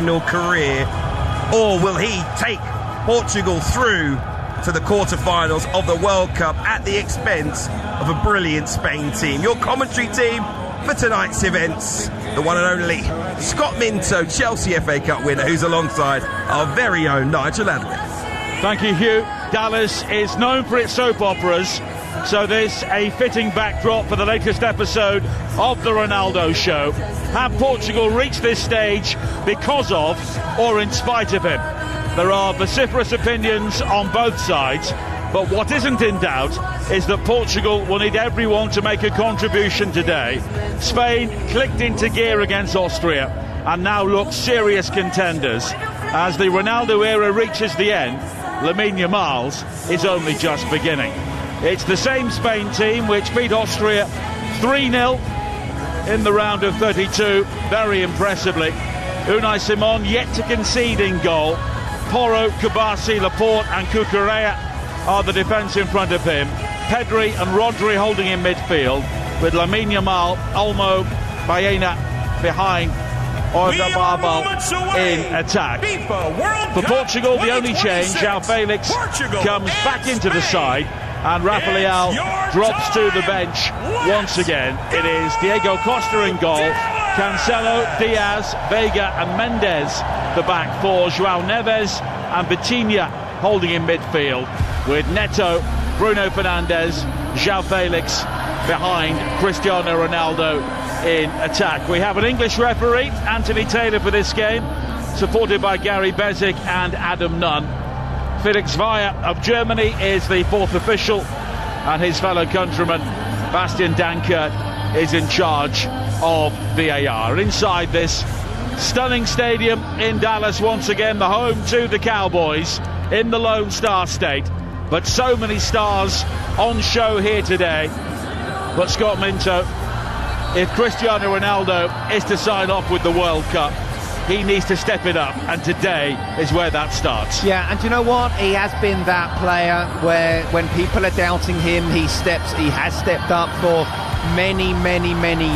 career, or will he take Portugal through to the quarterfinals of the World Cup at the expense of a brilliant Spain team? Your commentary team for tonight's events, the one and only Scott Minto, Chelsea FA Cup winner, who's alongside our very own Nigel Adler. Thank you, Hugh. Dallas is known for its soap operas, so there's a fitting backdrop for the latest episode of the Ronaldo Show. Have Portugal reached this stage because of or in spite of him? There are vociferous opinions on both sides, but what isn't in doubt is that Portugal will need everyone to make a contribution today. Spain clicked into gear against Austria and now look serious contenders. As the Ronaldo era reaches the end, Lamine Yamal's is only just beginning. It's the same Spain team which beat Austria 3-0 in the round of 32, very impressively. Unai Simon yet to concede in goal. Porro, Kubasi, Laporte and Cucurella are the defence in front of him. Pedri and Rodri holding in midfield, with Lamine Yamal, Olmo, Baena behind Oyarzabal in attack. For Portugal, the only change, João Felix comes back into the side and Rafael drops to the bench once again. It is Diego Costa in goal, Cancelo, Diaz, Vega and Mendes the back four, João Neves and Vitinha holding in midfield, with Neto, Bruno Fernandes, João Felix behind Cristiano Ronaldo in attack. We have an English referee, Anthony Taylor, for this game, supported by Gary Bezic and Adam Nunn. Felix Weyer of Germany is the fourth official, and his fellow countryman Bastian Dankert is in charge of VAR. Inside this stunning stadium in Dallas, once again the home to the Cowboys in the Lone Star State, but so many stars on show here today. But Scott Minto, if Cristiano Ronaldo is to sign off with the World Cup, he needs to step it up, and today is where that starts. Yeah, and you know what? He has been that player where when people are doubting him, he has stepped up for many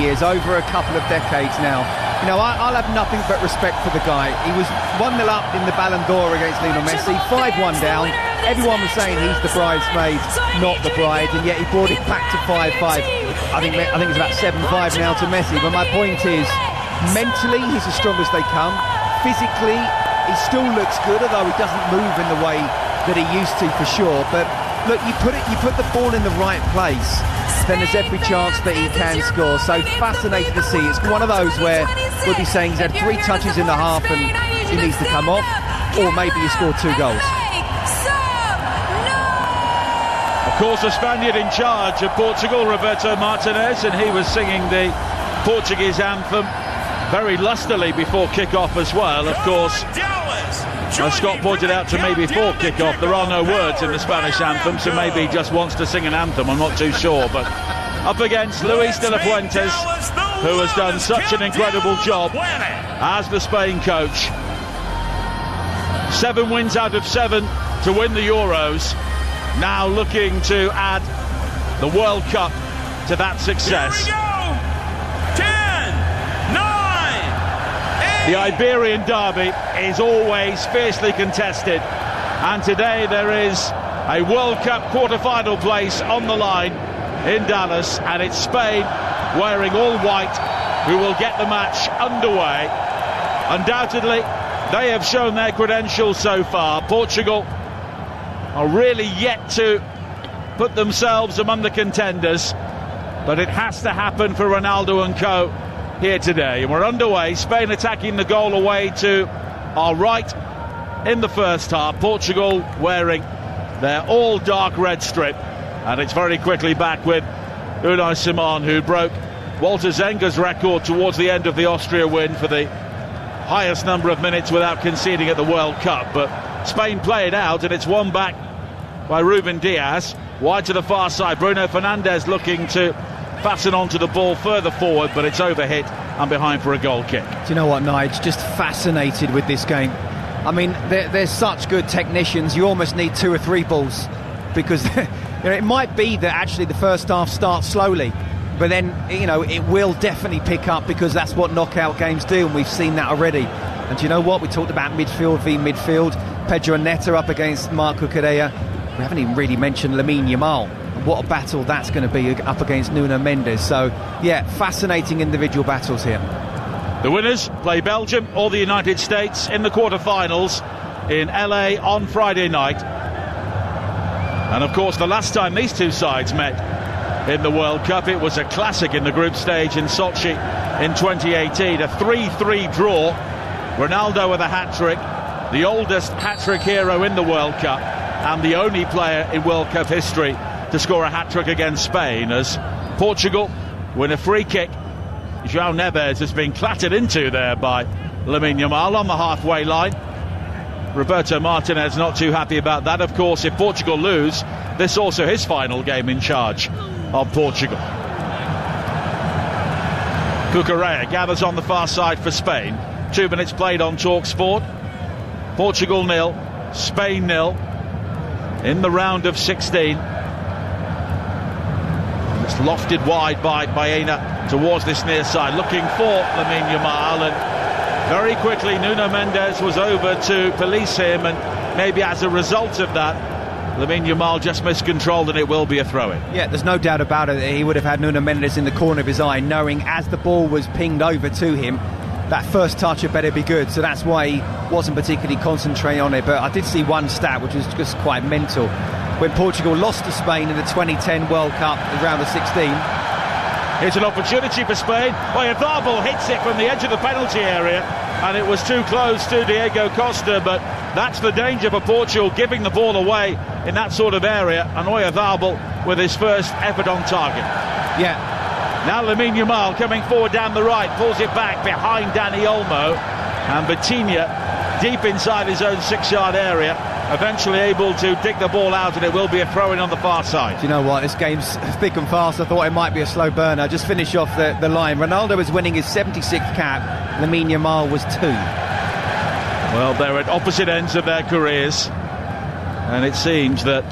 years, over a couple of decades now. You know, I'll have nothing but respect for the guy. He was 1-0 up in the Ballon d'Or against Lionel Messi, 5-1 down. Everyone was saying he's the bridesmaid, not the bride, and yet he brought it back to 5-5. I think it's about 7-5 now to Messi. But my point is, mentally he's as strong as they come. Physically he still looks good, although he doesn't move in the way that he used to, for sure. But look, you put the ball in the right place, then there's every chance that he can score. So fascinating to see. It's one of those where we'll be saying he's had 3 touches in the half and he needs to come off, or maybe he scored 2 goals. Of course, the Spaniard in charge of Portugal, Roberto Martinez, and he was singing the Portuguese anthem very lustily before kick-off as well. Of course, as Scott pointed out to me before kick-off, there are no words in the Spanish anthem, so maybe he just wants to sing an anthem, I'm not too sure. But up against Luis de la Fuentes, who has done such an incredible job as the Spain coach. 7 wins out of 7 to win the Euros, now looking to add the World Cup to that success. 10, 9, 8. The Iberian derby is always fiercely contested, and today there is a World Cup quarter-final place on the line in Dallas, and it's Spain wearing all white who will get the match underway. Undoubtedly, they have shown their credentials so far. Portugal are really yet to put themselves among the contenders, but it has to happen for Ronaldo and co here today. And we're underway. Spain attacking the goal away to our right in the first half. Portugal wearing their all dark red strip, and it's very quickly back with Unai Simon, who broke Walter Zenga's record towards the end of the Austria win for the highest number of minutes without conceding at the World Cup. But Spain play it out, and it's won back by Ruben Diaz. Wide to the far side, Bruno Fernandes looking to fasten onto the ball further forward, but it's overhit and behind for a goal kick. Do you know what, Nige? Just fascinated with this game. I mean, they're such good technicians, you almost need 2 or 3 balls, because you know, it might be that actually the first half starts slowly, but then, you know, it will definitely pick up, because that's what knockout games do, and we've seen that already. And do you know what? We talked about midfield v midfield. Pedro Neto up against Marc Cucurella. We haven't even really mentioned Lamine Yamal. What a battle that's going to be up against Nuno Mendes. So, yeah, fascinating individual battles here. The winners play Belgium or the United States in the quarter-finals in LA on Friday night. And of course, the last time these two sides met in the World Cup, it was a classic in the group stage in Sochi in 2018. A 3-3 draw. Ronaldo with a hat-trick, the oldest hat-trick hero in the World Cup, and the only player in World Cup history to score a hat-trick against Spain, as Portugal win a free kick. João Neves has been clattered into there by Lamine Yamal on the halfway line. Roberto Martinez not too happy about that. Of course, if Portugal lose, this is also his final game in charge of Portugal. Cucurella gathers on the far side for Spain. 2 minutes played on TalkSport. Portugal 0, Spain 0 in the round of 16. It's lofted wide by Baena towards this near side, looking for Lamine Yamal, and very quickly Nuno Mendes was over to police him, and maybe as a result of that, Lamine Yamal just miscontrolled, and it will be a throw-in. Yeah, there's no doubt about it that he would have had Nuno Mendes in the corner of his eye, knowing as the ball was pinged over to him, that first touch had better be good. So that's why he wasn't particularly concentrating on it. But I did see one stat which was just quite mental. When Portugal lost to Spain in the 2010 World Cup, the round of 16. Here's an opportunity for Spain. Oyarzábal hits it from the edge of the penalty area, and it was too close to Diego Costa, but that's the danger for Portugal, giving the ball away in that sort of area, and Oyarzábal with his first effort on target. Yeah. Now Lamine Yamal coming forward down the right, pulls it back behind Dani Olmo, and Vitinha deep inside his own 6-yard area, eventually able to dig the ball out, and it will be a throw-in on the far side. Do you know what? This game's thick and fast. I thought it might be a slow burner. Just finish off the line. Ronaldo was winning his 76th cap. Lamine Yamal was 2. Well, they're at opposite ends of their careers, and it seems that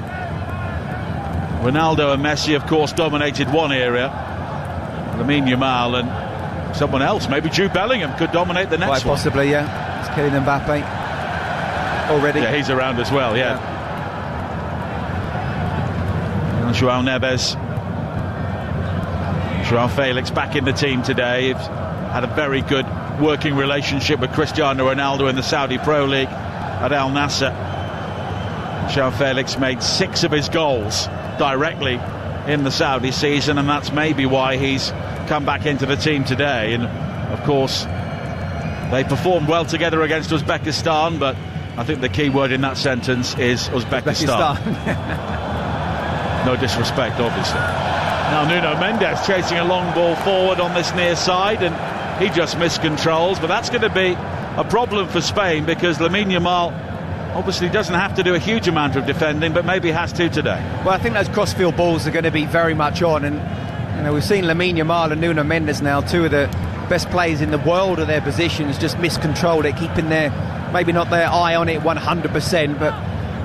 Ronaldo and Messi, of course, dominated one area. Lamine Yamal and someone else, maybe Jude Bellingham, could dominate the next one. Quite possibly, yeah. It's Kylian Mbappe already. Yeah, he's around as well, yeah. And João Neves, João Felix back in the team today. He's had a very good working relationship with Cristiano Ronaldo in the Saudi Pro League at Al Nassr. João Felix made 6 of his goals directly in the Saudi season, and that's maybe why he's come back into the team today. And of course they performed well together against Uzbekistan, but I think the key word in that sentence is Uzbekistan. No disrespect, obviously. Now Nuno Mendes chasing a long ball forward on this near side, and he just miscontrols, but that's going to be a problem for Spain, because Lamine Yamal obviously doesn't have to do a huge amount of defending, but maybe has to today. Well, I think those crossfield balls are going to be very much on, and you know, we've seen Lamine Yamal and Nuno Mendes now, 2 of the best players in the world of their positions, just miscontrolled it, keeping maybe not their eye on it 100%, but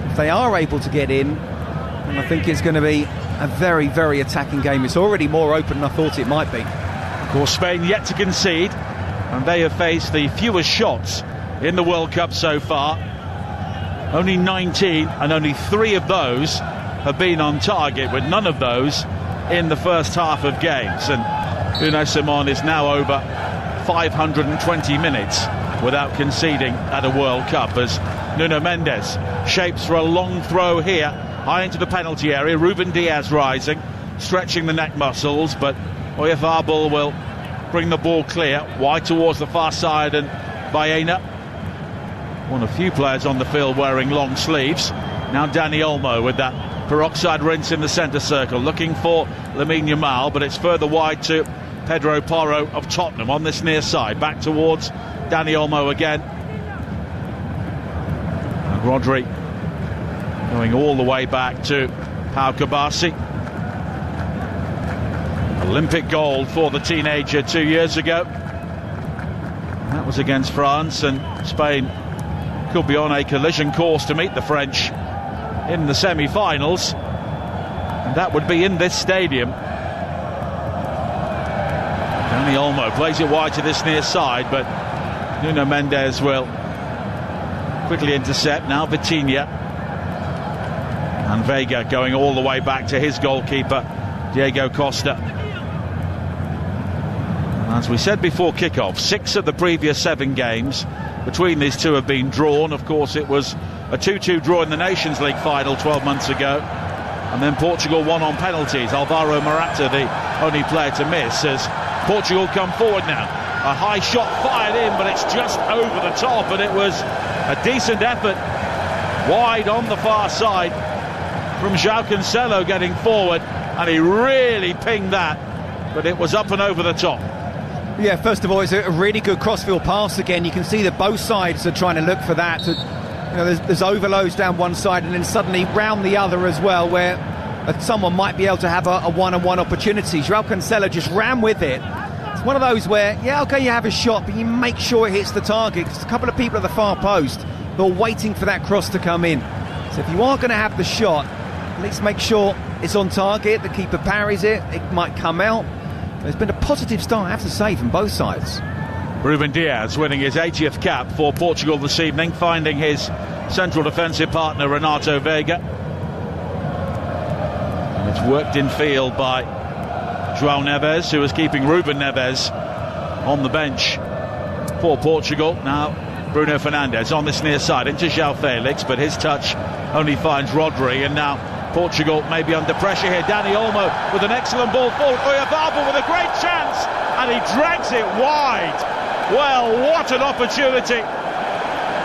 if they are able to get in, then I think it's going to be a very, very attacking game. It's already more open than I thought it might be. Of course, Spain yet to concede, and they have faced the fewest shots in the World Cup so far. Only 19, and only 3 of those have been on target, with none of those in the first half of games. And Unai Simon is now over 520 minutes without conceding at a World Cup, as Nuno Mendes shapes for a long throw here, high into the penalty area. Ruben Diaz rising, stretching the neck muscles, but Oyarzábal will bring the ball clear, wide towards the far side, and Baena, one of few players on the field wearing long sleeves. Now Dani Olmo with that peroxide rinse in the centre circle, looking for Lamine Yamal, but it's further wide to Pedro Porro of Tottenham on this near side. Back towards Dani Olmo again. And Rodri going all the way back to Pau Kabasi. Olympic gold for the teenager 2 years ago. That was against France, and Spain could be on a collision course to meet the French in the semi-finals, and that would be in this stadium. Dani Olmo plays it wide to this near side, but Nuno Mendes will quickly intercept. Now Vitinha. And Vega going all the way back to his goalkeeper, Diego Costa. As we said before kick-off, 6 of the previous 7 games between these two have been drawn. Of course, it was a 2-2 draw in the Nations League final 12 months ago. And then Portugal won on penalties. Alvaro Morata, the only player to miss, as Portugal come forward now. A high shot fired in, but it's just over the top, and it was a decent effort wide on the far side from João Cancelo getting forward, and he really pinged that, but it was up and over the top. Yeah, first of all, it's a really good crossfield pass again. You can see that both sides are trying to look for that. There's overloads down one side and then suddenly round the other as well, where someone might be able to have a one-on-one opportunity. João Cancelo just ran with it. It's one of those where, yeah, okay, you have a shot, but you make sure it hits the target. There's a couple of people at the far post who are waiting for that cross to come in. So if you are going to have the shot, at least make sure it's on target. The keeper parries it. It might come out. There's been a positive start, I have to say, from both sides. Ruben Diaz winning his 80th cap for Portugal this evening, finding his central defensive partner Renato Vega. And it's worked in field by João Neves, who is keeping Ruben Neves on the bench for Portugal. Now Bruno Fernandes on this near side into João Felix, but his touch only finds Rodri, and now Portugal may be under pressure here. Dani Olmo with an excellent ball forward. Oyarzabal with a great chance, and he drags it wide. Well, what an opportunity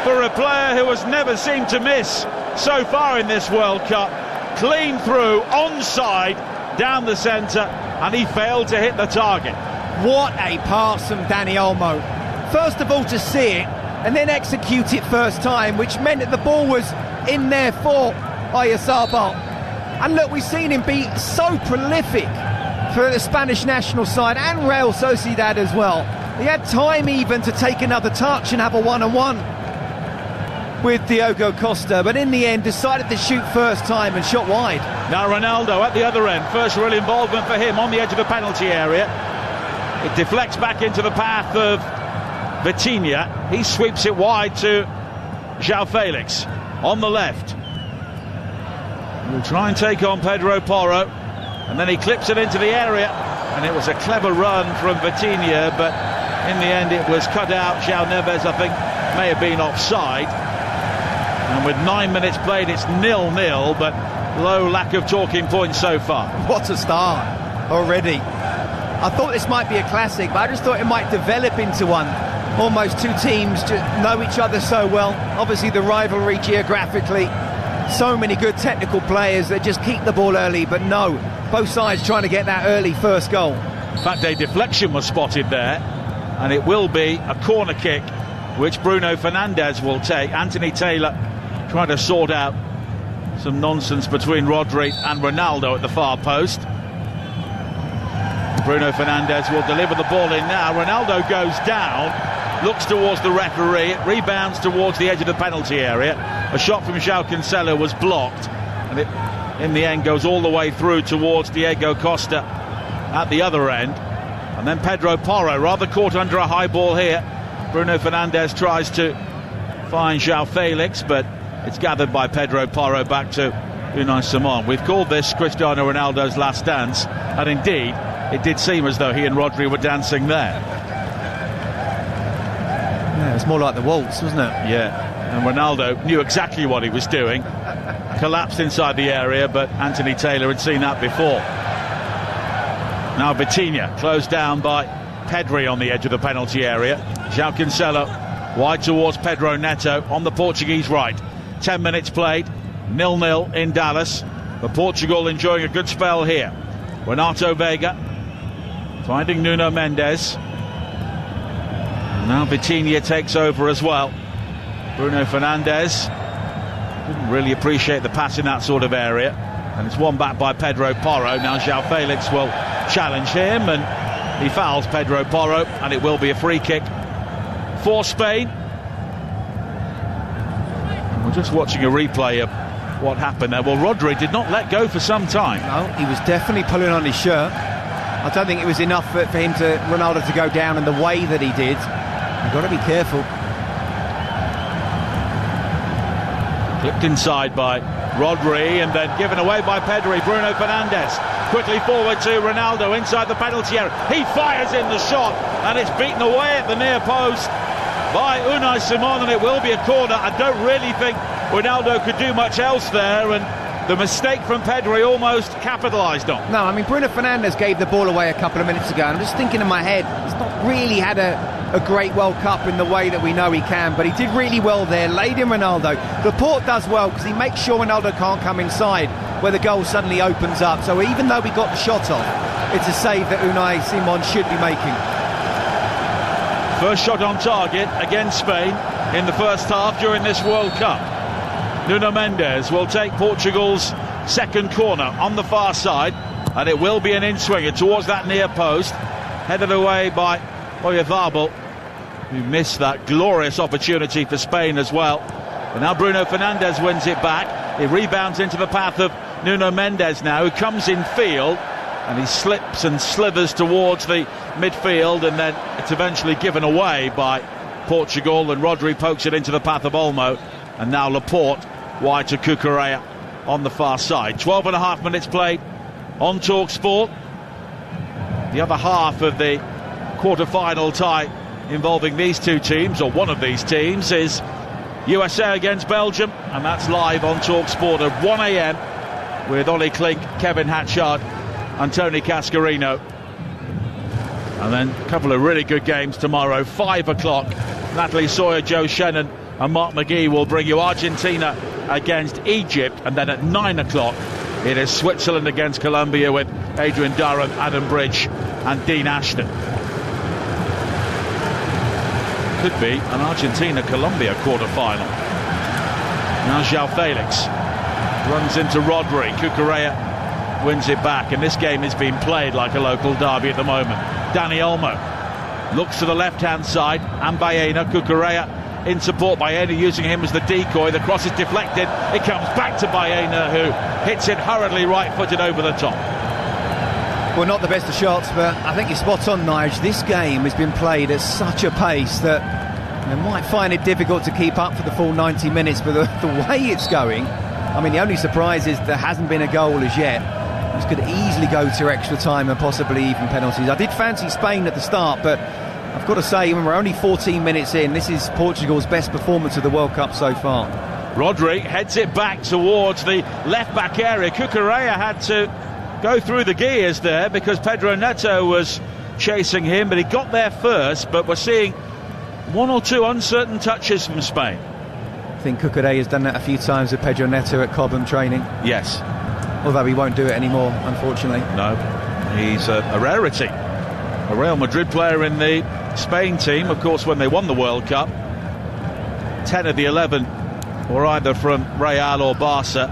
for a player who has never seemed to miss so far in this World Cup. Clean through, onside, down the centre, and he failed to hit the target. What a pass from Dani Olmo. First of all, to see it, and then execute it first time, which meant that the ball was in there for Oyarzabal. And look, we've seen him be so prolific for the Spanish national side and Real Sociedad as well. He had time even to take another touch and have a one-on-one with Diego Costa, but in the end decided to shoot first time and shot wide. Now Ronaldo at the other end, first real involvement for him on the edge of the penalty area. It deflects back into the path of Vitinha. He sweeps it wide to João Felix on the left. He'll try and take on Pedro Porro, and then he clips it into the area, and it was a clever run from Vitinha, but in the end it was cut out. João Neves, I think, may have been offside, and with 9 minutes played it's 0-0, but low lack of talking points so far. What a start already. I thought this might be a classic, but I just thought it might develop into one. Almost two teams just know each other so well. Obviously the rivalry geographically, so many good technical players that just keep the ball early, but no, both sides trying to get that early first goal. In fact, a deflection was spotted there, and it will be a corner kick which Bruno Fernandes will take. Anthony Taylor trying to sort out some nonsense between Rodri and Ronaldo at the far post. Bruno Fernandes will deliver the ball in now. Ronaldo goes down, looks towards the referee, it rebounds towards the edge of the penalty area. A shot from João Cancelo was blocked, and it in the end goes all the way through towards Diego Costa at the other end. And then Pedro Porro, rather caught under a high ball here. Bruno Fernandes tries to find João Felix, but it's gathered by Pedro Porro back to Unai Simon. We've called this Cristiano Ronaldo's last dance, and indeed it did seem as though he and Rodri were dancing there. Yeah, it was more like the waltz, wasn't it? Yeah, and Ronaldo knew exactly what he was doing. Collapsed inside the area, but Anthony Taylor had seen that before. Now Vitinha closed down by Pedri on the edge of the penalty area. João Cancelo wide towards Pedro Neto on the Portuguese right. 10 minutes played, 0-0 in Dallas, but Portugal enjoying a good spell here. Renato Vega finding Nuno Mendes. Now Vitinha takes over as well. Bruno Fernandes didn't really appreciate the pass in that sort of area, and it's won back by Pedro Porro. Now João Felix will challenge him, and he fouls Pedro Porro, and it will be a free kick for Spain. We're just watching a replay of what happened there. Well, Rodri did not let go for some time. No, he was definitely pulling on his shirt. I don't think it was enough for Ronaldo to go down in the way that he did. You've got to be careful. Clipped inside by Rodri and then given away by Pedri. Bruno Fernandes quickly forward to Ronaldo inside the penalty area. He fires in the shot and it's beaten away at the near post by Unai Simon, and it will be a corner. I don't really think Ronaldo could do much else there, and the mistake from Pedri almost capitalised on. No, I mean, Bruno Fernandes gave the ball away a couple of minutes ago. I'm just thinking in my head, he's not really had a great World Cup in the way that we know he can, but he did really well there, laid in Ronaldo. Laporte does well because he makes sure Ronaldo can't come inside where the goal suddenly opens up. So even though we got the shot off, it's a save that Unai Simon should be making. First shot on target against Spain in the first half during this World Cup. Nuno Mendes will take Portugal's second corner on the far side, and it will be an in-swinger towards that near post, headed away by Oyarzabal, who missed that glorious opportunity for Spain as well. But now Bruno Fernandes wins it back. It rebounds into the path of Nuno Mendes now, who comes in field, and he slips and slithers towards the midfield, and then it's eventually given away by Portugal, and Rodri pokes it into the path of Olmo, and now Laporte wide to Cucurella on the far side. 12.5 minutes played on TalkSport. The other half of the quarter-final tie involving these two teams, or one of these teams, is USA against Belgium, and that's live on TalkSport at 1 a.m. with Ollie Klink, Kevin Hatchard and Tony Cascarino. And then a couple of really good games tomorrow. 5 o'clock, Natalie Sawyer, Joe Shannon and Mark McGee will bring you Argentina against Egypt, and then at 9 o'clock it is Switzerland against Colombia with Adrian Durham, Adam Bridge and Dean Ashton. Could be an Argentina-Colombia quarter-final. Now João Felix runs into Rodri. Cucurella wins it back, and this game is being played like a local derby at the moment. Dani Olmo looks to the left-hand side, and Baena. Cucurella in support. Baena using him as the decoy. The cross is deflected. It comes back to Baena, who hits it hurriedly right-footed over the top. Well, not the best of shots, but I think you're spot on, Nige. This game has been played at such a pace that you might find it difficult to keep up for the full 90 minutes, but the way it's going, I mean, the only surprise is there hasn't been a goal as yet. This could easily go to extra time and possibly even penalties. I did fancy Spain at the start, but I've got to say, when we're only 14 minutes in, this is Portugal's best performance of the World Cup so far. Rodri heads it back towards the left-back area. Cucurella had to go through the gears there because Pedro Neto was chasing him, but he got there first. But we're seeing one or two uncertain touches from Spain. I think Cucurella has done that a few times with Pedro Neto at Cobham training. Yes. Although he won't do it anymore, unfortunately. No, he's a rarity. A Real Madrid player in the Spain team, of course, when they won the World Cup. 10 of the 11 were either from Real or Barca.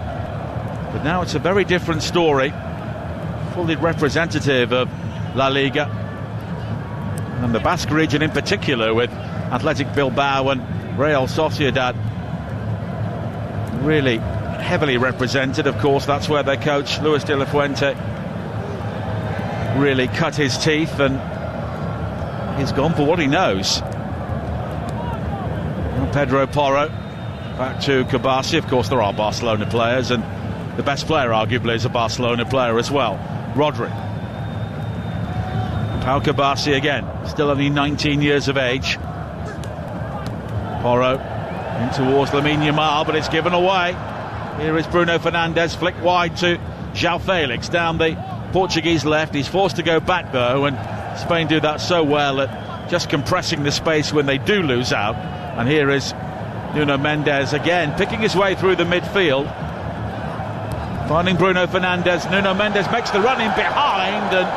But now it's a very different story. Fully representative of La Liga and the Basque region in particular, with Athletic Bilbao and Real Sociedad really heavily represented. Of course, that's where their coach Luis de la Fuente really cut his teeth, and he's gone for what he knows. Pedro Porro back to Kabasi. Of course, there are Barcelona players, and the best player arguably is a Barcelona player as well, Rodri. Pau Kabasi again, still only 19 years of age. Porro in towards Lamine Yamal, but it's given away. Here is Bruno Fernandes, flicked wide to João Felix down the Portuguese left. He's forced to go back though, and Spain do that so well at just compressing the space when they do lose out. And here is Nuno Mendes again, picking his way through the midfield, finding Bruno Fernandes. Nuno Mendes makes the run in behind, and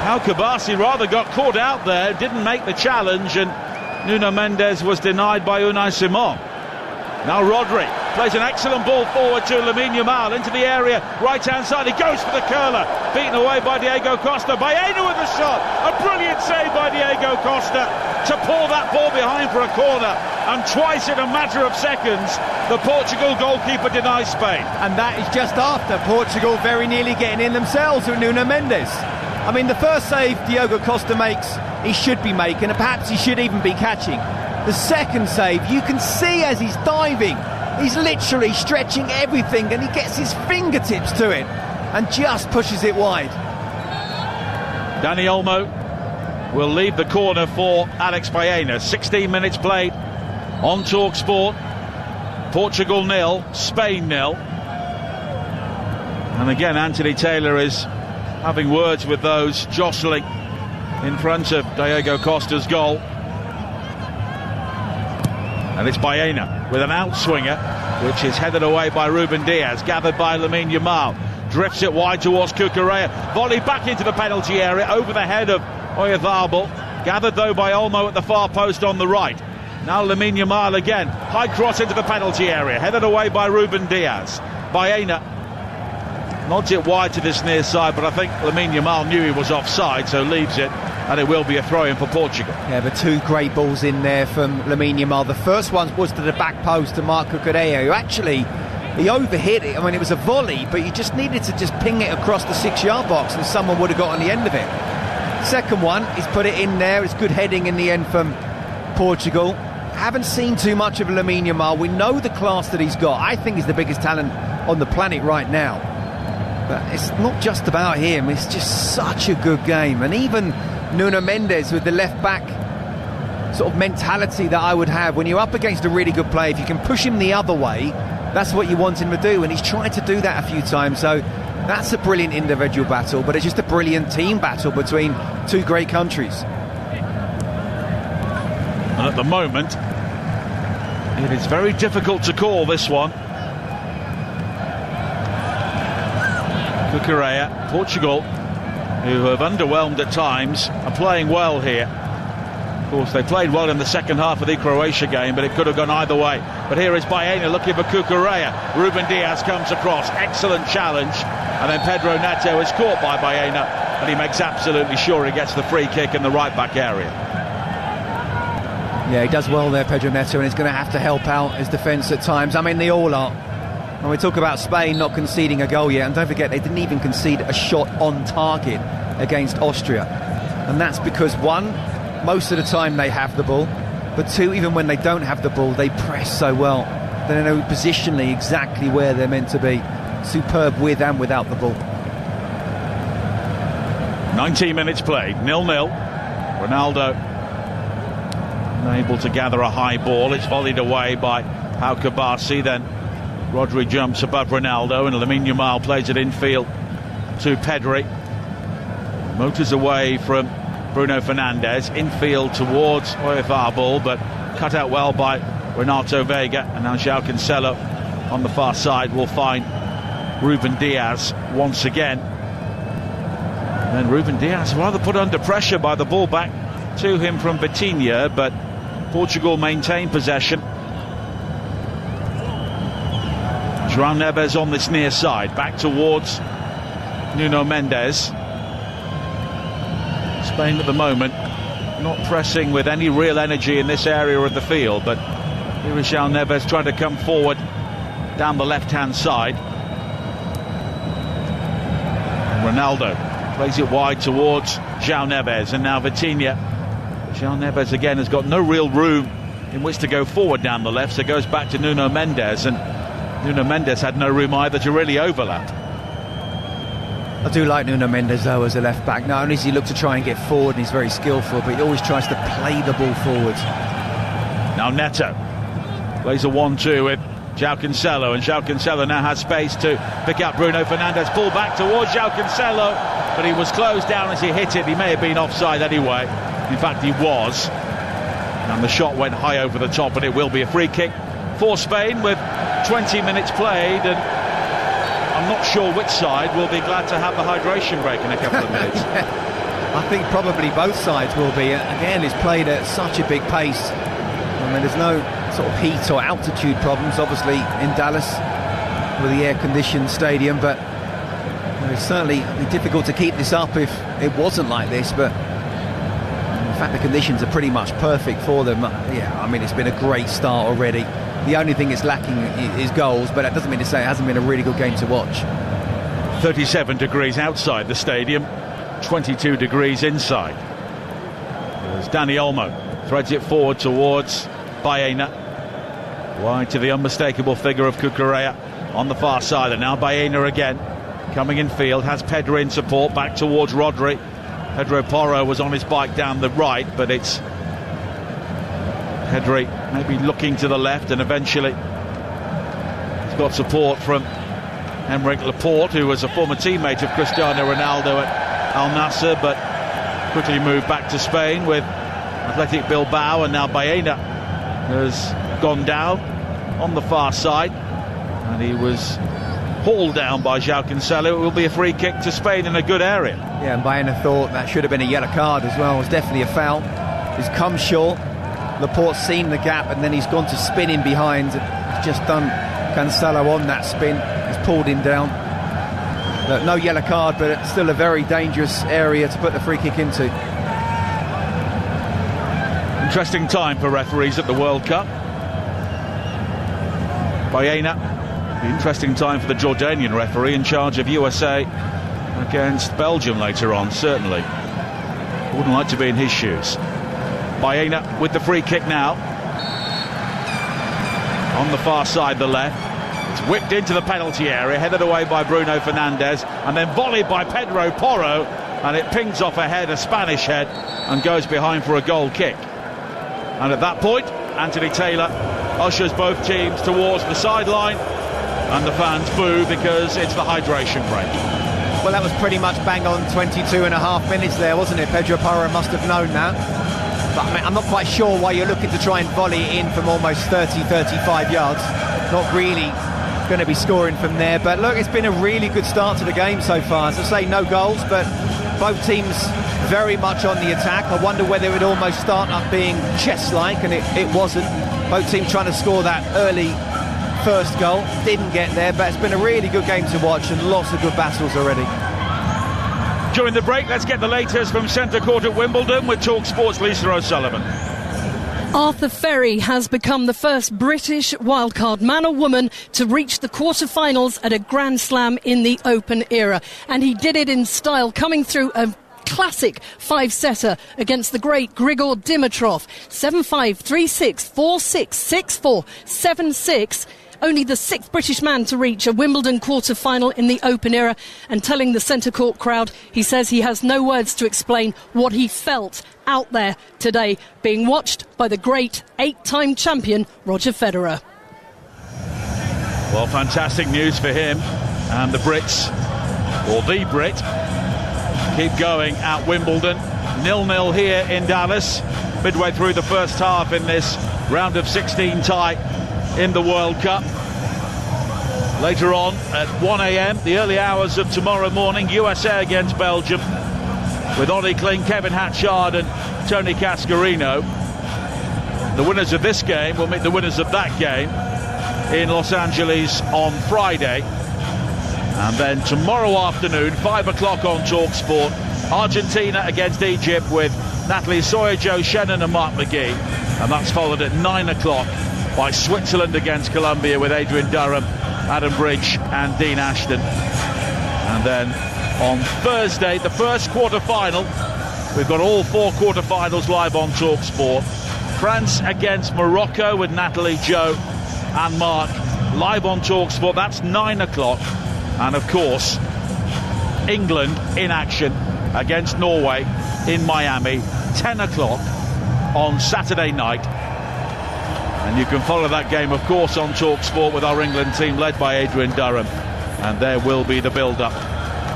Pau Kabasi rather got caught out there, didn't make the challenge, and Nuno Mendes was denied by Unai Simon. Now Rodri plays an excellent ball forward to Lamine Yamal into the area, right hand side. He goes for the curler, beaten away by Diego Costa. Baena with a shot, a brilliant save by Diego Costa to pull that ball behind for a corner, and twice in a matter of seconds the Portugal goalkeeper denies Spain. And that is just after Portugal very nearly getting in themselves with Nuno Mendes. I mean, the first save Diogo Costa makes, he should be making, and perhaps he should even be catching. The second save, you can see as he's diving, he's literally stretching everything, and he gets his fingertips to it and just pushes it wide. Dani Olmo will leave the corner for Alex Baena. 16 minutes played on TalkSport. Portugal 0, Spain 0. And again, Anthony Taylor is having words with those jostling in front of Diogo Costa's goal. And it's Baena with an outswinger, which is headed away by Ruben Diaz, gathered by Lamine Yamal. Drifts it wide towards Cucurella. Volley back into the penalty area over the head of Oyarzabal. Gathered though by Olmo at the far post on the right. Now Lamine Yamal again. High cross into the penalty area. Headed away by Ruben Diaz. Baena nods it wide to this near side, but I think Lamine Yamal knew he was offside, so leaves it, and it will be a throw-in for Portugal. Yeah, but two great balls in there from Lamine Yamal. The first one was to the back post to Marc Cucurella, who actually, he overhit it. I mean, it was a volley, but you just needed to just ping it across the 6-yard box and someone would have got on the end of it. Second one, he's put it in there. It's good heading in the end from Portugal. Haven't seen too much of Lamine Yamal. We know the class that he's got. I think he's the biggest talent on the planet right now. But it's not just about him. It's just such a good game. And even Nuno Mendes with the left-back sort of mentality that I would have when you're up against a really good player, if you can push him the other way, that's what you want him to do, and he's tried to do that a few times. So that's a brilliant individual battle, but it's just a brilliant team battle between two great countries. And at the moment, it is very difficult to call this one. Cucurella, Portugal, who have underwhelmed at times, are playing well here. Of course, they played well in the second half of the Croatia game, but it could have gone either way. But here is Baena looking for Cucurella. Ruben Diaz comes across, excellent challenge, and then Pedro Neto is caught by Baena, and he makes absolutely sure he gets the free kick in the right-back area. Yeah, he does well there, Pedro Neto, and he's going to have to help out his defence at times. I mean, they all are. And we talk about Spain not conceding a goal yet, and don't forget, they didn't even concede a shot on target against Austria. And that's because, one, most of the time they have the ball, but two, even when they don't have the ball, they press so well. They know positionally exactly where they're meant to be. Superb with and without the ball. 19 minutes played, 0-0. Ronaldo unable to gather a high ball. It's volleyed away by Pau Kabasi. Then Rodri jumps above Ronaldo, and Lamine Yamal plays it infield to Pedri. Motors away from Bruno Fernandes, infield towards Oyarzabal, but cut out well by Renato Vega. And now João Cancelo on the far side will find Ruben Diaz once again. And then Ruben Diaz rather put under pressure by the ball back to him from Vitinha, but Portugal maintain possession. João Neves on this near side, back towards Nuno Mendes. Spain at the moment not pressing with any real energy in this area of the field, but here is João Neves trying to come forward down the left-hand side. And Ronaldo plays it wide towards João Neves, and now Vitinha. João Neves again has got no real room in which to go forward down the left, so goes back to Nuno Mendes, and Nuno Mendes had no room either to really overlap. I do like Nuno Mendes though as a left back. Not only does he look to try and get forward, and he's very skillful, but he always tries to play the ball forward. Now Neto plays a 1-2 with João Cancelo, and João Cancelo now has space to pick up Bruno Fernandes. Pull back towards João Cancelo, but he was closed down as he hit it. He may have been offside anyway. In fact, he was. And the shot went high over the top, and it will be a free kick for Spain with 20 minutes played. And I'm not sure which side will be glad to have the hydration break in a couple of minutes. I think probably both sides will be. Again, it's played at such a big pace. I mean, there's no sort of heat or altitude problems, obviously, in Dallas with the air-conditioned stadium, but it's certainly difficult to keep this up if it wasn't like this. But in fact, the conditions are pretty much perfect for them. Yeah, I mean, it's been a great start already. The only thing it's lacking is goals, but that doesn't mean to say it hasn't been a really good game to watch. 37 degrees outside the stadium, 22 degrees inside. As Dani Olmo threads it forward towards Baena. Wide to the unmistakable figure of Cucurella on the far side. And now Baena again, coming in field, has Pedro in support, back towards Rodri. Pedro Porro was on his bike down the right, but it's Pedri maybe looking to the left, and eventually he's got support from Aymeric Laporte, who was a former teammate of Cristiano Ronaldo at Al Nassr, but quickly moved back to Spain with Athletic Bilbao. And now Baena has gone down on the far side, and he was hauled down by João Cancelo. It will be a free kick to Spain in a good area. Yeah, and Baena thought that should have been a yellow card as well. It was definitely a foul. He's come short. Laporte's seen the gap, and then he's gone to spin in behind. He's just done Cancelo on that spin. He's pulled him down. Look, no yellow card, but it's still a very dangerous area to put the free kick into. Interesting time for referees at the World Cup. Baena, interesting time for the Jordanian referee in charge of USA against Belgium later on, certainly. Wouldn't like to be in his shoes. Baena with the free kick now. On the far side, the left. It's whipped into the penalty area, headed away by Bruno Fernandes, and then volleyed by Pedro Porro, and it pings off a head, a Spanish head, and goes behind for a goal kick. And at that point, Anthony Taylor ushers both teams towards the sideline, and the fans boo because it's the hydration break. Well, that was pretty much bang on 22 and a half minutes there, wasn't it? Pedro Porro must have known that. But I mean, I'm not quite sure why you're looking to try and volley it in from almost 30-35 yards. Not really going to be scoring from there. But look, it's been a really good start to the game so far. As I say, no goals, but both teams very much on the attack. I wonder whether it would almost start up being chess-like, and it wasn't. Both teams trying to score that early first goal. Didn't get there, but it's been a really good game to watch, and lots of good battles already. During the break, let's get the latest from Centre Court at Wimbledon with Talk Sports' Lisa O'Sullivan. Arthur Ferry has become the first British wildcard man or woman to reach the quarter-finals at a Grand Slam in the Open era. And he did it in style, coming through a classic five-setter against the great Grigor Dimitrov. 7-5, 3-6, 4-6, 6-4, 7-6. Only the sixth British man to reach a Wimbledon quarter-final in the Open era, and telling the Centre Court crowd he says he has no words to explain what he felt out there today, being watched by the great eight-time champion Roger Federer. Well, fantastic news for him, and the Brits, or the Brit, keep going at Wimbledon. 0-0 here in Dallas, midway through the first half in this round of 16 tie in the World Cup. Later on at 1 a.m, the early hours of tomorrow morning, USA against Belgium, with Ollie Kling, Kevin Hatchard and Tony Cascarino. The winners of this game will meet the winners of that game in Los Angeles on Friday. And then tomorrow afternoon, 5 o'clock on TalkSport, Argentina against Egypt with Natalie Sawyer, Joe Shannon and Mark McGee. And that's followed at 9 o'clock by Switzerland against Colombia with Adrian Durham, Adam Bridge and Dean Ashton. And then on Thursday, the first quarter-final. We've got all four quarter-finals live on TalkSport. France against Morocco with Natalie, Joe and Mark live on TalkSport. That's 9 o'clock. And of course, England in action against Norway in Miami, 10 o'clock on Saturday night. And you can follow that game, of course, on TalkSport with our England team led by Adrian Durham. And there will be the build-up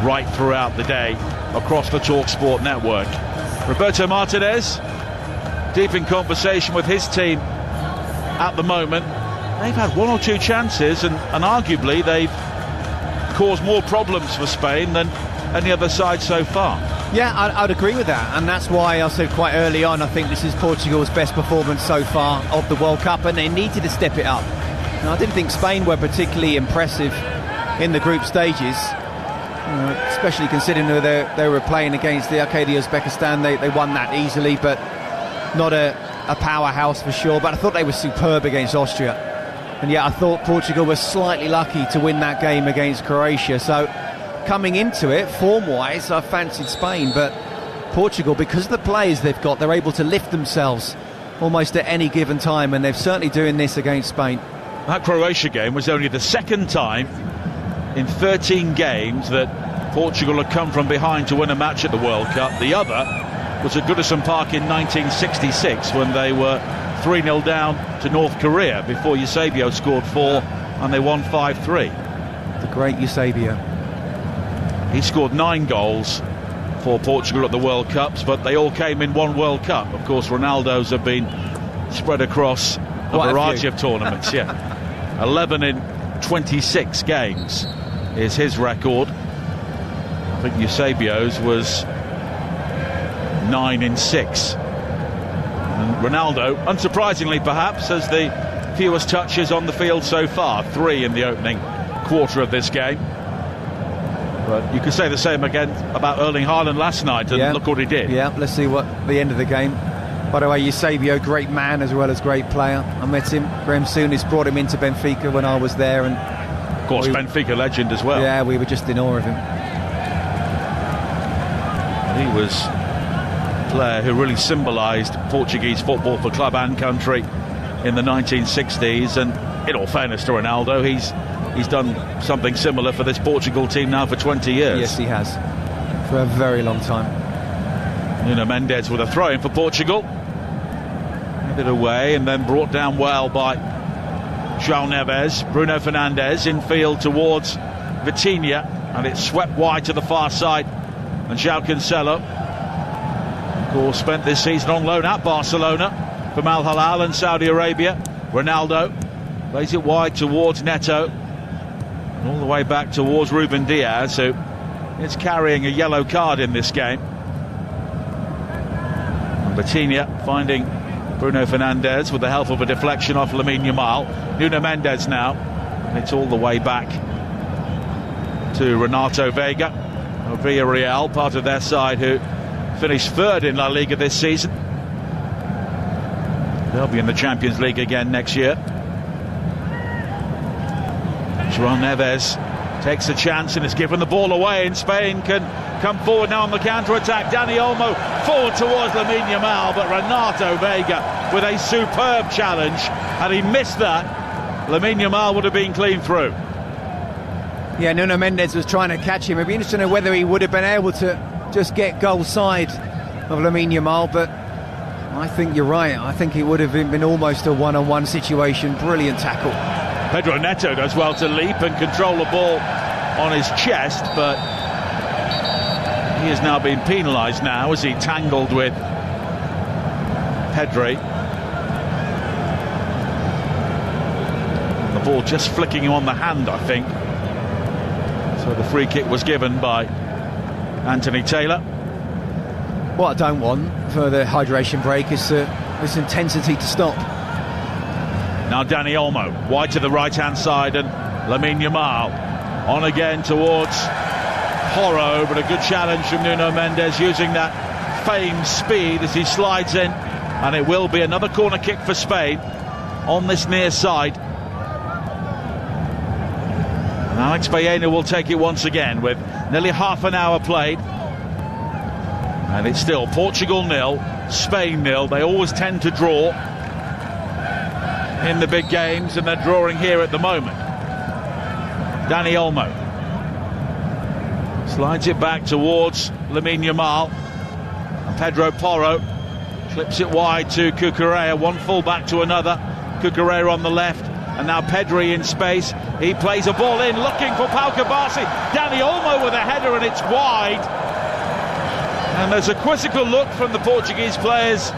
right throughout the day across the TalkSport network. Roberto Martinez, deep in conversation with his team at the moment. They've had one or two chances, and arguably they've caused more problems for Spain than any other side so far. Yeah, I'd agree with that, and that's why I said quite early on I think this is Portugal's best performance so far of the World Cup, and they needed to step it up. And I didn't think Spain were particularly impressive in the group stages, especially considering who they were playing against. The Uzbekistan, they won that easily, but not a powerhouse for sure. But I thought they were superb against Austria, and yet I thought Portugal was slightly lucky to win that game against Croatia. So coming into it, form-wise, I fancied Spain, but Portugal, because of the players they've got, they're able to lift themselves almost at any given time, and they're certainly doing this against Spain. That Croatia game was only the second time in 13 games that Portugal had come from behind to win a match at the World Cup. The other was at Goodison Park in 1966 when they were 3-0 down to North Korea before Eusebio scored 4 and they won 5-3. The great Eusebio. He scored 9 goals for Portugal at the World Cups, but they all came in one World Cup. Of course, Ronaldo's have been spread across a variety of tournaments. 11 in 26 games is his record. I think Eusebio's was 9 in 6. And Ronaldo, unsurprisingly perhaps, has the fewest touches on the field so far, 3 in the opening quarter of this game. But you could say the same again about Erling Haaland last night, and look what he did. Yeah, let's see what the end of the game. By the way, Eusebio, great man as well as great player. I met him. Graham Souness brought him into Benfica when I was there, and of course, Benfica legend as well. Yeah, we were just in awe of him. He was a player who really symbolised Portuguese football for club and country in the 1960s, and in all fairness to Ronaldo, he's done something similar for this Portugal team now for 20 years. Yes, he has, for a very long time. Nuno Mendes with a throw-in for Portugal. A bit away and then brought down well by João Neves. Bruno Fernandes infield towards Vitinha, and it's swept wide to the far side. And João Cancelo, of course, spent this season on loan at Barcelona from Al Hilal in Saudi Arabia. Ronaldo plays it wide towards Neto, and all the way back towards Ruben Diaz, who is carrying a yellow card in this game. And Vitinha finding Bruno Fernandes with the help of a deflection off Lamine Yamal. Nuno Mendes now, and it's all the way back to Renato Veiga of Villarreal, part of their side who finished third in La Liga this season. They'll be in the Champions League again next year. João Neves takes a chance and is given the ball away, and Spain can come forward now on the counter-attack. Dani Olmo forward towards Lamine Yamal, but Renato Veiga with a superb challenge. Had he missed that, Lamine Yamal would have been clean through. Yeah, Nuno Mendes was trying to catch him. It'd be interesting to know whether he would have been able to just get goal side of Lamine Yamal, but I think you're right. I think it would have been almost a one-on-one situation. Brilliant tackle. Pedro Neto does well to leap and control the ball on his chest, but he has now been penalised now as he tangled with Pedri. The ball just flicking him on the hand, I think. So the free kick was given by Anthony Taylor. What I don't want for the hydration break is this intensity to stop. Now Dani Olmo wide to the right hand side, and Lamine Yamal on again towards Porro, but a good challenge from Nuno Mendes using that famed speed as he slides in, and it will be another corner kick for Spain on this near side. And Alex Baena will take it once again with nearly half an hour played. And it's still Portugal 0, Spain 0. They always tend to draw in the big games, and they're drawing here at the moment. Dani Olmo slides it back towards Lamine Yamal. And Pedro Porro clips it wide to Cucurella. One full back to another. Cucurella on the left. And now Pedri in space. He plays a ball in, looking for Pau Kabasi. Dani Olmo with a header, and it's wide. And there's a quizzical look from the Portuguese players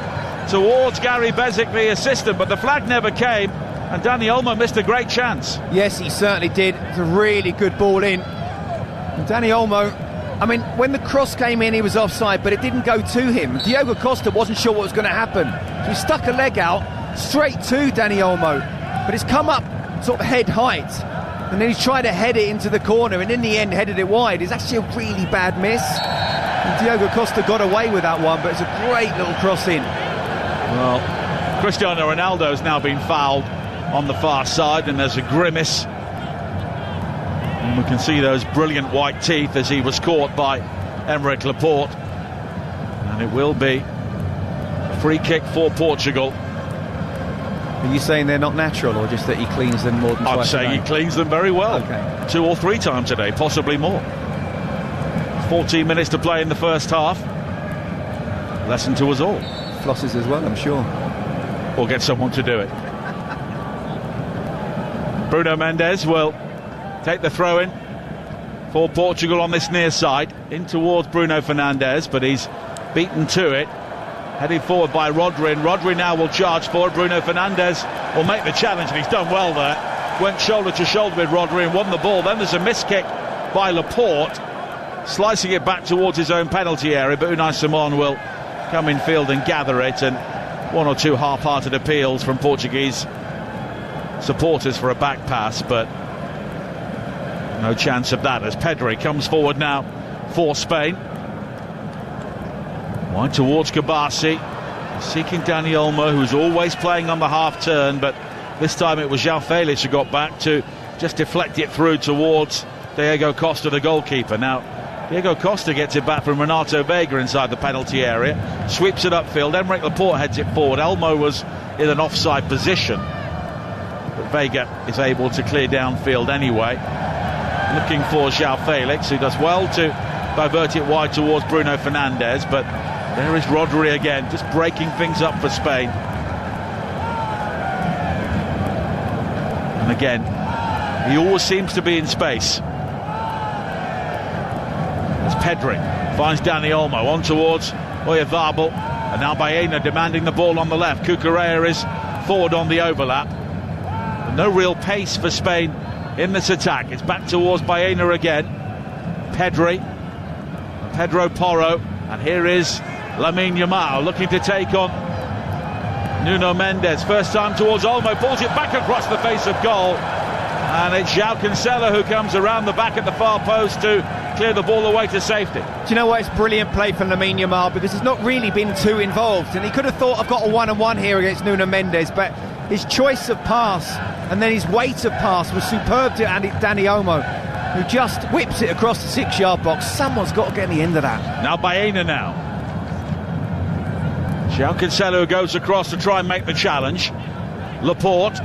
towards Gary Bezic, the assistant, but the flag never came, and Dani Olmo missed a great chance. Yes, he certainly did. It's a really good ball in. And Dani Olmo, I mean, when the cross came in, he was offside, but it didn't go to him. Diogo Costa wasn't sure what was going to happen. So he stuck a leg out straight to Dani Olmo, but it's come up sort of head height, and then he's tried to head it into the corner, and in the end headed it wide. It's actually a really bad miss. And Diogo Costa got away with that one, but it's a great little cross in. Well, Cristiano Ronaldo's now been fouled on the far side, and there's a grimace And we can see those brilliant white teeth as he was caught by Aymeric Laporte. And it will be a free kick for Portugal. Are you saying they're not natural, or just that he cleans them more than twice a day? I'm saying he cleans them very well. Okay. 2 or 3 times a day, possibly more. 14 minutes to play in the first half. Lesson to us all. Flosses as well, I'm sure. Or get someone to do it. Bruno Mendes will take the throw in for Portugal on this near side. In towards Bruno Fernandes, but he's beaten to it. Headed forward by Rodri, and Rodri now will charge forward. Bruno Fernandes will make the challenge, and he's done well there. Went shoulder to shoulder with Rodri and won the ball. Then there's a miss kick by Laporte, slicing it back towards his own penalty area, but Unai Simon will come in field and gather it, and 1 or 2 half-hearted appeals from Portuguese supporters for a back pass, but no chance of that as Pedri comes forward now for Spain. Wide towards Kabasi, seeking Dani Olmo, who's always playing on the half turn, but this time it was João Felix who got back to just deflect it through towards Diego Costa, the goalkeeper. Now Diego Costa gets it back from Renato Vega inside the penalty area, sweeps it upfield. Aymeric Laporte heads it forward. Olmo was in an offside position, but Vega is able to clear downfield anyway, looking for João Felix, who does well to divert it wide towards Bruno Fernandes, but there is Rodri again, just breaking things up for Spain. And again, he always seems to be in space. As Pedri finds Dani Olmo on towards Oyarzabal, and now Baena demanding the ball on the left. Cucurella is forward on the overlap. No real pace for Spain in this attack. It's back towards Baena again. Pedro Porro, and here is Lamine Yamal looking to take on Nuno Mendes. First time towards Olmo, pulls it back across the face of goal, and it's João Cancelo who comes around the back at the far post to clear the ball away to safety. Do you know what? It's brilliant play from Lamine Yamal, because he's not really been too involved, and he could have thought, I've got a 1-on-1 here against Nuno Mendes, but his choice of pass and then his weight of pass was superb to Dani Olmo, who just whips it across the 6-yard box. Someone's got to get the end of that. Now Baena now. João Cancelo goes across to try and make the challenge. Laporte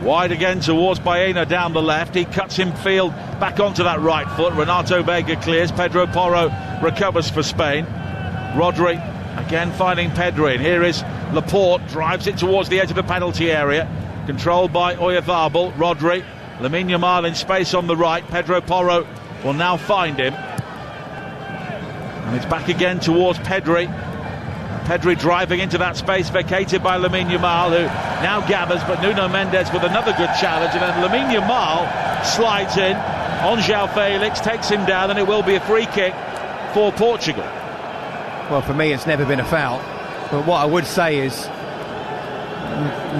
wide again towards Baena down the left. He cuts him field back onto that right foot. Renato Vega clears. Pedro Porro recovers for Spain. Rodri again finding Pedri, and here is Laporte, drives it towards the edge of the penalty area, controlled by Oyarzabal. Rodri, Lamine Yamal in space on the right. Pedro Porro will now find him, and it's back again towards Pedri. Pedri driving into that space vacated by Lamine Yamal, who now gathers, but Nuno Mendes with another good challenge, and then Lamine Yamal slides in on João Felix, takes him down, and it will be a free kick for Portugal. Well, for me it's never been a foul, but what I would say is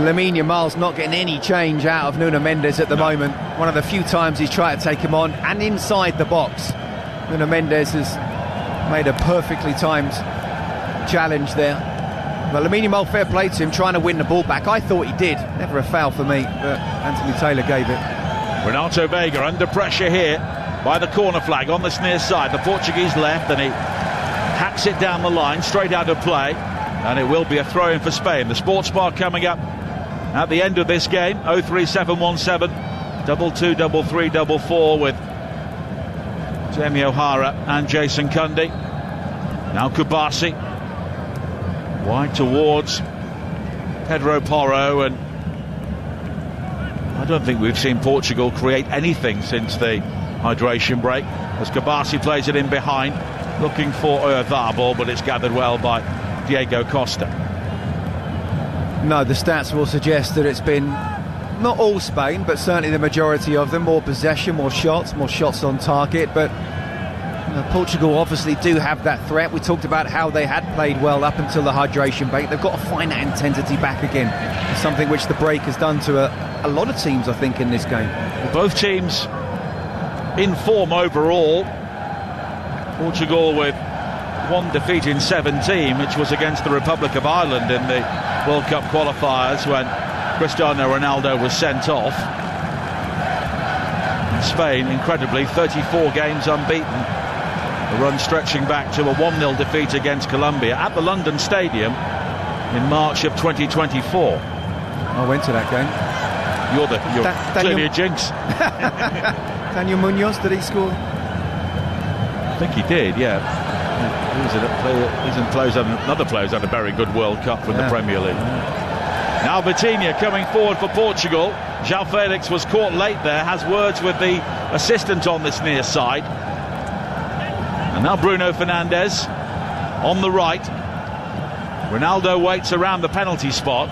Lamine Yamal's not getting any change out of Nuno Mendes at the moment. One of the few times he's tried to take him on, and inside the box Nuno Mendes has made a perfectly timed challenge there. But Lamine Yamal, fair play to him, trying to win the ball back. I thought he did. Never a foul for me, but Anthony Taylor gave it. Renato Vega under pressure here by the corner flag on this near side. The Portuguese left, and he hacks it down the line, straight out of play, and it will be a throw-in for Spain. The Sports Bar coming up at the end of this game. 03717 223344 with Jamie O'Hara and Jason Cundy. Now Kabasi wide towards Pedro Porro, and I don't think we've seen Portugal create anything since the hydration break, as Kabasi plays it in behind, looking for Oyarzabal, but it's gathered well by Diego Costa. No, the stats will suggest that it's been not all Spain, but certainly the majority of them. More possession, more shots on target, but Portugal obviously do have that threat. We talked about how they had played well up until the hydration break. They've got to find that intensity back again. It's something which the break has done to a lot of teams, I think, in this game. Both teams in form overall. Portugal with one defeat in 17, which was against the Republic of Ireland in the World Cup qualifiers when Cristiano Ronaldo was sent off. Spain, incredibly, 34 games unbeaten. The run stretching back to a 1-0 defeat against Colombia at the London Stadium in March of 2024. I went to that game. You're clearly a jinx. Daniel Munoz, did he score? I think he did, yeah. Another player's had a very good World Cup from the Premier League. Now Vitinha coming forward for Portugal. João Felix was caught late there, has words with the assistant on this near side. And now Bruno Fernandes on the right. Ronaldo waits around the penalty spot.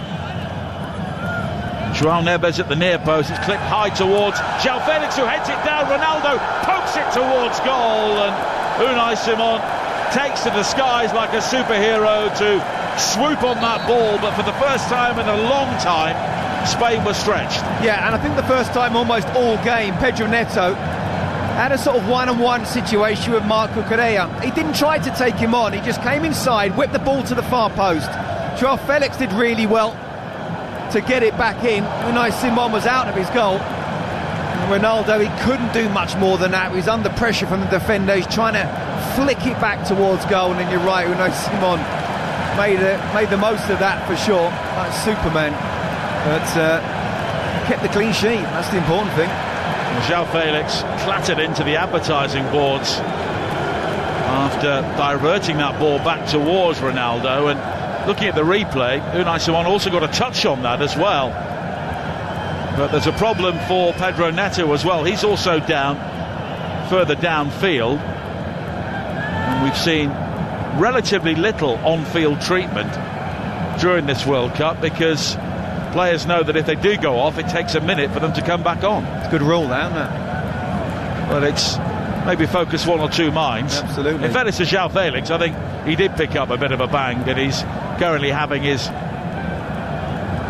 João Neves at the near post. It's clipped high towards João Felix, who heads it down. Ronaldo pokes it towards goal, and Unai Simon takes to the skies like a superhero to swoop on that ball. But for the first time in a long time, Spain was stretched. Yeah, and I think the first time almost all game, Pedro Neto had a sort of one-on-one situation with Marco Correa. He didn't try to take him on, he just came inside, whipped the ball to the far post. João Felix did really well to get it back in. Unai Simon was out of his goal. And Ronaldo, he couldn't do much more than that. He was under pressure from the defender. He's trying to flick it back towards goal, and you're right, Unai Simon made the most of that for sure, like Superman. But kept the clean sheet, that's the important thing. João Felix clattered into the advertising boards after diverting that ball back towards Ronaldo, and looking at the replay, Unai Simon also got a touch on that as well. But there's a problem for Pedro Neto as well. He's also down, further downfield. And we've seen relatively little on-field treatment during this World Cup, because players know that if they do go off, it takes a minute for them to come back on. It's a good rule now, isn't it? Well, it's maybe focus one or two minds. Absolutely. In fairness to João Felix, I think he did pick up a bit of a bang, and he's currently having his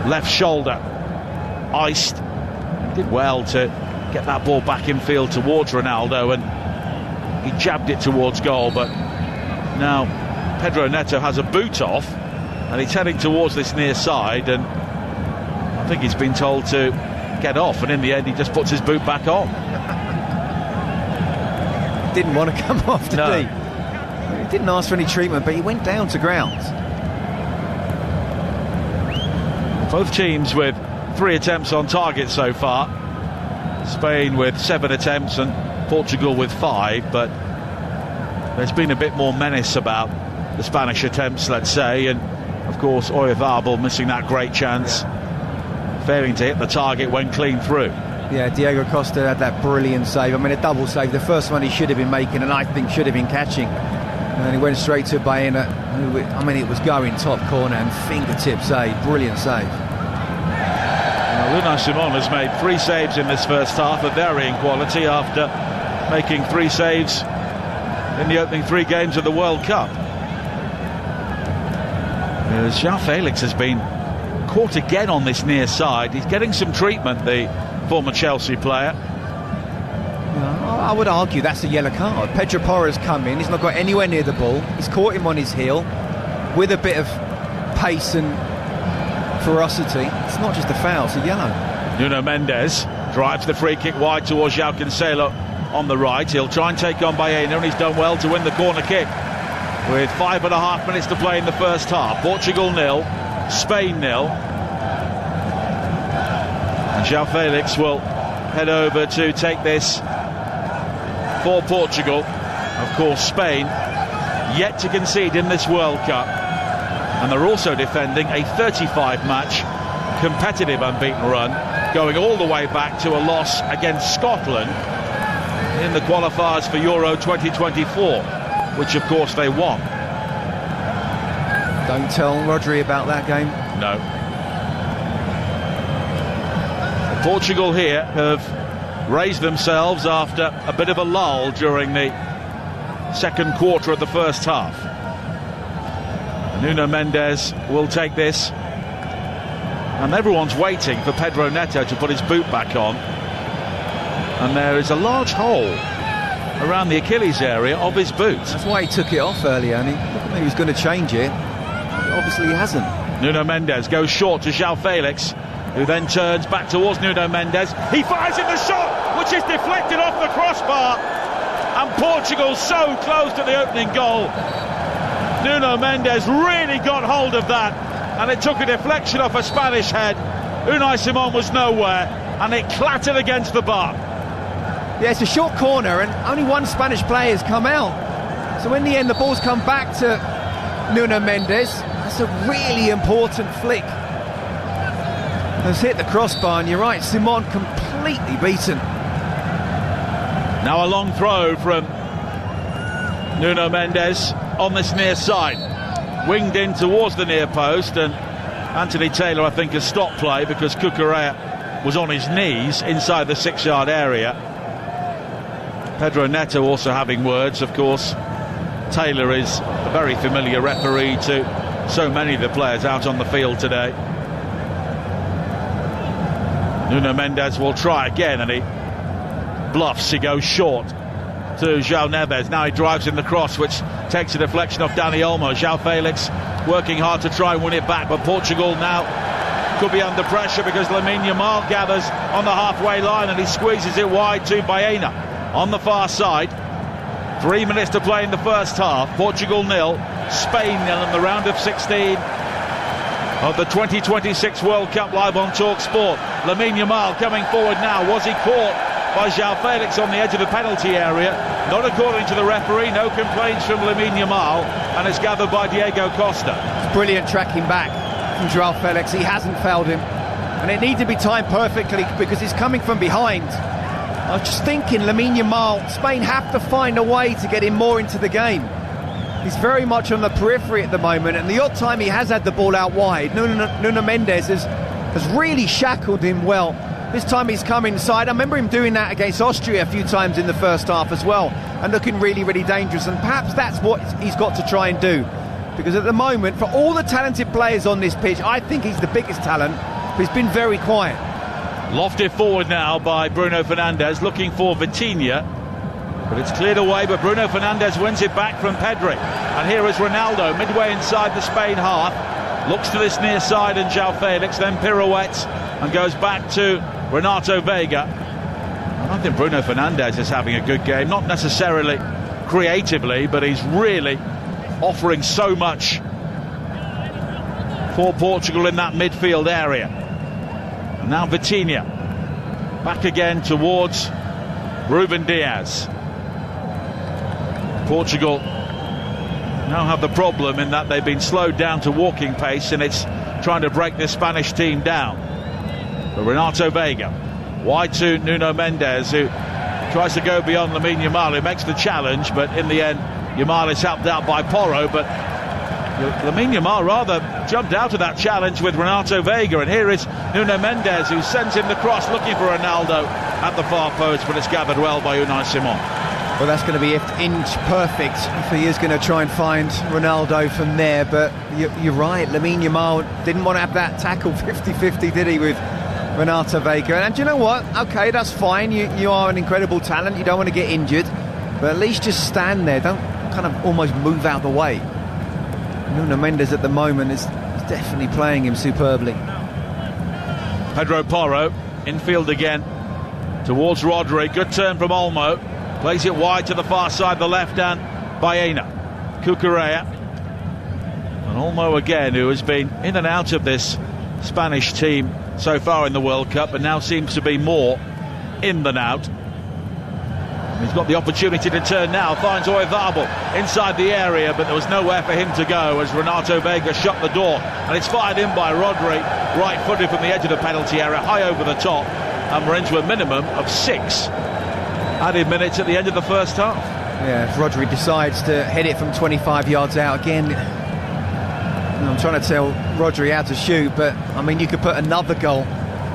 left shoulder iced. He did well to get that ball back in field towards Ronaldo, and he jabbed it towards goal. But now Pedro Neto has a boot off, and he's heading towards this near side, and I think he's been told to get off, and in the end he just puts his boot back on. Didn't want to come off, did No. he? He didn't ask for any treatment, but he went down to ground. Both teams with 3 attempts on target so far. Spain with 7 attempts and Portugal with 5, but there's been a bit more menace about the Spanish attempts, let's say, and of course Oyarzabal missing that great chance, failing to hit the target when clean through. Yeah, Diego Costa had that brilliant save. I mean, a double save. The first one he should have been making, and I think should have been catching. And he went straight to Baena, who, I mean, it was going top corner and fingertip save. Brilliant save. Well, Unai Simon has made 3 saves in this first half of varying quality after making 3 saves in the opening 3 games of the World Cup. João Felix has been caught again on this near side. He's getting some treatment, the former Chelsea player. I would argue that's a yellow card. Pedro Porro's come in, he's not got anywhere near the ball, he's caught him on his heel with a bit of pace and ferocity. It's not just a foul, it's a yellow. Nuno Mendes drives the free kick wide towards João Cancelo on the right. He'll try and take on Baena, and he's done well to win the corner kick with 5.5 minutes to play in the first half. Portugal 0, Spain 0. And João Felix will head over to take this for Portugal. Of course, Spain yet to concede in this World Cup, and they're also defending a 35-match competitive unbeaten run, going all the way back to a loss against Scotland in the qualifiers for Euro 2024, which of course they won. Don't tell Rodri about that game. No. Portugal here have raised themselves after a bit of a lull during the second quarter of the first half. Nuno Mendes will take this, and everyone's waiting for Pedro Neto to put his boot back on, and there is a large hole around the Achilles area of his boot. That's why he took it off earlier, and he was going to change it. Obviously he hasn't. Nuno Mendes goes short to João Felix. who then turns back towards Nuno Mendes. He fires in the shot, which is deflected off the crossbar, and Portugal so close to the opening goal. Nuno Mendes really got hold of that, and it took a deflection off a Spanish head. Unai Simon was nowhere, and it clattered against the bar. Yeah, it's a short corner, and only one Spanish player has come out. So in the end, the ball's come back to Nuno Mendes. That's a really important flick. Has hit the crossbar, and you're right, Simon completely beaten. Now a long throw from Nuno Mendes on this near side, winged in towards the near post, and Anthony Taylor, I think, has stopped play because Cucurella was on his knees inside the 6-yard area. Pedro Neto also having words, of course. Taylor is a very familiar referee to so many of the players out on the field today. Nuno Mendes will try again, and he bluffs. He goes short to João Neves. Now he drives in the cross, which takes a deflection off Dani Olmo. João Felix working hard to try and win it back, but Portugal now could be under pressure because Lamine Yamal gathers on the halfway line, and he squeezes it wide to Baena on the far side. 3 minutes to play in the first half. Portugal 0, Spain 0 in the round of 16 of the 2026 World Cup, live on Talk Sport. Lamine Yamal coming forward now. Was he caught by João Felix on the edge of the penalty area? Not according to the referee. No complaints from Lamine Yamal, and it's gathered by Diego Costa. It's brilliant tracking back from João Felix. He hasn't fouled him, and it needs to be timed perfectly because he's coming from behind. I was just thinking, Lamine Yamal, Spain have to find a way to get him more into the game. He's very much on the periphery at the moment, and the odd time he has had the ball out wide, Nuno Mendes has really shackled him well. This time he's come inside. I remember him doing that against Austria a few times in the first half as well, and looking really, really dangerous, and perhaps that's what he's got to try and do. Because at the moment, for all the talented players on this pitch, I think he's the biggest talent, but he's been very quiet. Lofted forward now by Bruno Fernandes, looking for Vitinha, but it's cleared away, but Bruno Fernandes wins it back from Pedri. And here is Ronaldo, midway inside the Spain half, looks to this near side and João Felix, then pirouettes and goes back to Renato Vega. I think Bruno Fernandes is having a good game, not necessarily creatively, but he's really offering so much for Portugal in that midfield area. Now Vitinha back again towards Ruben Diaz. Portugal now have the problem in that they've been slowed down to walking pace, and it's trying to break this Spanish team down. But Renato Vega wide to Nuno Mendes, who tries to go beyond Lamine Yamal, who makes the challenge, but in the end Yamal is helped out by Porro. But Lamine Yamal rather jumped out of that challenge with Renato Vega, and here is Nuno Mendes, who sends in the cross looking for Ronaldo at the far post, but it's gathered well by Unai Simon. Well, that's going to be inch perfect if he is going to try and find Ronaldo from there, but you're right, Lamine Yamal didn't want to have that tackle 50-50, did he, with Renato Vega? And do you know what? Okay, that's fine, you are an incredible talent, you don't want to get injured, but at least just stand there, don't kind of almost move out the way. Nuno Mendes at the moment is definitely playing him superbly. Pedro Porro, infield again, towards Rodri, good turn from Olmo, plays it wide to the far side, the left hand, Baena, Cucurella, and Olmo again, who has been in and out of this Spanish team so far in the World Cup, but now seems to be more in than out. He's got the opportunity to turn now, finds Oyarzabal inside the area, but there was nowhere for him to go as Renato Vega shut the door, and it's fired in by Rodri, right-footed from the edge of the penalty area, high over the top, and we're into a minimum of 6 added minutes at the end of the first half. Yeah, if Rodri decides to head it from 25 yards out again, I'm trying to tell Rodri how to shoot, but I mean, you could put another goal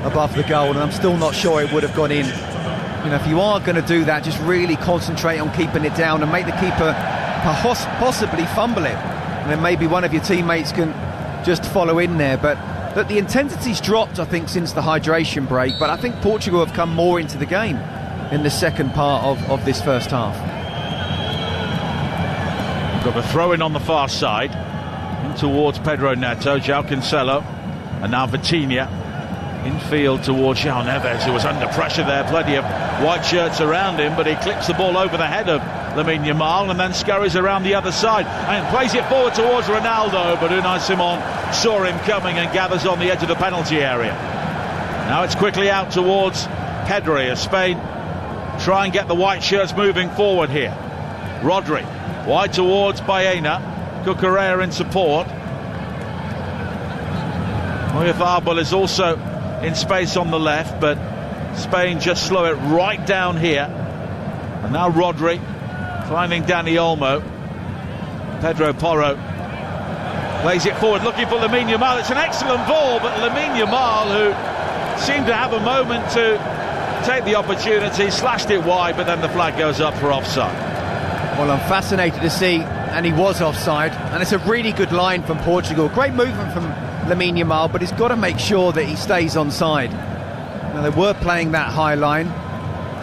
above the goal, and I'm still not sure it would have gone in. You know, if you are going to do that, just really concentrate on keeping it down and make the keeper possibly fumble it, and then maybe one of your teammates can just follow in there. But the intensity's dropped, I think, since the hydration break, but I think Portugal have come more into the game in the second part of this first half. Got a throw in on the far side, in towards Pedro Neto, João Cancelo, and now Vitinha. Infield towards João Neves, who was under pressure there. Plenty of white shirts around him, but he clips the ball over the head of Lamine Yamal and then scurries around the other side and plays it forward towards Ronaldo, but Unai Simon saw him coming and gathers on the edge of the penalty area. Now it's quickly out towards Pedri as Spain try and get the white shirts moving forward here. Rodri wide towards Baena, Cucurella in support. Oyarzabal is also in space on the left, but Spain just slow it right down here. And now Rodri finding Dani Olmo. Pedro Porro plays it forward looking for Lamine Yamal. It's an excellent ball, but Lamine Yamal, who seemed to have a moment to take the opportunity, slashed it wide, but then the flag goes up for offside. Well, I'm fascinated to see, and he was offside, and it's a really good line from Portugal. Great movement from Lamine Yamal, but he's got to make sure that he stays onside. Now, they were playing that high line.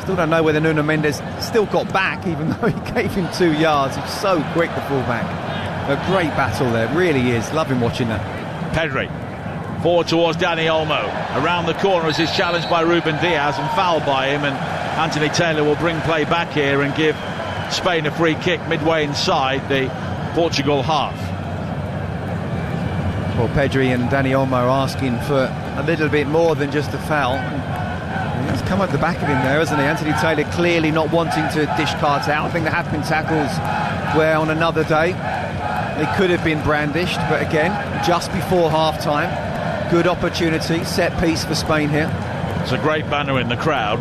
Still don't know whether Nuno Mendes still got back, even though he gave him 2 yards. He's so quick, the fullback. A great battle there, really is. Loving watching that. Pedri forward towards Dani Olmo. Around the corner as he's challenged by Ruben Diaz and fouled by him, and Anthony Taylor will bring play back here and give Spain a free kick midway inside the Portugal half. Well, Pedri and Dani Olmo are asking for a little bit more than just a foul. He's come up the back of him there, hasn't he? Anthony Taylor clearly not wanting to dish cards out. I think there have been tackles where on another day they could have been brandished, but again, just before half-time, good opportunity, set piece for Spain here. It's a great banner in the crowd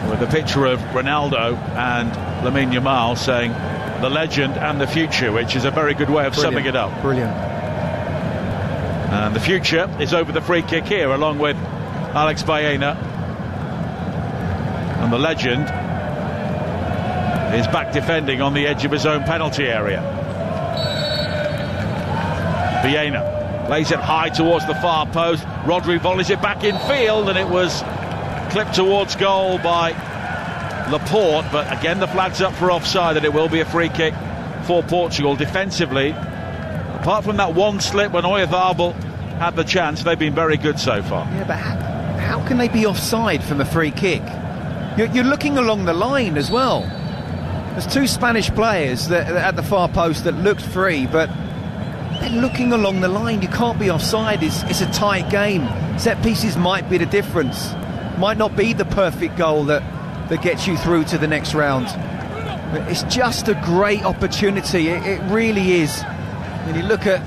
with a picture of Ronaldo and Lamine Yamal saying the legend and the future, which is a very good way of summing it up. Brilliant. And the future is over the free kick here, along with Alex Baena. And the legend is back defending on the edge of his own penalty area. Baena lays it high towards the far post. Rodri volleys it back in field, and it was clipped towards goal by Laporte. But again, the flag's up for offside, and it will be a free kick for Portugal. Defensively, apart from that one slip when Oyarzabal had the chance, they've been very good so far. Yeah, but how can they be offside from a free kick? You're looking along the line as well. There's 2 Spanish players that at the far post that looked free, but they're looking along the line. You can't be offside. It's a tight game. Set pieces might be the difference. Might not be the perfect goal that gets you through to the next round. But it's just a great opportunity. It really is. When you look at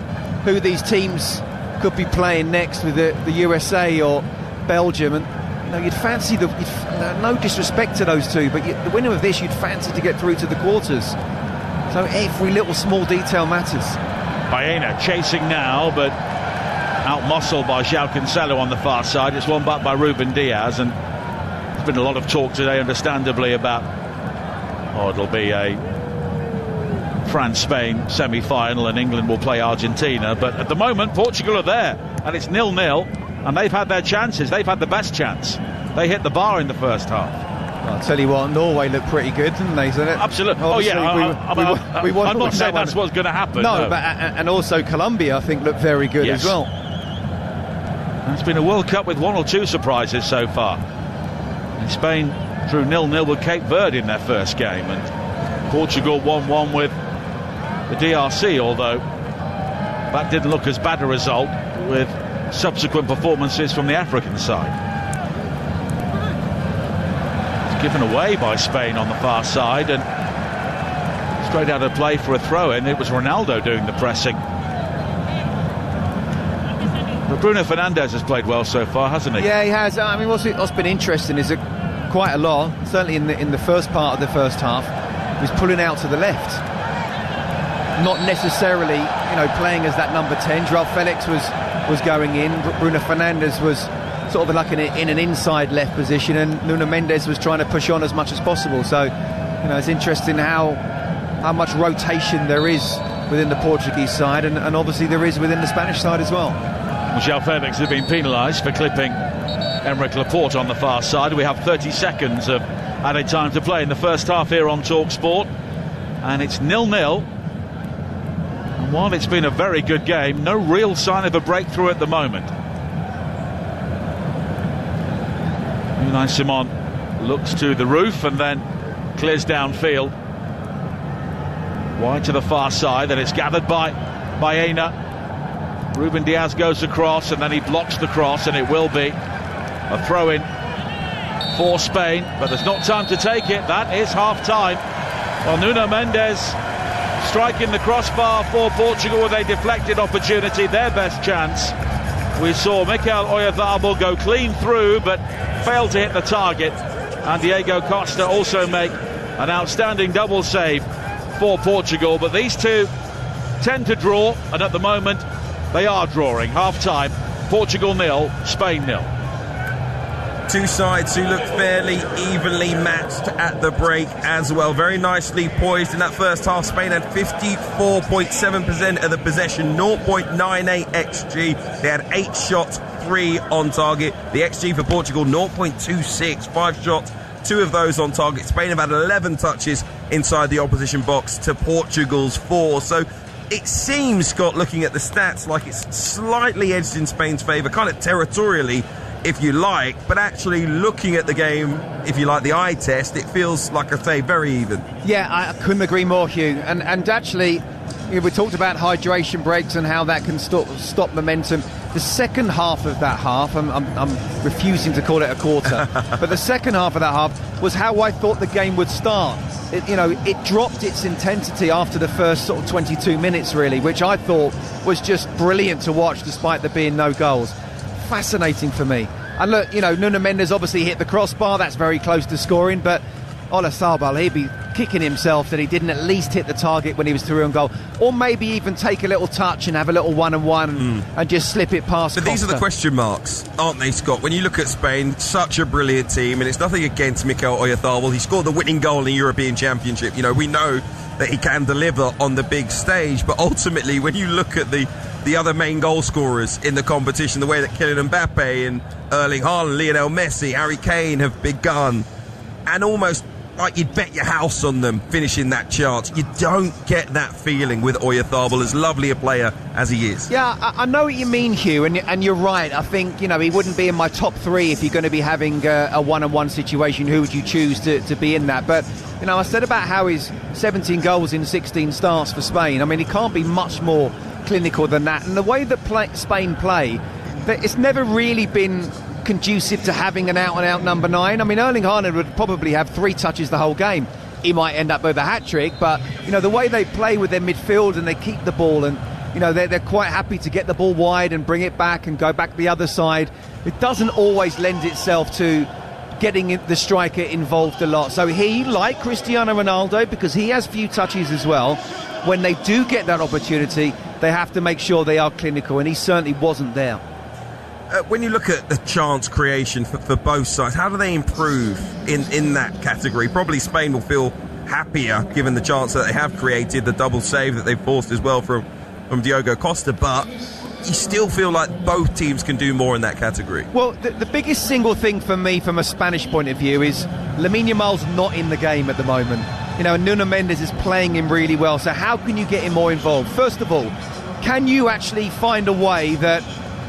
who these teams could be playing next with the USA or Belgium, and you'd fancy no disrespect to those two, but the winner of this you'd fancy to get through to the quarters. So every little small detail matters. Baena chasing now, but out-muscled by João Cancelo on the far side. It's won back by Ruben Diaz, and there's been a lot of talk today, understandably, about it'll be a France-Spain semi-final and England will play Argentina, but at the moment Portugal are there and it's 0-0, and they've had their chances. They've had the best chance. They hit the bar in the first half. I'll tell you what, Norway looked pretty good, didn't they? Absolutely. Obviously, I'm not saying that's what's going to happen. No, but and also Colombia, I think, looked very good as well. And it's been a World Cup with 1 or 2 surprises so far. And Spain drew 0-0 with Cape Verde in their first game, and Portugal 1-1 with the DRC, although that didn't look as bad a result with subsequent performances from the African side. Given away by Spain on the far side, and straight out of play for a throw-in. It was Ronaldo doing the pressing. But Bruno Fernandes has played well so far, hasn't he? Yeah, he has. I mean, what's been interesting is that quite a lot, certainly in the first part of the first half, was pulling out to the left. Not necessarily, playing as that number 10. João Felix was going in. Bruno Fernandes was sort of like in an inside left position, and Nuno Mendes was trying to push on as much as possible. So, it's interesting how much rotation there is within the Portuguese side, and obviously there is within the Spanish side as well. João Felix has been penalised for clipping Aymeric Laporte on the far side. We have 30 seconds of added time to play in the first half here on TalkSport, and it's 0-0. And while it's been a very good game, no real sign of a breakthrough at the moment. Unai Simon looks to the roof and then clears downfield. Wide to the far side, then it's gathered by Aina. Ruben Diaz goes across and then he blocks the cross, and it will be a throw-in for Spain, but there's not time to take it. That is half-time. Well, Nuno Mendes striking the crossbar for Portugal with a deflected opportunity, their best chance. We saw Mikel Oyarzabal go clean through but failed to hit the target, and Diego Costa also make an outstanding double save for Portugal. But these two tend to draw, and at the moment they are drawing. Half-time, Portugal 0, Spain 0. Two sides who look fairly evenly matched at the break as well. Very nicely poised in that first half. Spain had 54.7% of the possession, 0.98 XG. They had 8 shots, 3 on target. The XG for Portugal, 0.26, 5 shots, 2 of those on target. Spain have had 11 touches inside the opposition box to Portugal's 4. So it seems, Scott, looking at the stats, like it's slightly edged in Spain's favour, kind of territorially, if you like, but actually looking at the game, if you like the eye test, it feels, like I say, very even. Yeah, I couldn't agree more, Hugh. And actually, you know, we talked about hydration breaks and how that can stop momentum. The second half of that half, I'm refusing to call it a quarter, but the second half of that half was how I thought the game would start. It dropped its intensity after the first sort of 22 minutes, really, which I thought was just brilliant to watch, despite there being no goals. Fascinating for me. And look, Nuno Mendes obviously hit the crossbar. That's very close to scoring, but Oyarzabal, he'd be kicking himself that he didn't at least hit the target when he was through on goal, or maybe even take a little touch and have a little one-on-one and just slip it past But Costa. These are the question marks, aren't they, Scott? When you look at Spain, such a brilliant team, and it's nothing against Mikel Oyarzabal. He scored the winning goal in the European Championship. We know that he can deliver on the big stage, but ultimately, when you look at the other main goal scorers in the competition, the way that Kylian Mbappe and Erling Haaland, Lionel Messi, Harry Kane have begun, and almost like you'd bet your house on them finishing that chart, you don't get that feeling with Oyarzabal, as lovely a player as he is. Yeah, I know what you mean, Hugh, and you're right. I think, he wouldn't be in my top 3 if you're going to be having a one-on-one situation. Who would you choose to be in that? But, I said about how he's 17 goals in 16 starts for Spain. I mean, he can't be much more clinical than that. And the way that Spain play, it's never really been conducive to having an out-and-out number 9. I mean, Erling Haaland would probably have 3 touches the whole game. He might end up with a hat-trick, but, the way they play with their midfield and they keep the ball, and, they're quite happy to get the ball wide and bring it back and go back the other side. It doesn't always lend itself to getting the striker involved a lot. So he, like Cristiano Ronaldo, because he has few touches as well, when they do get that opportunity, they have to make sure they are clinical, and he certainly wasn't there. When you look at the chance creation for both sides, how do they improve in that category? Probably Spain will feel happier given the chance that they have created, the double save that they've forced as well from Diego Costa, but you still feel like both teams can do more in that category. Well, the biggest single thing for me from a Spanish point of view is Lamine Yamal's not in the game at the moment. And Nuno Mendes is playing him really well, so how can you get him more involved? First of all, can you actually find a way that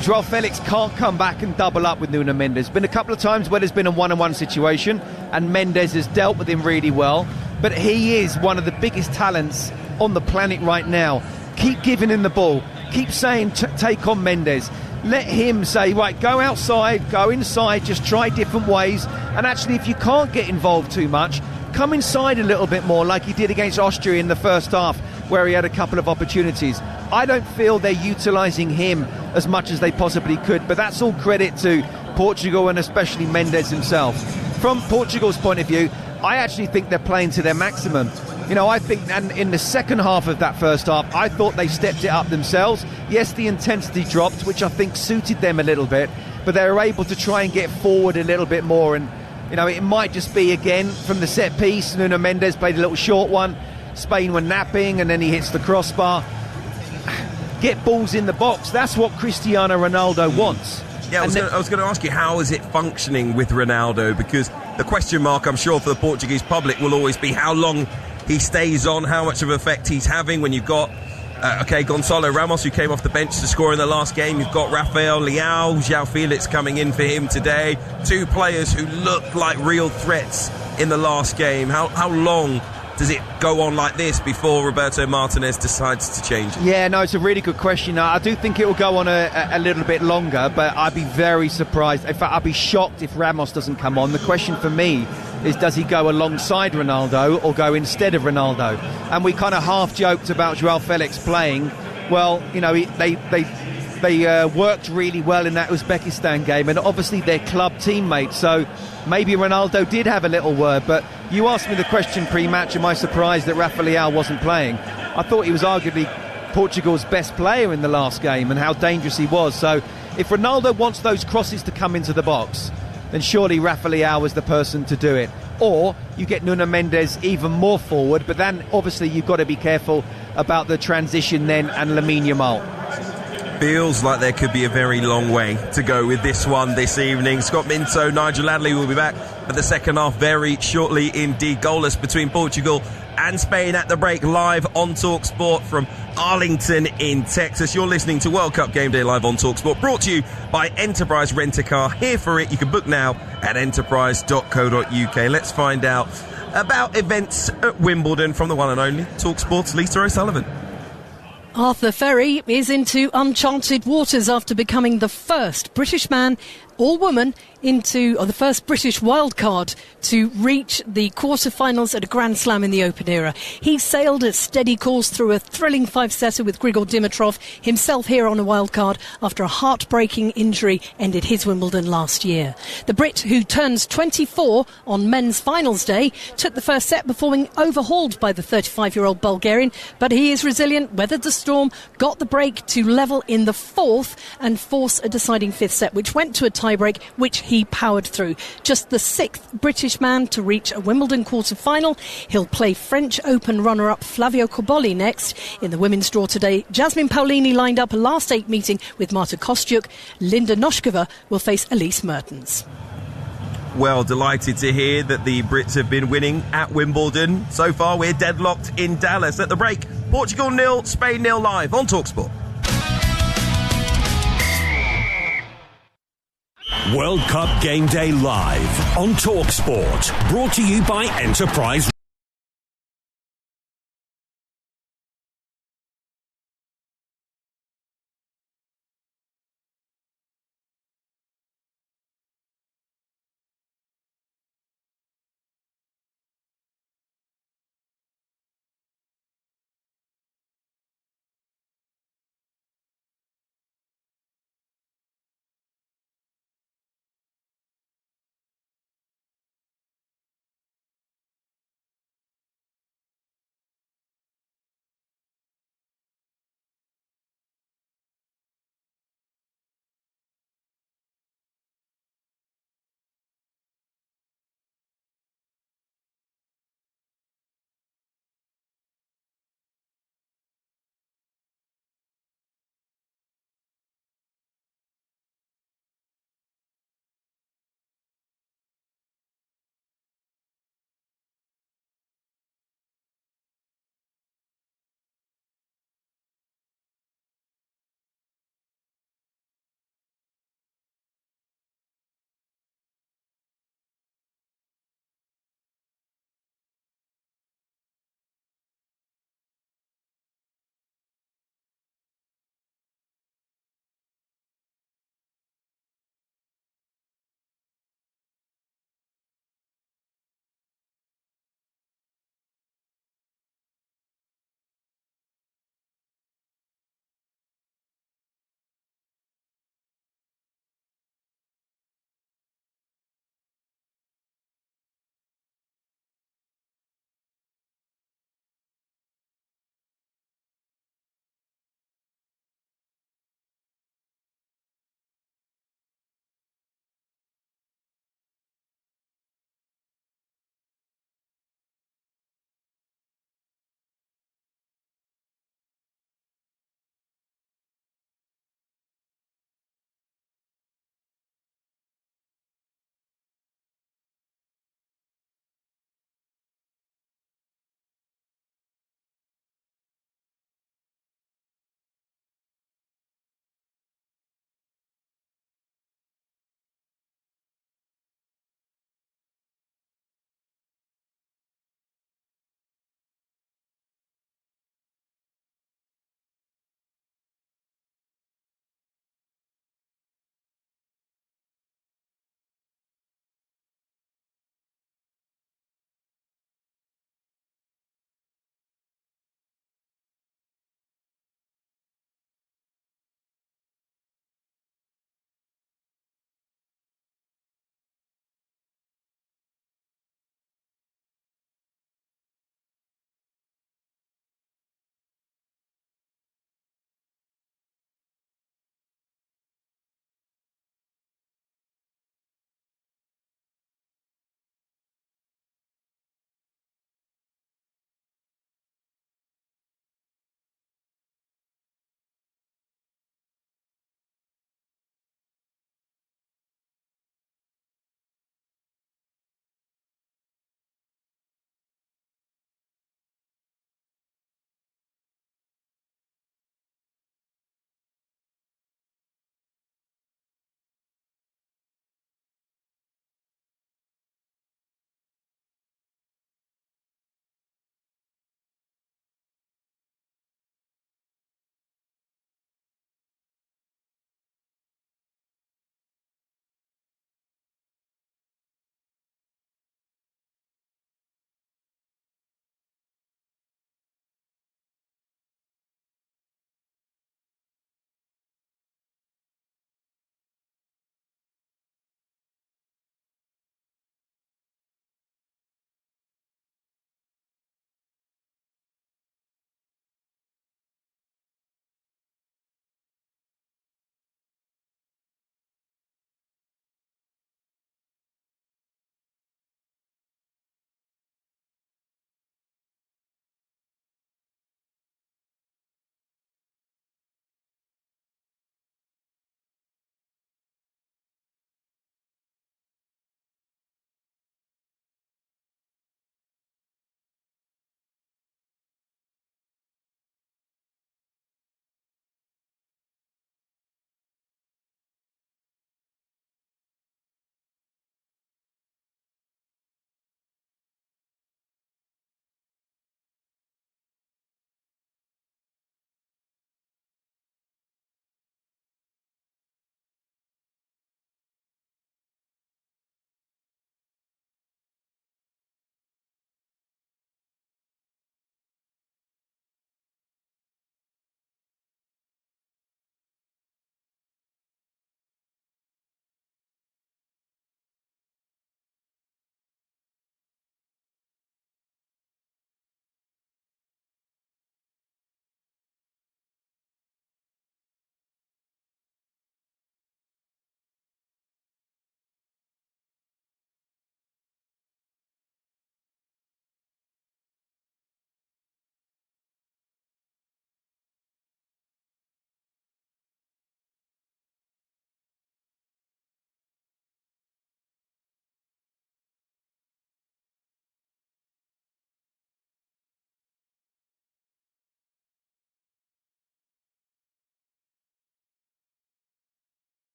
Joao Felix can't come back and double up with Nuno Mendes? Been a couple of times where there's been a one-on-one situation and Mendes has dealt with him really well, but he is one of the biggest talents on the planet right now. Keep giving him the ball, keep saying take on Mendes, let him say, right, go outside, go inside, just try different ways, and actually if you can't get involved too much, come inside a little bit more, like he did against Austria in the first half, where he had a couple of opportunities. I don't feel they're utilising him as much as they possibly could, but that's all credit to Portugal and especially Mendes himself. From Portugal's point of view, I actually think they're playing to their maximum. I think, and in the second half of that first half, I thought they stepped it up themselves. Yes, the intensity dropped, which I think suited them a little bit, but they were able to try and get forward a little bit more. And, it might just be, again, from the set piece. Nuno Mendes played a little short one. Spain were napping, and then he hits the crossbar. Get balls in the box. That's what Cristiano Ronaldo wants. Yeah, I was going to ask you, how is it functioning with Ronaldo? Because the question mark, I'm sure, for the Portuguese public will always be how long he stays on, how much of an effect he's having when you've got Okay, Gonzalo Ramos, who came off the bench to score in the last game. You've got Rafael Leao, João Felix coming in for him today. Two players who looked like real threats in the last game. How long does it go on like this before Roberto Martinez decides to change it? Yeah, no, it's a really good question. I do think it will go on a little bit longer, but I'd be very surprised. In fact, I'd be shocked if Ramos doesn't come on. The question for me is, does he go alongside Ronaldo or go instead of Ronaldo? And we kind of half joked about João Felix playing. Well, you know, they worked really well in that Uzbekistan game, and obviously they're club teammates, so maybe Ronaldo did have a little word. But you asked me the question pre-match, am I surprised that Rafa Leao wasn't playing? I thought he was arguably Portugal's best player in the last game and how dangerous he was. So if Ronaldo wants those crosses to come into the box, then surely Rafa Leao was the person to do it. Or you get Nuno Mendes even more forward, but then obviously you've got to be careful about the transition then and Lamine Yamal. Feels like there could be a very long way to go with this one this evening. Scott Minto, Nigel Adley will be back for the second half very shortly indeed. Goalless between Portugal and Spain at the break, live on TalkSport from Arlington in Texas. You're listening to World Cup Game Day live on TalkSport, brought to you by Enterprise Rent-A-Car. Here for it. You can book now at enterprise.co.uk. Let's find out about events at Wimbledon from the one and only TalkSport's Lisa O'Sullivan. Arthur Ferry is into uncharted waters after becoming the first British man or woman or the first British wildcard to reach the quarter-finals at a Grand Slam in the Open era. He sailed a steady course through a thrilling five-setter with Grigor Dimitrov, himself here on a wildcard after a heartbreaking injury ended his Wimbledon last year. The Brit, who turns 24 on men's finals day, took the first set before being overhauled by the 35-year-old Bulgarian, but he is resilient, weathered the storm, got the break to level in the fourth and force a deciding fifth set, which went to a tiebreak, which he powered through. Just the sixth British man to reach a Wimbledon quarter-final. He'll play French Open runner-up Flavio Cobolli next. In the women's draw today, Jasmine Paolini lined up a last eight meeting with Marta Kostyuk. Linda Noskova will face Elise Mertens. Well, delighted to hear that the Brits have been winning at Wimbledon. So far, we're deadlocked in Dallas. At the break, Portugal 0, Spain 0 live on TalkSport. World Cup Game Day live on TalkSport. Brought to you by Enterprise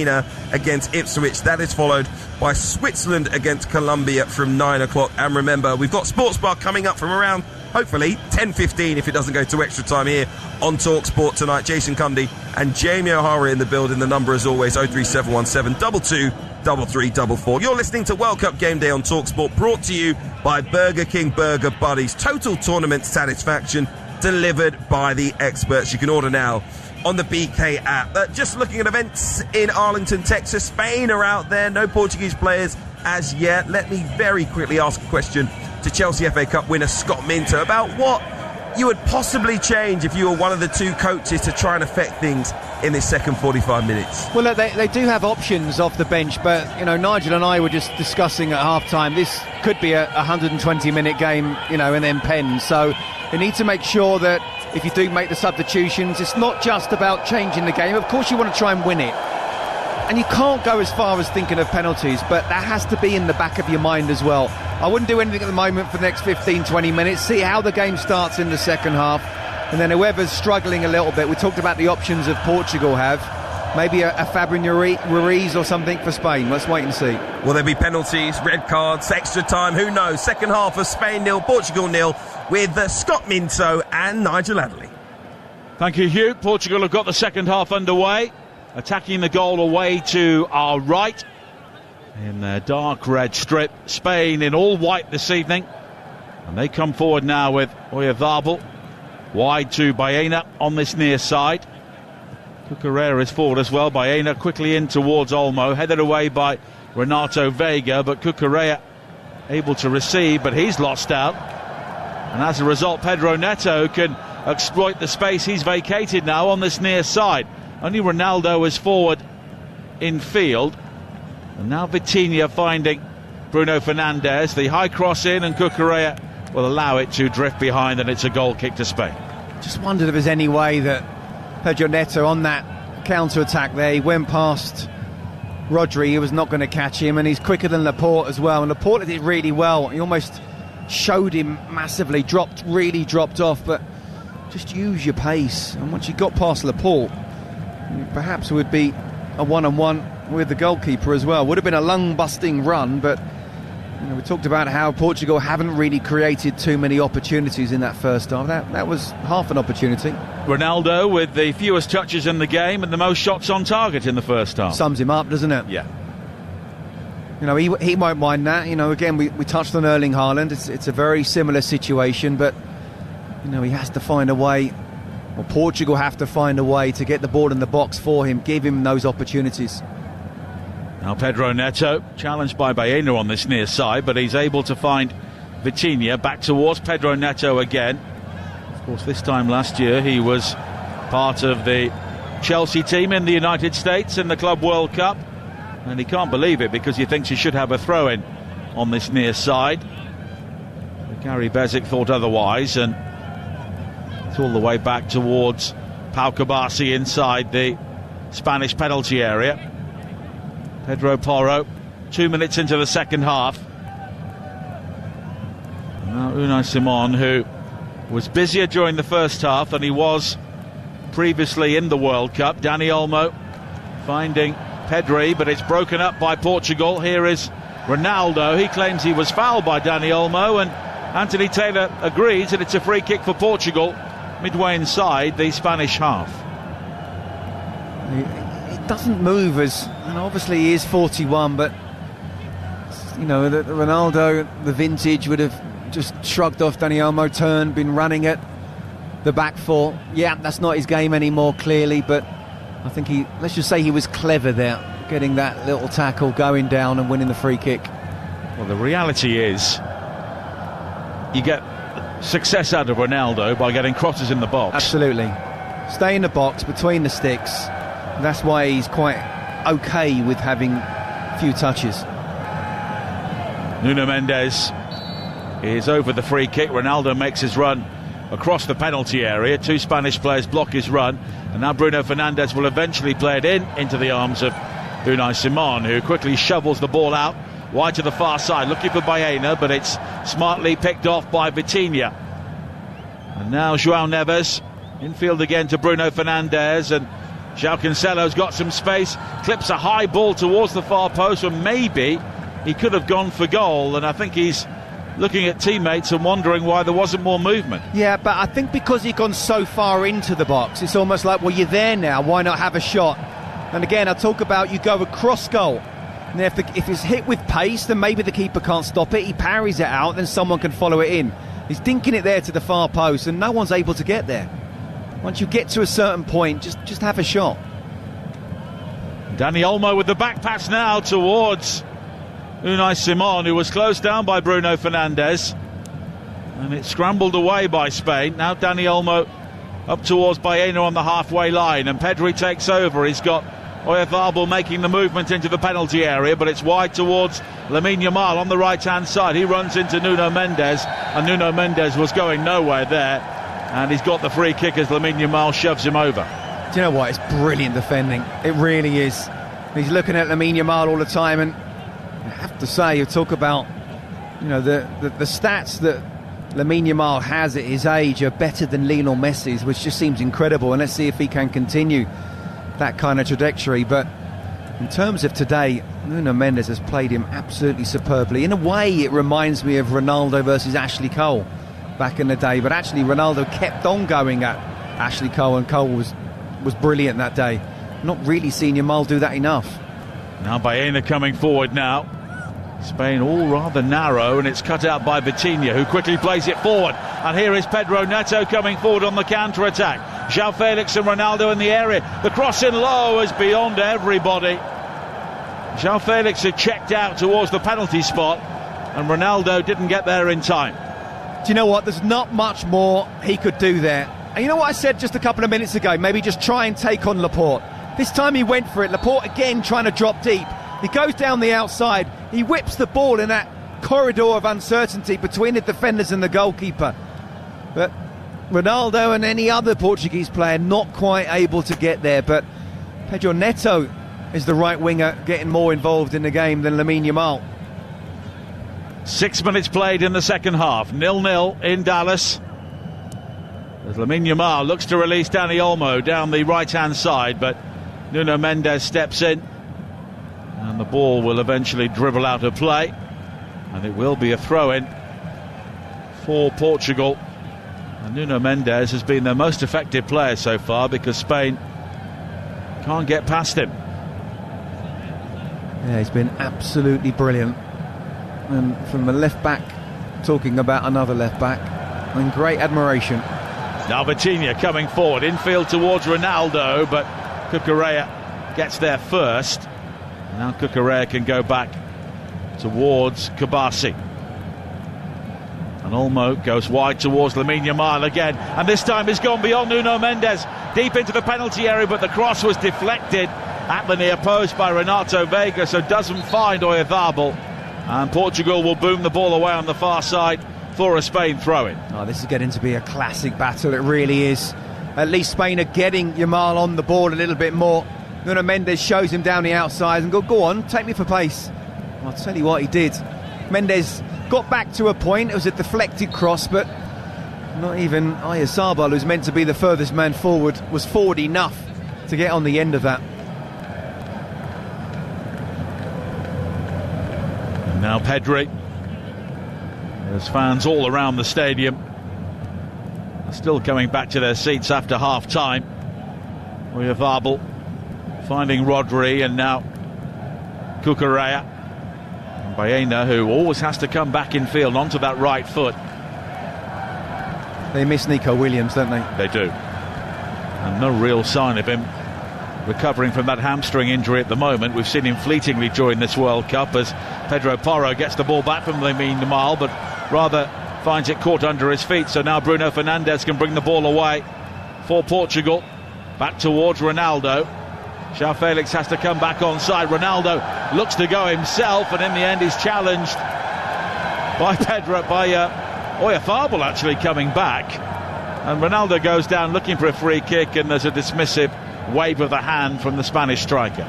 against Ipswich. That is followed by Switzerland against Colombia from 9 o'clock. And remember, we've got Sports Bar coming up from around, hopefully, 10:15 if it doesn't go to extra time here on TalkSport tonight. Jason Cundy and Jamie O'Hara in the building. The number, as always, 03717 22 3344. You're listening to World Cup Game Day on TalkSport, brought to you by Burger King Burger Buddies. Total tournament satisfaction delivered by the experts. You can order now on the BK app. Just looking at events in Arlington, Texas. Spain are out there. No Portuguese players as yet. Let me very quickly ask a question to Chelsea FA Cup winner Scott Minto about what you would possibly change if you were one of the two coaches to try and affect things in this second 45 minutes. Well, look, they do have options off the bench, but Nigel and I were just discussing at half-time, this could be a 120-minute game, and then pens. So they need to make sure that if you do make the substitutions, it's not just about changing the game. Of course you want to try and win it, and you can't go as far as thinking of penalties, but that has to be in the back of your mind as well. I wouldn't do anything at the moment for the next 15-20 minutes, see how the game starts in the second half, and then whoever's struggling a little bit, we talked about the options that Portugal have, maybe a Fabregas Ruiz or something for Spain. Let's wait and see. Will there be penalties, red cards, extra time? Who knows? Second half of Spain 0, Portugal 0, with Scott Minto and Nigel Adderley. Thank you, Hugh. Portugal have got the second half underway, attacking the goal away to our right in their dark red strip. Spain in all white this evening, and they come forward now with Oyarzabal wide to Baena on this near side. Cucurella is forward as well. Baena quickly in towards Olmo, headed away by Renato Vega, but Cucurella able to receive, but he's lost out, and as a result Pedro Neto can exploit the space he's vacated now on this near side. Only Ronaldo is forward in field, and now Vitinha finding Bruno Fernandes. The high cross in, and Cucurella will allow it to drift behind, and it's a goal kick to Spain. Just wondered if there's any way that Pedro Neto on that counter-attack there, he went past Rodri, he was not going to catch him, and he's quicker than Laporte as well, and Laporte did really well. He almost showed him massively, really dropped off, but just use your pace, and once you got past Laporte, perhaps it would be a one-on-one with the goalkeeper as well. Would have been a lung-busting run, but we talked about how Portugal haven't really created too many opportunities in that first half. That was half an opportunity. Ronaldo with the fewest touches in the game and the most shots on target in the first half. Sums him up, doesn't it? Yeah. He won't mind that. Again, we touched on Erling Haaland. It's a very similar situation, but he has to find a way, or Portugal have to find a way to get the ball in the box for him, give him those opportunities. Now Pedro Neto challenged by Baena on this near side, but he's able to find Vitinha back towards Pedro Neto again. Of course, this time last year he was part of the Chelsea team in the United States in the Club World Cup, and he can't believe it because he thinks he should have a throw-in on this near side. But Gary Bezic thought otherwise, and it's all the way back towards Pau Kabasi inside the Spanish penalty area. Pedro Porro, 2 minutes into the second half. Now Unai Simon, who was busier during the first half than he was previously in the World Cup. Dani Olmo finding Pedri, but it's broken up by Portugal. Here is Ronaldo. He claims he was fouled by Dani Olmo, and Anthony Taylor agrees that it's a free kick for Portugal midway inside the Spanish half. It doesn't move obviously he is 41, but the Ronaldo, the vintage, would have just shrugged off Dani Olmo, turned, been running at the back four. Yeah, that's not his game anymore, clearly, but I think let's just say he was clever there, getting that little tackle, going down and winning the free kick. Well, the reality is you get success out of Ronaldo by getting crosses in the box. Absolutely. Stay in the box, between the sticks. That's why he's quite okay with having few touches. Nuno Mendes is over the free kick. Ronaldo makes his run across the penalty area. Two Spanish players block his run, and now Bruno Fernandes will eventually play it into the arms of Unai Simon, who quickly shovels the ball out wide to the far side, looking for Baena, but it's smartly picked off by Vitinha. And now João Neves infield again to Bruno Fernandes, and João Cancelo's got some space, clips a high ball towards the far post, and maybe he could have gone for goal, and I think he's looking at teammates and wondering why there wasn't more movement. Yeah, but I think because he'd gone so far into the box, it's almost like, well, you're there now, why not have a shot? And again, I talk about you go across goal, and if it's hit with pace, then maybe the keeper can't stop it, he parries it out, then someone can follow it in. He's dinking it there to the far post, and no one's able to get there. Once you get to a certain point, just have a shot. Dani Olmo with the back pass now towards Unai Simon, who was closed down by Bruno Fernandes, and it's scrambled away by Spain. Now Dani Olmo up towards Baena on the halfway line, and Pedri takes over. He's got Oyarzabal making the movement into the penalty area, but it's wide towards Lamine Yamal on the right hand side. He runs into Nuno Mendes, and Nuno Mendes was going nowhere there, and he's got the free kick as Lamine Yamal shoves him over. Do you know what? It's brilliant defending. It really is. He's looking at Lamine Yamal all the time, and I have to say, you talk about, you know, the stats that Lamine Yamal has at his age are better than Lionel Messi's, which just seems incredible, and let's see if he can continue that kind of trajectory. But in terms of today, Nuno Mendes has played him absolutely superbly. In a way, it reminds me of Ronaldo versus Ashley Cole back in the day, but actually Ronaldo kept on going at Ashley Cole, and Cole was brilliant that day. Not really seen Yamal do that enough. Now Baena coming forward now. Spain all rather narrow, and it's cut out by Vitinha, who quickly plays it forward. And here is Pedro Neto coming forward on the counter-attack. João Felix and Ronaldo in the area. The cross in low is beyond everybody. João Felix had checked out towards the penalty spot, and Ronaldo didn't get there in time. Do you know what? There's not much more he could do there. And you know what I said just a couple of minutes ago? Maybe just try and take on Laporte. This time he went for it. Laporte again trying to drop deep. He goes down the outside. He whips the ball in that corridor of uncertainty between the defenders and the goalkeeper. But Ronaldo and any other Portuguese player not quite able to get there. But Pedro Neto is the right winger getting more involved in the game than Lamine Yamal. 6 minutes played in the second half. 0-0 in Dallas. As Lamine Yamal looks to release Dani Olmo down the right-hand side, but Nuno Mendes steps in, and the ball will eventually dribble out of play, and it will be a throw-in for Portugal. And Nuno Mendes has been their most effective player so far, because Spain can't get past him. Yeah, he's been absolutely brilliant. And from the left back, talking about another left back, and great admiration. Now Vitinha coming forward, infield towards Ronaldo, but Cucurella gets there first. Now Cucurella can go back towards Kabasi. And Olmo goes wide towards Lamine Yamal again, and this time he's gone beyond Nuno Mendes, deep into the penalty area, but the cross was deflected at the near post by Renato Veiga, so doesn't find Oyarzabal, and Portugal will boom the ball away on the far side for a Spain throw-in. Oh, this is getting to be a classic battle, it really is. At least Spain are getting Yamal on the ball a little bit more. Nuno Mendes shows him down the outside and go on, take me for pace. I'll tell you what he did. Mendes got back to a point, it was a deflected cross, but not even Oyarzabal, who's meant to be the furthest man forward, was forward enough to get on the end of that. And now Pedri. There's fans all around the stadium. They're still coming back to their seats after half-time. Oyarzabal finding Rodri, and now Cucurella. And Baena, who always has to come back in field onto that right foot. They miss Nico Williams, don't they? They do. And no real sign of him recovering from that hamstring injury at the moment. We've seen him fleetingly during this World Cup as Pedro Porro gets the ball back from Lamine Yamal, but rather finds it caught under his feet. So now Bruno Fernandes can bring the ball away for Portugal. Back towards Ronaldo. João Felix has to come back onside. Ronaldo looks to go himself, and in the end is challenged by Oyarzabal actually coming back. And Ronaldo goes down looking for a free kick, and there's a dismissive wave of the hand from the Spanish striker.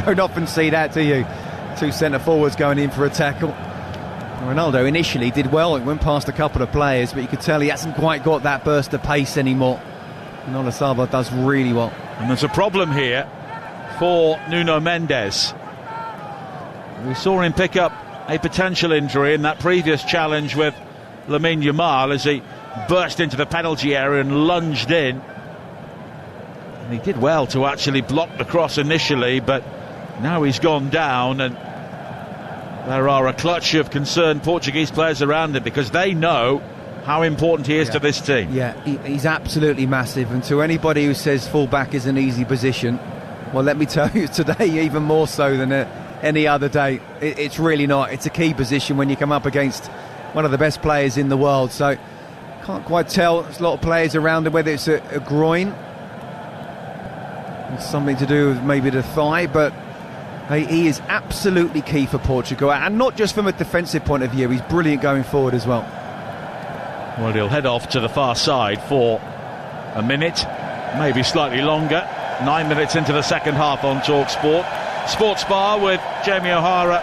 Don't often see that, do you? Two centre forwards going in for a tackle. Ronaldo initially did well, it went past a couple of players, but you could tell he hasn't quite got that burst of pace anymore. And Oyarzabal does really well. And there's a problem here for Nuno Mendes. We saw him pick up a potential injury in that previous challenge with Lamine Yamal as he burst into the penalty area and lunged in. And he did well to actually block the cross initially, but now he's gone down, and there are a clutch of concerned Portuguese players around him because they know how important he is to this team. Yeah, he's absolutely massive, and to anybody who says full-back is an easy position, well, let me tell you, today even more so than any other day. It's really not. It's a key position when you come up against one of the best players in the world, so can't quite tell. There's a lot of players around him, whether it's a groin, it's something to do with maybe the thigh, but he is absolutely key for Portugal, and not just from a defensive point of view. He's brilliant going forward as well. Well, he'll head off to the far side for a minute, maybe slightly longer. 9 minutes into the second half on TalkSport. Sports Bar with Jamie O'Hara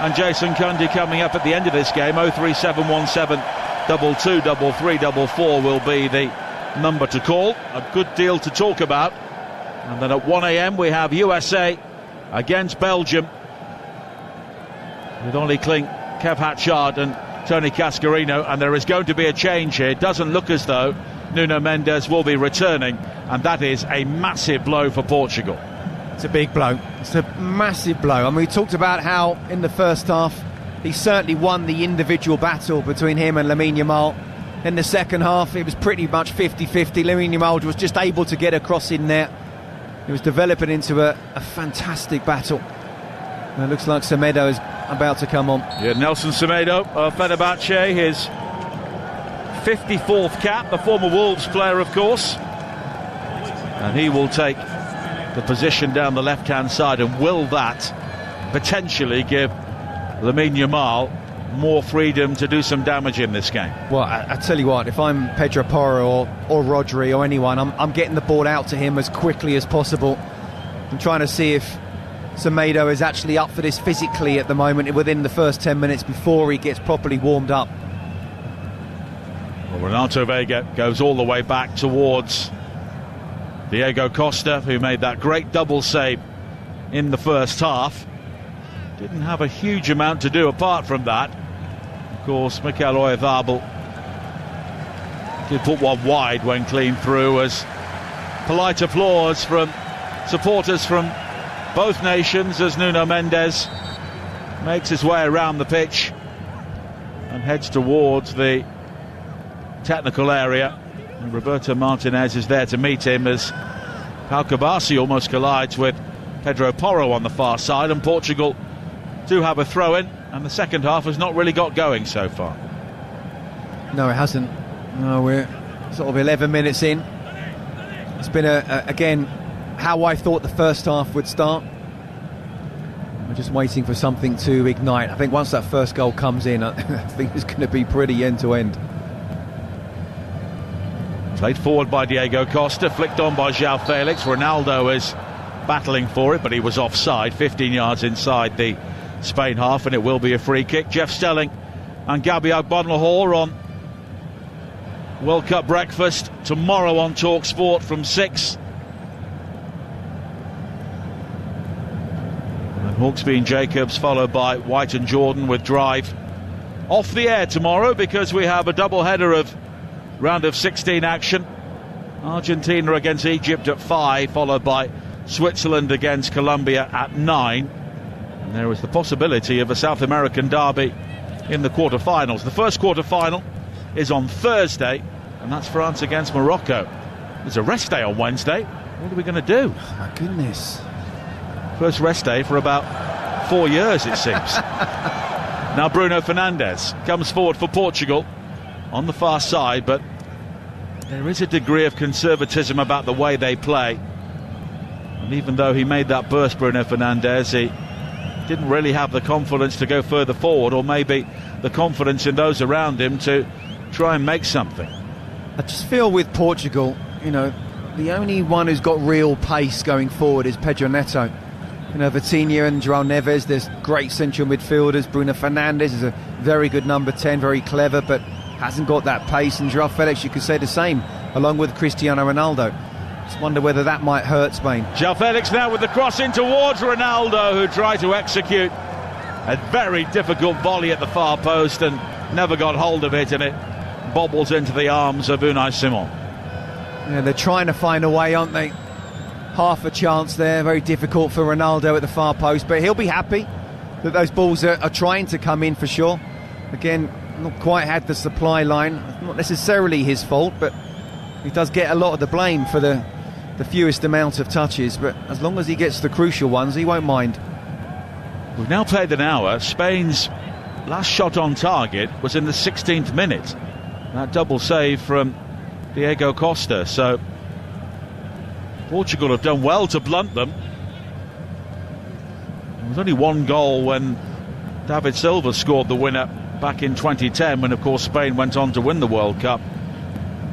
and Jason Cundy coming up at the end of this game. 03717 22 33 44 will be the number to call. A good deal to talk about. And then at 1 a.m. we have USA against Belgium with Ollie Klink, Kev Hatchard and Tony Cascarino, and there is going to be a change here. It doesn't look as though Nuno Mendes will be returning, and that is a massive blow for Portugal. It's a big blow. It's a massive blow. I mean, we talked about how in the first half he certainly won the individual battle between him and Lamine Yamal. In the second half it was pretty much 50-50. Lamine Yamal was just able to get across in there. It was developing into a fantastic battle. And it looks like Semedo is about to come on. Yeah, Nelson Semedo of Fenerbahce, his 54th cap, the former Wolves player, of course. And he will take the position down the left-hand side, and will that potentially give Lamine Yamal more freedom to do some damage in this game? Well, I tell you what, if I'm Pedro Porro or Rodri or anyone, I'm getting the ball out to him as quickly as possible. I'm trying to see if Semedo is actually up for this physically at the moment within the first 10 minutes before he gets properly warmed up. Well, Renato Vega goes all the way back towards Diego Costa, who made that great double save in the first half. Didn't have a huge amount to do apart from that. Of course, Mikel Oyarzabal did put one wide when clean through, as polite applause from supporters from both nations as Nuno Mendes makes his way around the pitch and heads towards the technical area. And Roberto Martinez is there to meet him as Pau Cabassi almost collides with Pedro Porro on the far side, and Portugal do have a throw-in, and the second half has not really got going so far. No, it hasn't. No, we're sort of 11 minutes in. It's been, again, how I thought the first half would start. We're just waiting for something to ignite. I think once that first goal comes in, I think it's going to be pretty end-to-end. Played forward by Diego Costa, flicked on by João Felix. Ronaldo is battling for it, but he was offside, 15 yards inside the Spain half, and it will be a free kick. Jeff Stelling and Gabby Agbonlahor on World Cup breakfast tomorrow on TalkSport from 6. And Hawksby and Jacobs followed by White and Jordan with Drive off the air tomorrow, because we have a double header of round of 16 action. Argentina against Egypt at 5, followed by Switzerland against Colombia at 9. And there is the possibility of a South American derby in the quarterfinals. The first quarterfinal is on Thursday, and that's France against Morocco. There's a rest day on Wednesday. What are we going to do? Oh, my goodness. First rest day for about 4 years, it seems. Now Bruno Fernandes comes forward for Portugal on the far side, but there is a degree of conservatism about the way they play. And even though he made that burst, Bruno Fernandes, he didn't really have the confidence to go further forward, or maybe the confidence in those around him to try and make something. I just feel with Portugal, you know, the only one who's got real pace going forward is Pedro Neto. You know, Vitinha and João Neves, there's great central midfielders. Bruno Fernandes is a very good number 10, very clever, but hasn't got that pace. And João Felix, you could say the same, along with Cristiano Ronaldo. Just wonder whether that might hurt Spain. João Felix now with the cross in towards Ronaldo, who tried to execute a very difficult volley at the far post and never got hold of it, and it bobbles into the arms of Unai Simon. Yeah, they're trying to find a way, aren't they? Half a chance there, very difficult for Ronaldo at the far post, but he'll be happy that those balls are trying to come in for sure. Again, not quite had the supply line, not necessarily his fault, but he does get a lot of the blame for the fewest amount of touches, but as long as he gets the crucial ones, he won't mind. We've now played an hour. Spain's last shot on target was in the 16th minute. That double save from Diego Costa. So Portugal have done well to blunt them. There was only one goal when David Silva scored the winner back in 2010, when of course Spain went on to win the World Cup,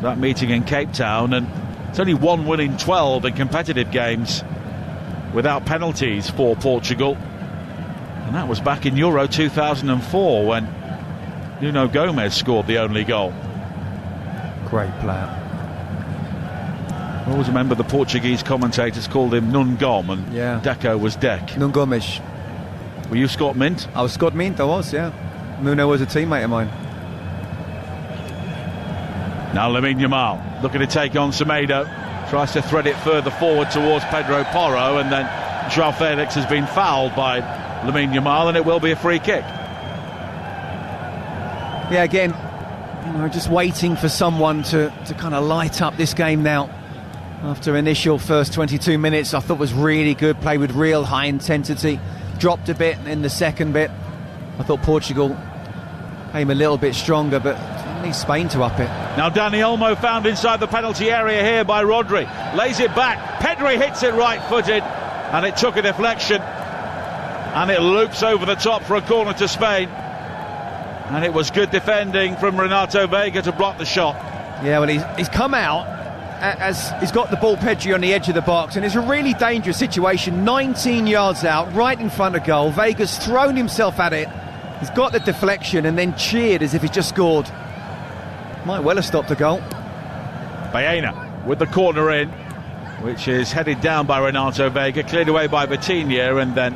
that meeting in Cape Town, and it's only 1 win in 12 in competitive games without penalties for Portugal, and that was back in Euro 2004 when Nuno Gomes scored the only goal. Great player. I always remember the Portuguese commentators called him Nun Gom, and yeah. Deco was Dec. Nun Gomes. Were you Scott Mint? I was Scott Mint, I was, yeah. Nuno was a teammate of mine. Now Lamine Yamal looking to take on Semedo, tries to thread it further forward towards Pedro Porro, and then João Felix has been fouled by Lamine Yamal, and it will be a free kick. Yeah, again, just waiting for someone to kind of light up this game now. After initial first 22 minutes, I thought was really good, played with real high intensity, dropped a bit in the second bit. I thought Portugal came a little bit stronger, but needs Spain to up it. Now Dani Olmo found inside the penalty area here by Rodri, lays it back, Pedri hits it right-footed, and it took a deflection, and it loops over the top for a corner to Spain, and it was good defending from Renato Vega to block the shot. Yeah, well, he's come out as he's got the ball, Pedri, on the edge of the box, and it's a really dangerous situation, 19 yards out, right in front of goal. Vega's thrown himself at it, he's got the deflection and then cheered as if he's just scored. Might well have stopped the goal. Baena with the corner in, which is headed down by Renato Vega, cleared away by Vitinha, and then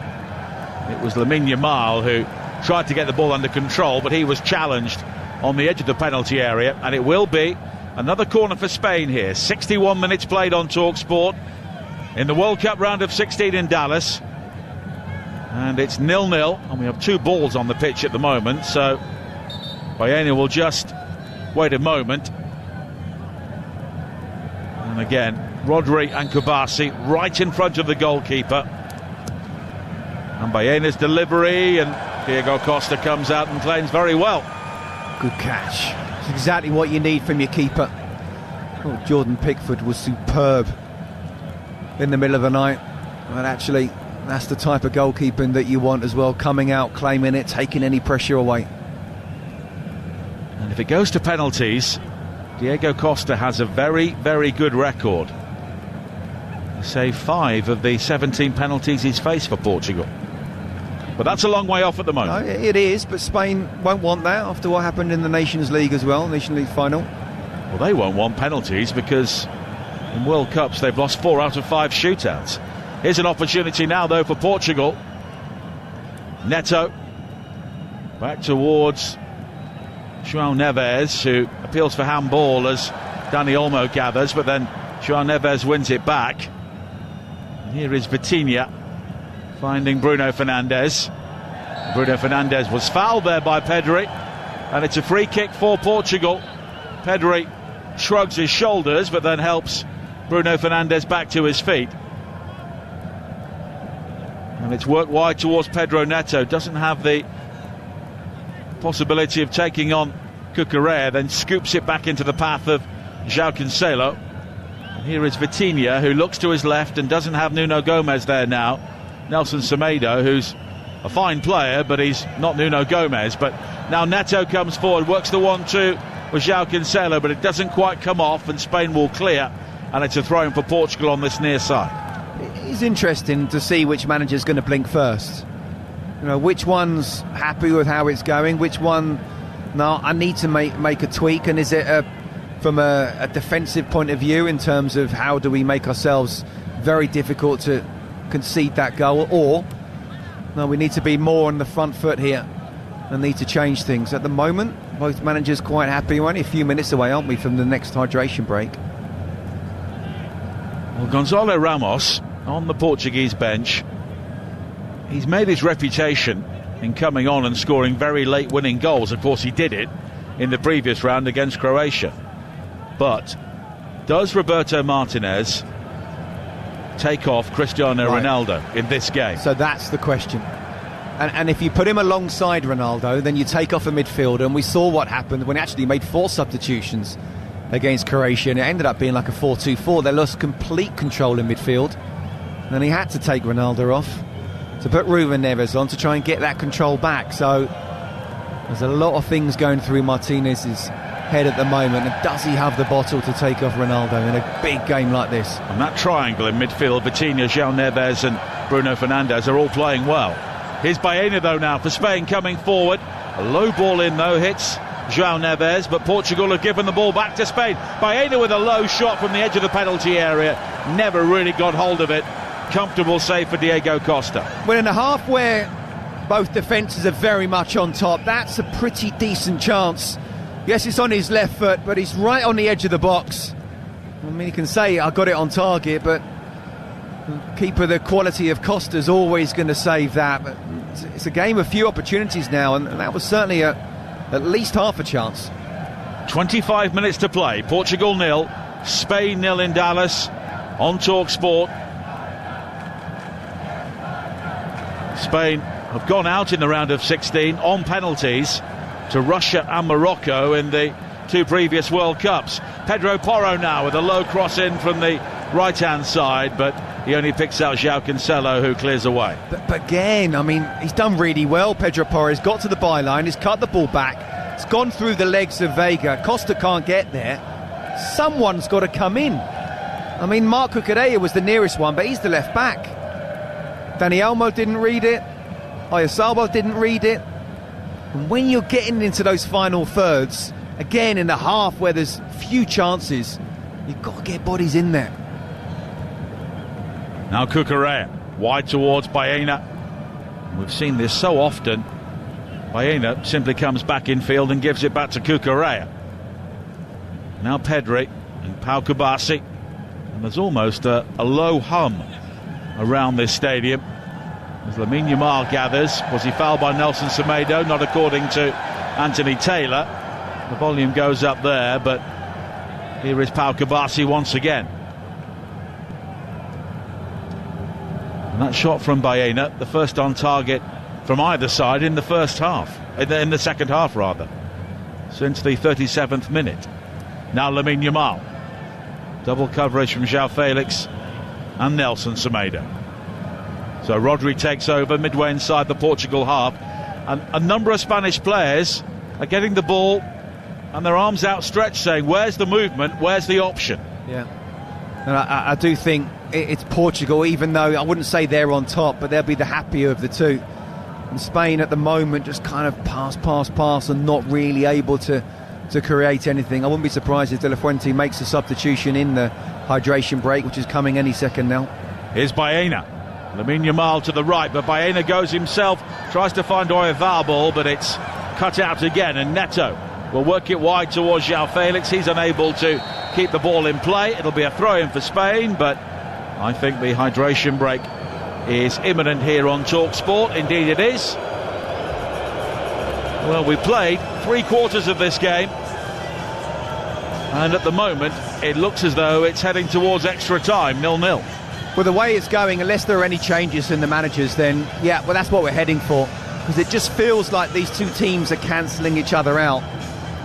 it was Lamine Yamal who tried to get the ball under control, but he was challenged on the edge of the penalty area, and it will be another corner for Spain here. 61 minutes played on TalkSport in the World Cup round of 16 in Dallas, and it's 0-0, and we have two balls on the pitch at the moment, so Baena will just wait a moment. And again, Rodri and Kubasi right in front of the goalkeeper, and Baena's delivery, and Diego Costa comes out and claims very well. Good catch. It's exactly what you need from your keeper. Oh, Jordan Pickford was superb in the middle of the night, and actually that's the type of goalkeeping that you want as well, coming out, claiming it, taking any pressure away. And if it goes to penalties, Diego Costa has a very, very good record. He saved 5 of the 17 penalties he's faced for Portugal. But that's a long way off at the moment. No, it is, but Spain won't want that after what happened in the Nations League as well, Nations League final. Well, they won't want penalties because in World Cups they've lost 4 out of 5 shootouts. Here's an opportunity now, though, for Portugal. Neto back towards João Neves, who appeals for handball as Dani Olmo gathers, but then João Neves wins it back. And here is Vitinha finding Bruno Fernandes. Bruno Fernandes was fouled there by Pedri, and it's a free kick for Portugal. Pedri shrugs his shoulders but then helps Bruno Fernandes back to his feet, and it's worked wide towards Pedro Neto. Doesn't have the possibility of taking on Cucurella, then scoops it back into the path of João Cancelo. And here is Vitinha, who looks to his left and doesn't have Nuno Gomes there now. Nelson Semedo, who's a fine player, but he's not Nuno Gomes. But now Neto comes forward, works the 1-2 with João Cancelo, but it doesn't quite come off, and Spain will clear, and it's a throw-in for Portugal on this near side. It's interesting to see which manager's going to blink first. You know, which one's happy with how it's going, which one, no, I need to make a tweak, and is it a from a defensive point of view in terms of how do we make ourselves very difficult to concede that goal, or no, we need to be more on the front foot here and need to change things. At the moment, both managers quite happy. We're only a few minutes away, aren't we, from the next hydration break? Well, Gonzalo Ramos on the Portuguese bench. He's made his reputation in coming on and scoring very late winning goals. Of course, he did it in the previous round against Croatia. But does Roberto Martinez take off Cristiano Ronaldo in this game? So that's the question. And if you put him alongside Ronaldo, then you take off a midfielder. And we saw what happened when he actually made 4 substitutions against Croatia, and it ended up being like a 4-2-4. They lost complete control in midfield, and then he had to take Ronaldo off to put Ruben Neves on to try and get that control back. So there's a lot of things going through Martinez's head at the moment, and does he have the bottle to take off Ronaldo in a big game like this? And that triangle in midfield, Vitinha, João Neves and Bruno Fernandes are all playing well. Here's Baena though now for Spain coming forward. A low ball in though, hits João Neves, but Portugal have given the ball back to Spain. Baena with a low shot from the edge of the penalty area, never really got hold of it. Comfortable save for Diego Costa. Well, in a half where both defences are very much on top, that's a pretty decent chance. Yes, it's on his left foot, but he's right on the edge of the box. I mean, you can say I got it on target, but keeper the quality of Costa's always going to save that. But it's a game of few opportunities now, and that was certainly at least half a chance. 25 minutes to play. Portugal 0, Spain 0 in Dallas on TalkSport. Spain have gone out in the round of 16 on penalties to Russia and Morocco in the 2 previous World Cups. Pedro Porro now with a low cross in from the right-hand side, but he only picks out João Cancelo, who clears away. But again, I mean, he's done really well. Pedro Porro has got to the byline, he's cut the ball back, it's gone through the legs of Vega. Costa can't get there. Someone's got to come in. I mean, Marc Cucurella was the nearest one, but he's the left back. Dani Olmo didn't read it, Oyarzabal didn't read it. And when you're getting into those final thirds, again in the half where there's few chances, you've got to get bodies in there. Now Cucurella wide towards Baena. We've seen this so often. Baena simply comes back in field and gives it back to Cucurella. Now Pedri and Pau Kubasi. And there's almost a low hum around this stadium as Lamine Yamal gathers. Was he fouled by Nelson Semedo? Not according to Anthony Taylor. The volume goes up there, but here is Pau Kubasi once again. And that shot from Baena, the first on target from either side in the first half, in the second half rather, since the 37th minute. Now Lamine Yamal, double coverage from João Felix and Nelson Semedo. So Rodri takes over midway inside the Portugal half, and a number of Spanish players are getting the ball and their arms outstretched saying, where's the movement, where's the option? Yeah, and I do think it's Portugal, even though I wouldn't say they're on top, but they'll be the happier of the two. And Spain at the moment just kind of pass and not really able to create anything. I wouldn't be surprised if De La Fuente makes a substitution in the hydration break, which is coming any second now. Here's Baena. Lamine Yamal to the right, but Baena goes himself, tries to find Oyarzabal, but it's cut out again, and Neto will work it wide towards João Felix. He's unable to keep the ball in play. It'll be a throw-in for Spain, but I think the hydration break is imminent here on TalkSport. Indeed it is. Well, we played 3/4 of this game, and at the moment it looks as though it's heading towards extra time, 0-0. Well, the way it's going, unless there are any changes in the managers, then yeah, well, that's what we're heading for, because it just feels like these two teams are cancelling each other out.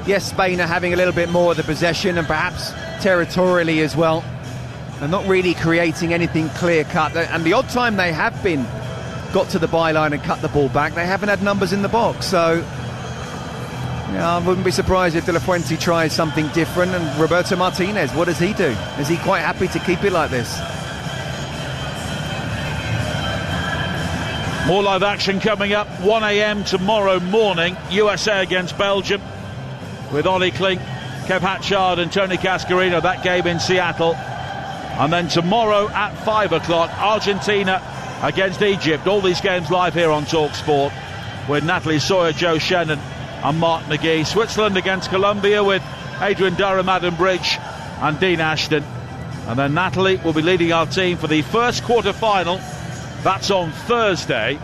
Yes, Spain are having a little bit more of the possession, and perhaps territorially as well, and not really creating anything clear-cut. And the odd time they have got to the byline and cut the ball back, they haven't had numbers in the box. So yeah, I wouldn't be surprised if De La Fuente tries something different. And Roberto Martinez, what does he do? Is he quite happy to keep it like this? More live action coming up, 1 a.m. tomorrow morning. USA against Belgium, with Ollie Klink Kev Hatchard and Tony Cascarino, that game in Seattle. And then tomorrow at 5 o'clock, Argentina against Egypt. All these games live here on TalkSport with Natalie Sawyer, Joe Shannon and Mark McGee. Switzerland against Colombia with Adrian Durham, Adam Bridge and Dean Ashton. And then Natalie will be leading our team for the first quarter-final. That's on Thursday.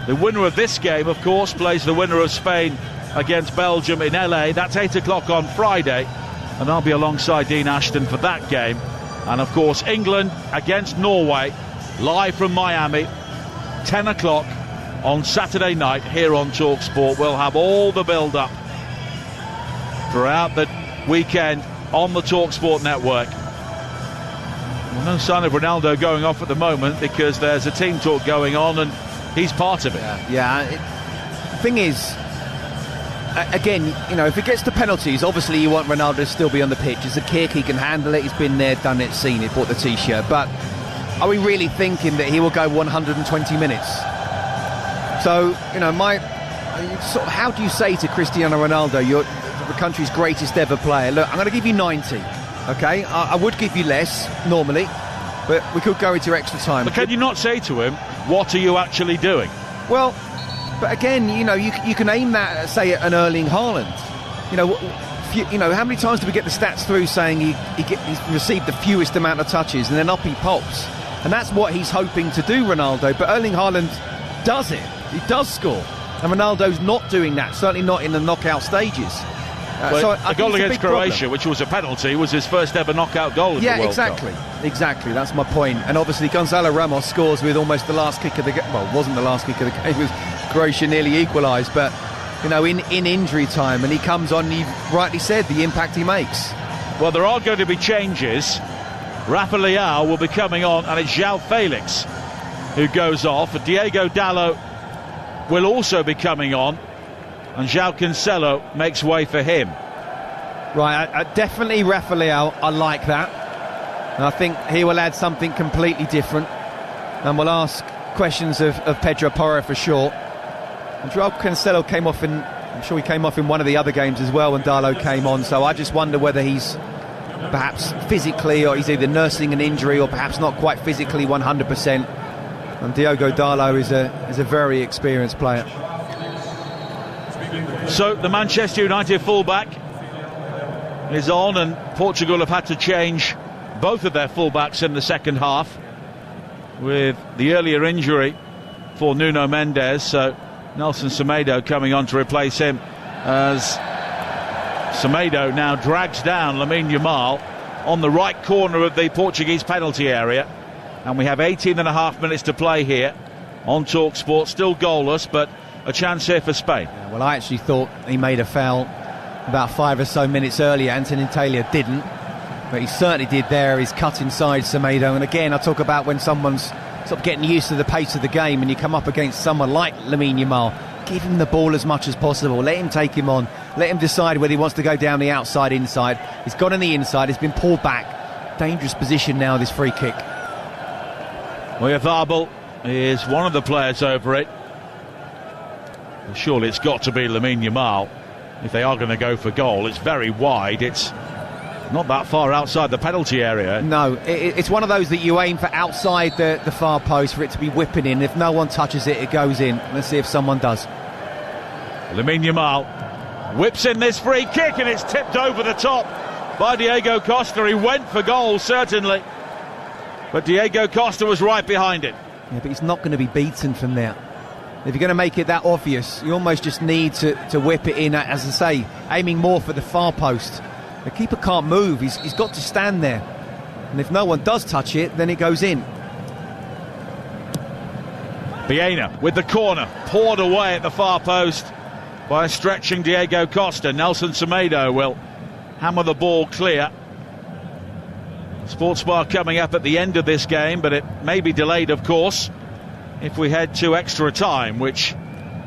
The winner of this game, of course, plays the winner of Spain against Belgium in LA. That's 8 o'clock on Friday. And I'll be alongside Dean Ashton for that game. And, of course, England against Norway, live from Miami, 10 o'clock on Saturday night here on TalkSport. We'll have all the build-up throughout the weekend on the TalkSport network. Well, no sign of Ronaldo going off at the moment because there's a team talk going on and he's part of it. The thing is, again, you know, if it gets to penalties, obviously you want Ronaldo to still be on the pitch. It's a kick, he can handle it, he's been there, done it, seen it, bought the t-shirt. But are we really thinking that he will go 120 minutes? So, you know, how do you say to Cristiano Ronaldo, you're the country's greatest ever player, look, I'm going to give you 90, okay? I would give you less normally, but we could go into extra time. But can you not say to him, what are you actually doing? Well, but again, you know, you can aim that, say, at an Erling Haaland. You know, how many times do we get the stats through saying he's received the fewest amount of touches, and then up he pops, and that's what he's hoping to do, Ronaldo. But Erling Haaland does it. He does score, and Ronaldo's not doing that. Certainly not in the knockout stages. So a goal against Croatia, which was a penalty, was his first ever knockout goal in the World Cup. Exactly. That's my point. And obviously, Gonzalo Ramos scores with almost the last kick of the game. Well, it wasn't the last kick of the game. It was Croatia nearly equalised, but you know, in injury time, and he comes on. And you've rightly said the impact he makes. Well, there are going to be changes. Rafa Leao will be coming on, and it's João Felix who goes off. Diego Dallo will also be coming on, and João Cancelo makes way for him. Right, definitely Rafa Leao. I like that, and I think he will add something completely different, and we'll ask questions of Pedro Porro for sure. And João Cancelo came off I'm sure he came off in one of the other games as well when Dallo came on, so I just wonder whether he's perhaps physically, or he's either nursing an injury or perhaps not quite physically 100%. And Diogo Dallo is a very experienced player. So the Manchester United fullback is on, and Portugal have had to change both of their fullbacks in the second half with the earlier injury for Nuno Mendes. So Nelson Semedo coming on to replace him, as Semedo now drags down Lamine Yamal on the right corner of the Portuguese penalty area. And we have 18.5 minutes to play here on TalkSport. Still goalless, but a chance here for Spain. Yeah, well, I actually thought he made a foul about 5 or so minutes earlier. Antonin Taylor didn't, but he certainly did there. He's cut inside Semedo. And again, I talk about when someone's sort of getting used to the pace of the game and you come up against someone like Lamine Yamal, give him the ball as much as possible. Let him take him on. Let him decide whether he wants to go down the outside, inside. He's gone on the inside. He's been pulled back. Dangerous position now, this free kick. Oyarzabal is one of the players over it. Surely it's got to be Lamine Yamal if they are going to go for goal. It's very wide. It's not that far outside the penalty area. No, it's one of those that you aim for outside the far post for it to be whipping in. If no one touches it, it goes in. Let's see if someone does. Lamine Yamal whips in this free kick, and it's tipped over the top by Diego Costa. He went for goal, certainly, but Diego Costa was right behind it. Yeah, but he's not going to be beaten from there. If you're going to make it that obvious, you almost just need to whip it in, as I say, aiming more for the far post. The keeper can't move. He's got to stand there. And if no one does touch it, then it goes in. Baena with the corner, poured away at the far post by a stretching Diego Costa. Nelson Semedo will hammer the ball clear. Sports Bar coming up at the end of this game, but it may be delayed, of course, if we head to extra time, which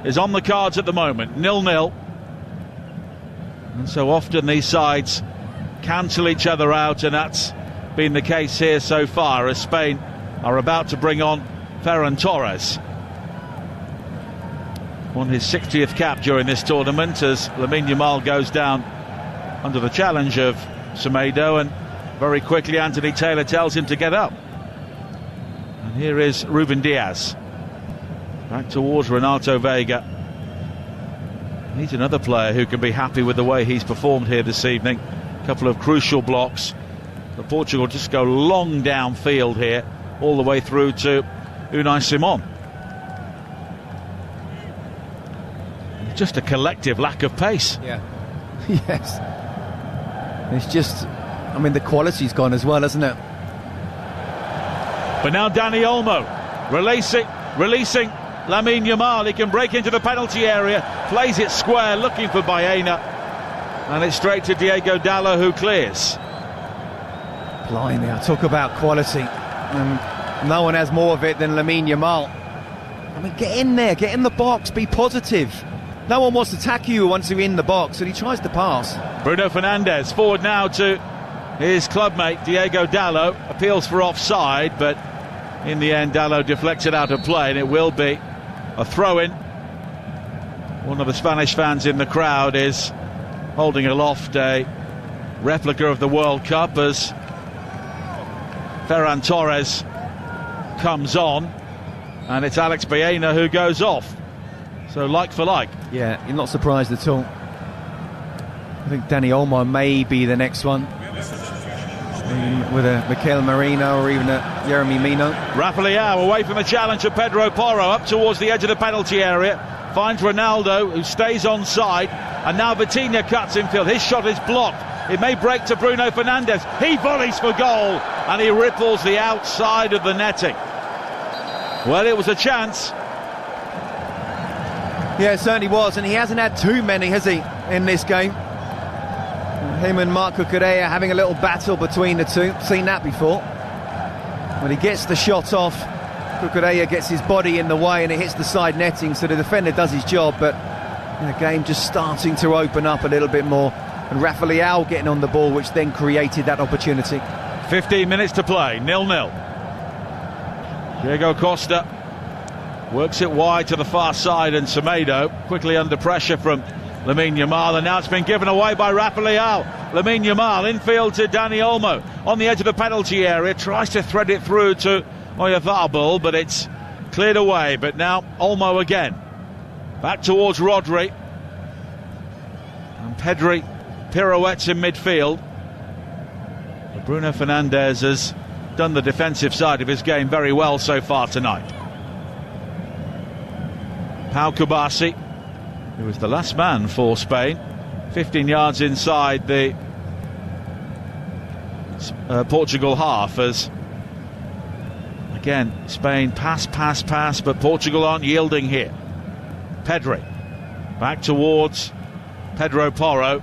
is on the cards at the moment, 0-0. And so often these sides cancel each other out, and that's been the case here so far, as Spain are about to bring on Ferran Torres. Won his 60th cap during this tournament, as Lamine Yamal goes down under the challenge of Semedo, and very quickly Anthony Taylor tells him to get up. And here is Ruben Diaz back towards Renato Vega. He's another player who can be happy with the way he's performed here this evening. A couple of crucial blocks. The Portugal just go long downfield here, all the way through to Unai Simon. Just a collective lack of pace. Yeah. Yes. It's just, I mean, the quality's gone as well, hasn't it? But now Dani Olmo releasing Lamine Yamal. He can break into the penalty area, plays it square, looking for Baena, and it's straight to Diego Dallo, who clears. Blimey, I talk about quality. No one has more of it than Lamine Yamal. I mean, get in there, get in the box, be positive. No one wants to tackle you once you're in the box, and he tries to pass. Bruno Fernandes forward now to his clubmate Diego Dallo, appeals for offside, but in the end Dallo deflects it out of play, and it will be a throw-in. One of the Spanish fans in the crowd is holding aloft a replica of the World Cup as Ferran Torres comes on, and it's Alex Baena who goes off. So like for like. Yeah, you're not surprised at all. I think Dani Olmo may be the next one, with a Mikel Merino or even a Yeremy Mino. Rafa Leao away from the challenge of Pedro Porro, up towards the edge of the penalty area, finds Ronaldo, who stays onside, and now Vitinha cuts infield. His shot is blocked. It may break to Bruno Fernandes. He volleys for goal, and he ripples the outside of the netting. Well, it was a chance. Yeah, it certainly was, and he hasn't had too many, has he, in this game? Him and Marc Cucurella having a little battle between the two. Seen that before. When he gets the shot off, Cucurella gets his body in the way and it hits the side netting, so the defender does his job, but the game just starting to open up a little bit more, and Rafa Leao getting on the ball, which then created that opportunity. 15 minutes to play, 0-0. Diego Costa works it wide to the far side, and Semedo quickly under pressure from Lamine Yamal, and now it's been given away by Rafa Leao. Lamine Yamal infield to Dani Olmo on the edge of the penalty area, tries to thread it through to Oyarzabal, but it's cleared away. But now Olmo again, back towards Rodri, and Pedri pirouettes in midfield. But Bruno Fernandes has done the defensive side of his game very well so far tonight. Pau Kubasi, who was the last man for Spain, 15 yards inside the Portugal half, as again Spain pass, but Portugal aren't yielding here. Pedri back towards Pedro Porro,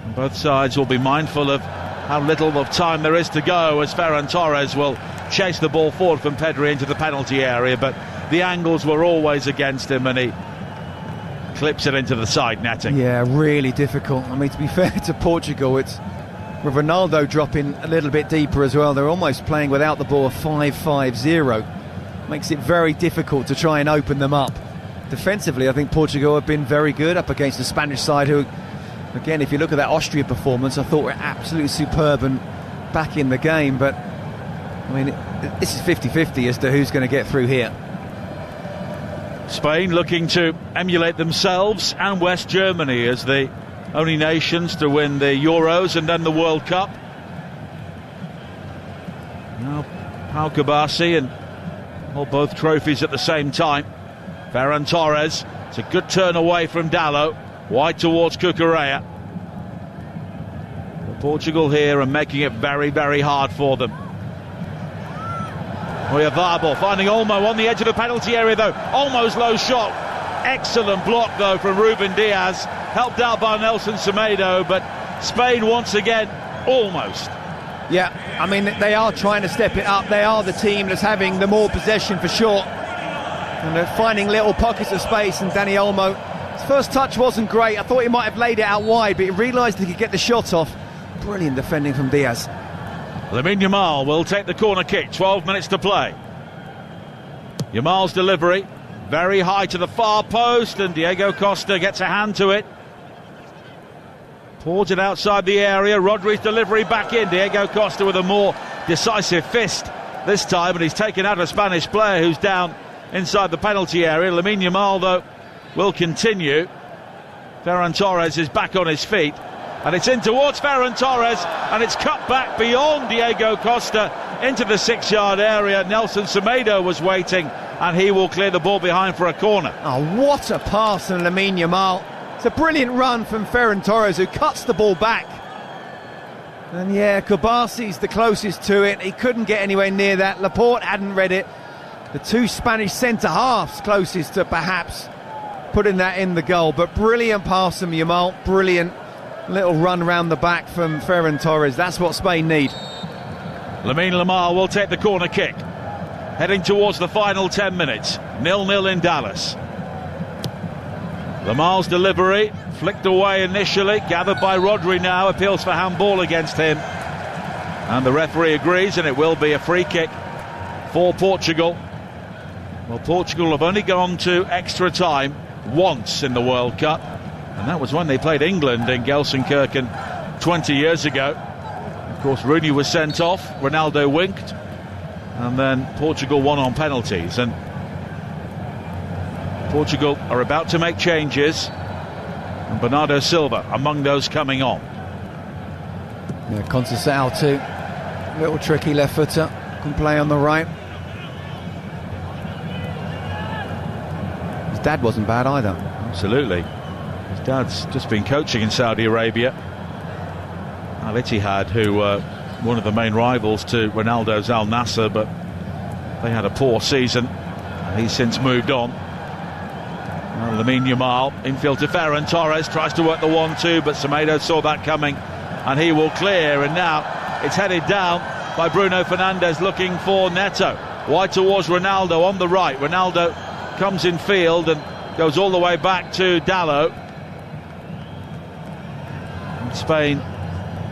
and both sides will be mindful of how little of time there is to go, as Ferran Torres will chase the ball forward from Pedri into the penalty area, but the angles were always against him, and he clips it into the side netting. Yeah, really difficult. I mean, to be fair to Portugal, it's with Ronaldo dropping a little bit deeper as well. They're almost playing without the ball, 5-5-0. Makes it very difficult to try and open them up. Defensively, I think Portugal have been very good up against the Spanish side, who, again, if you look at that Austria performance, I thought were absolutely superb and back in the game. But, I mean, this is 50-50 as to who's going to get through here. Spain looking to emulate themselves and West Germany as the only nations to win the Euros and then the World Cup. Now Pau Kubasi and hold both trophies at the same time. Ferran Torres, it's a good turn away from Dallo, wide towards Cucurella. Portugal here are making it very, very hard for them. Oyarzabal finding Olmo on the edge of the penalty area, though. Olmo's low shot. Excellent block, though, from Ruben Diaz. Helped out by Nelson Semedo, but Spain once again, almost. Yeah, I mean, they are trying to step it up. They are the team that's having the more possession for sure. And they're finding little pockets of space, and Dani Olmo, his first touch wasn't great. I thought he might have laid it out wide, but he realised he could get the shot off. Brilliant defending from Diaz. Lamine Yamal will take the corner kick, 12 minutes to play. Yamal's delivery, very high to the far post, and Diego Costa gets a hand to it. Pours it outside the area. Rodri's delivery back in. Diego Costa with a more decisive fist this time, and he's taken out a Spanish player who's down inside the penalty area. Lamine Yamal, though, will continue. Ferran Torres is back on his feet, and it's in towards Ferran Torres, and it's cut back beyond Diego Costa into the 6-yard area. Nelson Semedo was waiting, and he will clear the ball behind for a corner. Oh, what a pass from Lamine Yamal. It's a brilliant run from Ferran Torres, who cuts the ball back. And yeah, Kubasi's the closest to it. He couldn't get anywhere near that. Laporte hadn't read it. The two Spanish centre-halves closest to perhaps putting that in the goal. But brilliant pass from Yamal. Brilliant little run round the back from Ferran Torres. That's what Spain need. Lamine Yamal will take the corner kick. Heading towards the final 10 minutes. 0-0 in Dallas. Lamal's delivery, flicked away initially, gathered by Rodri now, appeals for handball against him. And the referee agrees, and it will be a free kick for Portugal. Well, Portugal have only gone to extra time once in the World Cup, and that was when they played England in Gelsenkirchen 20 years ago. Of course, Rooney was sent off, Ronaldo winked, and then Portugal won on penalties. And Portugal are about to make changes, and Bernardo Silva among those coming on. Yeah, Conceição too. Little tricky left footer, can play on the right. His dad wasn't bad either. Absolutely. His dad's just been coaching in Saudi Arabia. Al Ittihad, who were one of the main rivals to Ronaldo's Al Nassr, but they had a poor season. He's since moved on. Lamine Yamal, infield to Ferran Torres, tries to work the 1-2, but Semedo saw that coming, and he will clear. And now it's headed down by Bruno Fernandes, looking for Neto. Wide towards Ronaldo on the right. Ronaldo comes in field and goes all the way back to Dalot. And Spain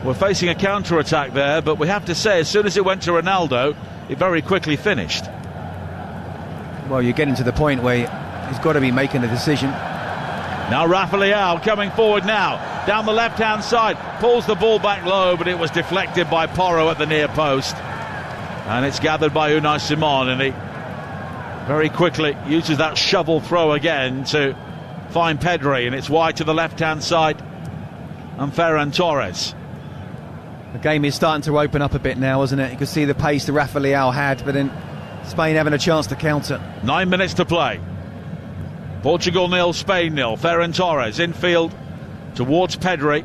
were facing a counter-attack there, but we have to say, as soon as it went to Ronaldo, it very quickly finished. Well, you're getting to the point where he's got to be making a decision. Now Rafa Leao coming forward now, down the left-hand side, pulls the ball back low, but it was deflected by Porro at the near post. And it's gathered by Unai Simon, and he very quickly uses that shovel throw again to find Pedri, and it's wide to the left-hand side, and Ferran Torres. The game is starting to open up a bit now, isn't it? You can see the pace that Rafa Leao had, but then Spain having a chance to counter. 9 minutes to play. Portugal 0, Spain 0. Ferran Torres infield towards Pedri.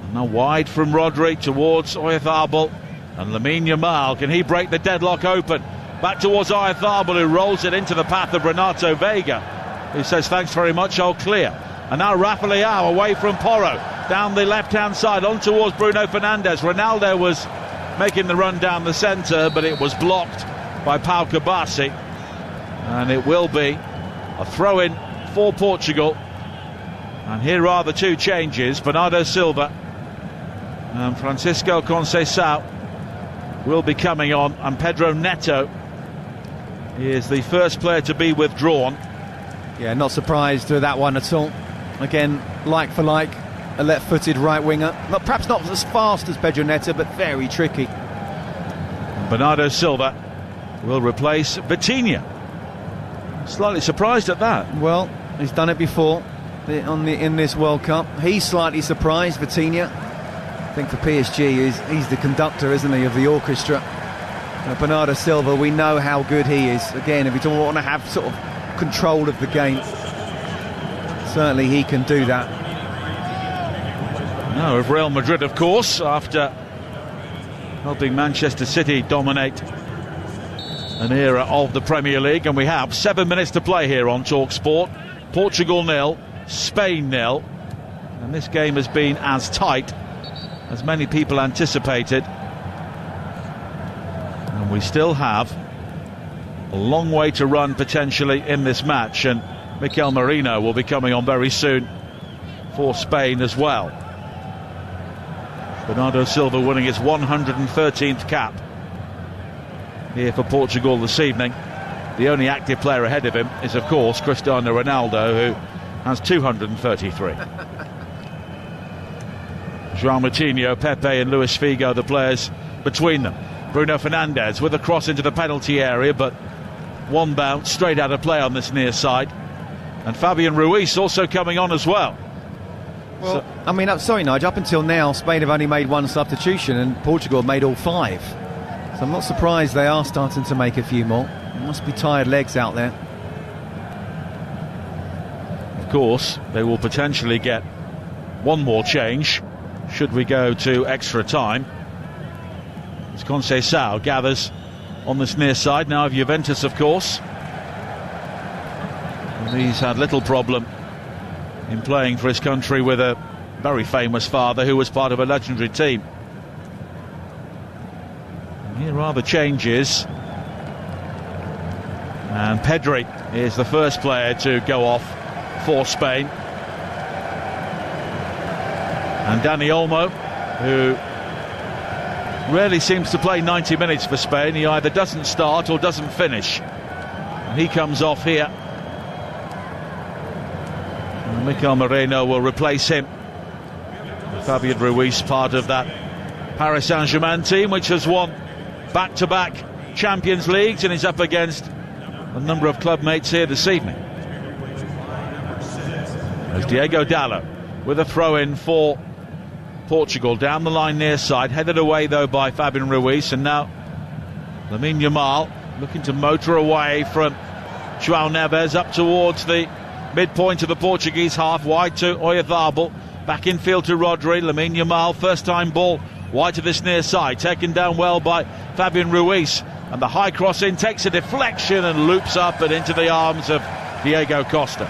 And now wide from Rodri towards Oyarzabal. And Lamine Yamal, can he break the deadlock open? Back towards Oyarzabal, who rolls it into the path of Renato Vega, who says thanks very much, I'll clear. And now Rafa Leao away from Porro, down the left-hand side, on towards Bruno Fernandes. Ronaldo was making the run down the centre, but it was blocked by Pau Kubasi. And it will be a throw-in for Portugal. And here are the two changes. Bernardo Silva and Francisco Conceição will be coming on, and Pedro Neto is the first player to be withdrawn. Yeah, not surprised with that one at all. Again, like for like, a left-footed right winger. Perhaps not as fast as Pedro Neto, but very tricky. Bernardo Silva will replace Vitinha. Slightly surprised at that. Well, he's done it before in this World Cup. He's slightly surprised, Vitinha. I think for PSG, he's the conductor, isn't he, of the orchestra. Bernardo Silva, we know how good he is. Again, if you don't want to have sort of control of the game, certainly he can do that. No, of Real Madrid, of course, after helping Manchester City dominate an era of the Premier League. And we have 7 minutes to play here on TalkSport. Portugal 0, Spain 0, and this game has been as tight as many people anticipated, and we still have a long way to run potentially in this match, and Mikel Merino will be coming on very soon for Spain as well. Bernardo Silva winning his 113th cap here for Portugal this evening. The only active player ahead of him is, of course, Cristiano Ronaldo, who has 233. João Moutinho, Pepe and Luis Figo, the players between them. Bruno Fernandes with a cross into the penalty area, but one bounce straight out of play on this near side. And Fabian Ruiz also coming on as well. Well, so, I mean, sorry Nigel, up until now Spain have only made one substitution and Portugal have made all 5. So I'm not surprised they are starting to make a few more. There must be tired legs out there. Of course, they will potentially get one more change should we go to extra time. As Conceição gathers on this near side now of Juventus, of course. And he's had little problem in playing for his country with a very famous father who was part of a legendary team. And here are the changes. And Pedri is the first player to go off for Spain. And Dani Olmo, who rarely seems to play 90 minutes for Spain. He either doesn't start or doesn't finish. And he comes off here. And Mikel Merino will replace him. Fabian Ruiz, part of that Paris Saint-Germain team, which has won back-to-back Champions Leagues and is up against a number of club mates here this evening. There's Diego Dallo with a throw-in for Portugal down the line near side, headed away though by Fabian Ruiz, and now Lamine Yamal looking to motor away from João Neves up towards the midpoint of the Portuguese half, wide to Oyarzabal, back infield to Rodri. Lamine Yamal, first time ball wide to this near side, taken down well by Fabian Ruiz, and the high cross in takes a deflection and loops up and into the arms of Diego Costa.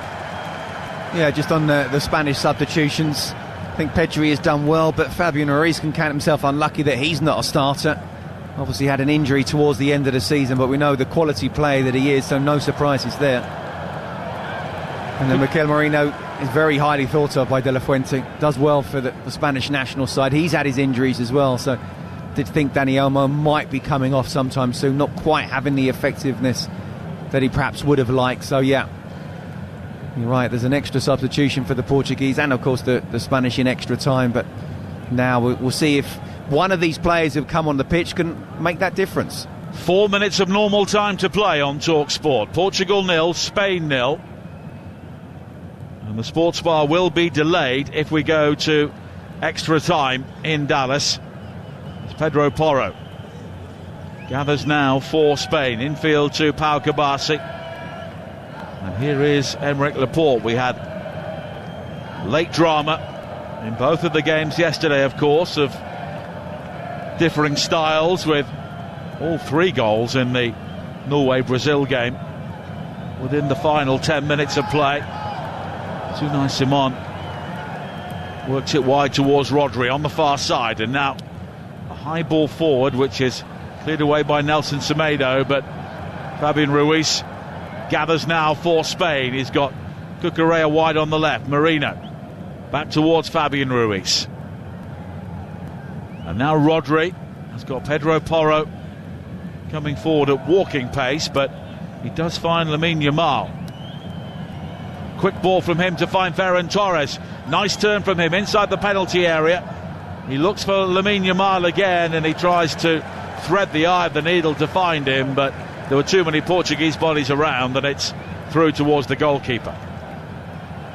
Yeah, just on the Spanish substitutions, I think Pedri has done well, but Fabian Ruiz can count himself unlucky that he's not a starter. Obviously had an injury towards the end of the season, but we know the quality player that he is, so no surprises there. And then Mikel Merino is very highly thought of by De La Fuente, does well for the Spanish national side. He's had his injuries as well, so did think Dani Olmo might be coming off sometime soon, not quite having the effectiveness that he perhaps would have liked. So yeah, you're right, there's an extra substitution for the Portuguese and of course the Spanish in extra time, but now we'll see if one of these players who've come on the pitch can make that difference. 4 minutes of normal time to play on TalkSport. Portugal 0, Spain 0. And the sports bar will be delayed if we go to extra time in Dallas. It's Pedro Porro gathers now for Spain. Infield to Pau Kabasi. And here is Aymeric Laporte. We had late drama in both of the games yesterday, of course, of differing styles, with all 3 goals in the Norway-Brazil game within the final 10 minutes of play. Unai Simon works it wide towards Rodri on the far side, and now a high ball forward which is cleared away by Nelson Semedo, but Fabian Ruiz gathers now for Spain. He's got Cucurella wide on the left, Merino back towards Fabian Ruiz, and now Rodri has got Pedro Porro coming forward at walking pace, but he does find Lamine Yamal. Quick ball from him to find Ferran Torres. Nice turn from him inside the penalty area. He looks for Lamine Yamal again, and he tries to thread the eye of the needle to find him, but there were too many Portuguese bodies around, and it's through towards the goalkeeper.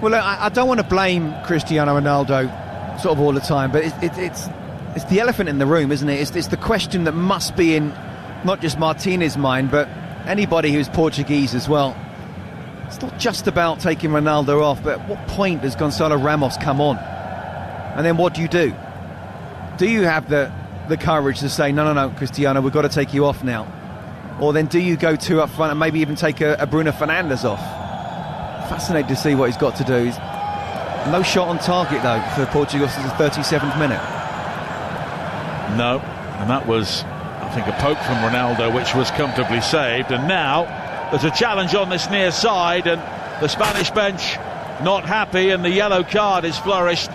Well, I don't want to blame Cristiano Ronaldo sort of all the time, but it's the elephant in the room, isn't it? It's the question that must be in not just Martinez's mind, but anybody who's Portuguese as well. It's not just about taking Ronaldo off, but at what point does Gonçalo Ramos come on? And then what do you do? Do you have the courage to say, no, Cristiano, we've got to take you off now? Or then do you go 2 up front and maybe even take a Bruno Fernandes off? Fascinated to see what he's got to do. No shot on target, though, for Portugal since the 37th minute. No, and that was, I think, a poke from Ronaldo, which was comfortably saved. And now there's a challenge on this near side, and the Spanish bench not happy, and the yellow card is flourished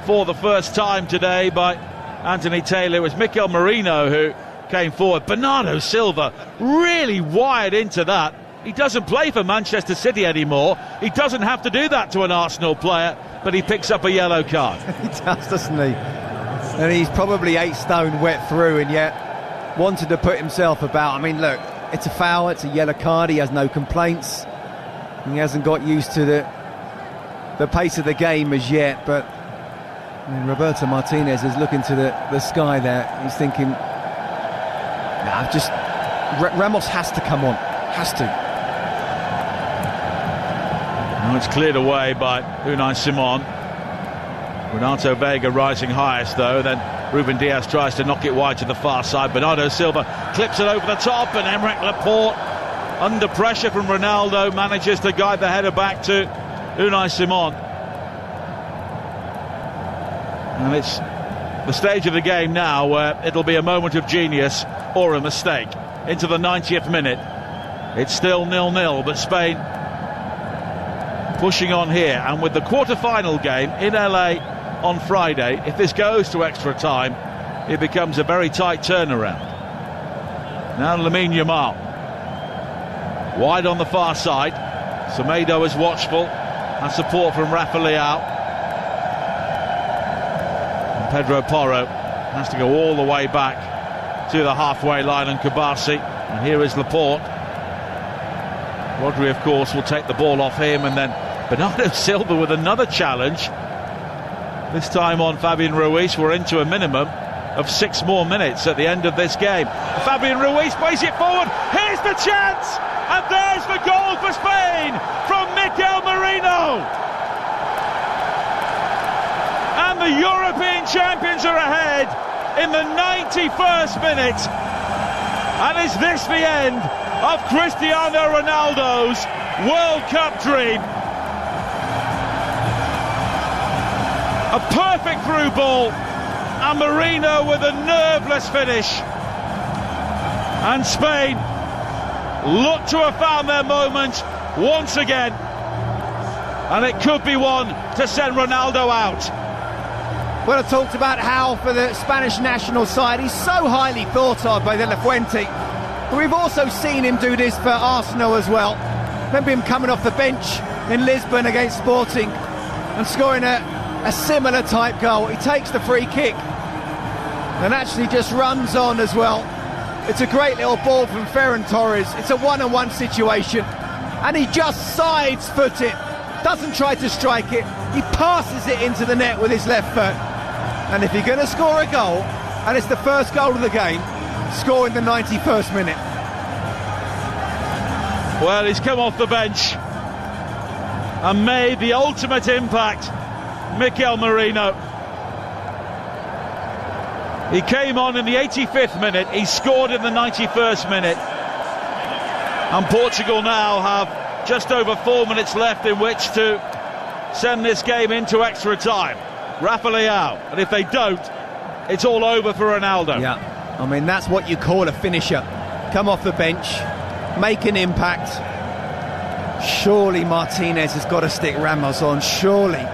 for the first time today by Anthony Taylor. It was Mikel Merino who came forward. Bernardo Silva really wired into that. He doesn't play for Manchester City anymore. He doesn't have to do that to an Arsenal player, but he picks up a yellow card. He does, doesn't he? And he's probably 8 stone wet through, and yet wanted to put himself about. I mean, look, it's a foul, it's a yellow card, he has no complaints. He hasn't got used to the pace of the game as yet, but I mean, Roberto Martinez is looking to the sky there. He's thinking, Ramos has to come on, has to. Well, it's cleared away by Unai Simon. Renato Vega rising highest though, then Ruben Diaz tries to knock it wide to the far side. Bernardo Silva clips it over the top, and Emerick Laporte, under pressure from Ronaldo, manages to guide the header back to Unai Simon. And it's the stage of the game now where it'll be a moment of genius or a mistake. Into the 90th minute, it's still 0-0, but Spain pushing on here. And with the quarter-final game in LA on Friday, if this goes to extra time, it becomes a very tight turnaround. Now Lamine Yamal wide on the far side. Semedo is watchful, and support from Rafa Leao. And Pedro Porro has to go all the way back to the halfway line, and Kabasi. And here is Laporte. Rodri, of course, will take the ball off him, and then Bernardo Silva with another challenge. This time on Fabian Ruiz. We're into a minimum of 6 more minutes at the end of this game. Fabian Ruiz plays it forward. Here's the chance! And there's the goal for Spain from Mikel Merino. And the European champions are ahead in the 91st minute. And is this the end of Cristiano Ronaldo's World Cup dream? A perfect through ball, and Merino with a nerveless finish. And Spain look to have found their moment once again, and it could be one to send Ronaldo out. Well, I talked about how for the Spanish national side he's so highly thought of by De La Fuente, but we've also seen him do this for Arsenal as well. Remember him coming off the bench in Lisbon against Sporting and scoring a similar type goal. He takes the free kick and actually just runs on as well. It's a great little ball from Ferran Torres. It's a one-on-one situation, and he just sides-foot it. Doesn't try to strike it. He passes it into the net with his left foot. And if you're going to score a goal, and it's the first goal of the game, score in the 91st minute. Well, he's come off the bench and made the ultimate impact. Mikel Merino. He came on in the 85th minute, he scored in the 91st minute, and Portugal now have just over 4 minutes left in which to send this game into extra time. Rafa Leao, and if they don't, it's all over for Ronaldo. Yeah, I mean, that's what you call a finisher. Come off the bench, make an impact. Surely Martinez has got to stick Ramos on, surely.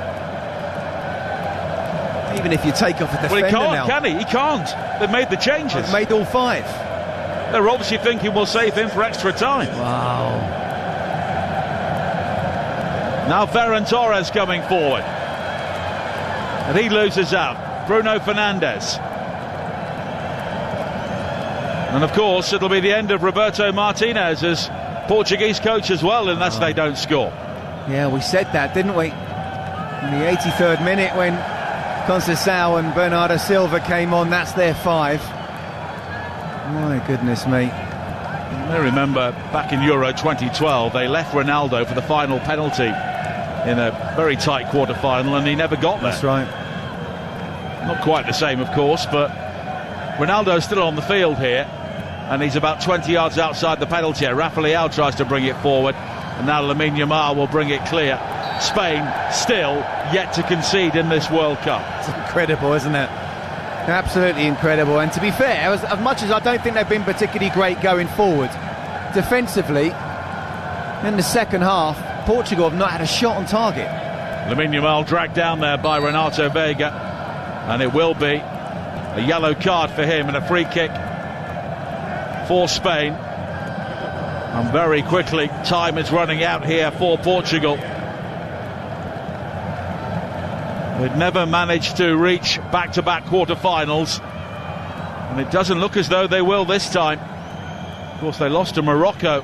Even if you take off a defender well, he can't, now. Can he? He can't. They've made the changes. They've made all 5. They're obviously thinking we'll save him for extra time. Wow. Now Ferran Torres coming forward. And he loses out. Bruno Fernandes. And of course it'll be the end of Roberto Martinez as Portuguese coach as well, unless they don't score. Yeah, we said that, didn't we? In the 83rd minute when Conceição and Bernardo Silva came on, that's their 5. My goodness me. I remember back in Euro 2012 they left Ronaldo for the final penalty in a very tight quarter-final, and he never got there. That's right. Not quite the same, of course, but Ronaldo's still on the field here, and he's about 20 yards outside the penalty area. Rafa Leao tries to bring it forward, and now Lamine Yamal will bring it clear. Spain still yet to concede in this World Cup. It's incredible, isn't it? Absolutely incredible. And to be fair, as much as I don't think they've been particularly great going forward, defensively, in the second half, Portugal have not had a shot on target. Lamine Yamal dragged down there by Renato Vega, and it will be a yellow card for him and a free kick for Spain. And very quickly, time is running out here for Portugal. They'd never managed to reach back-to-back quarter-finals, and it doesn't look as though they will this time. Of course, they lost to Morocco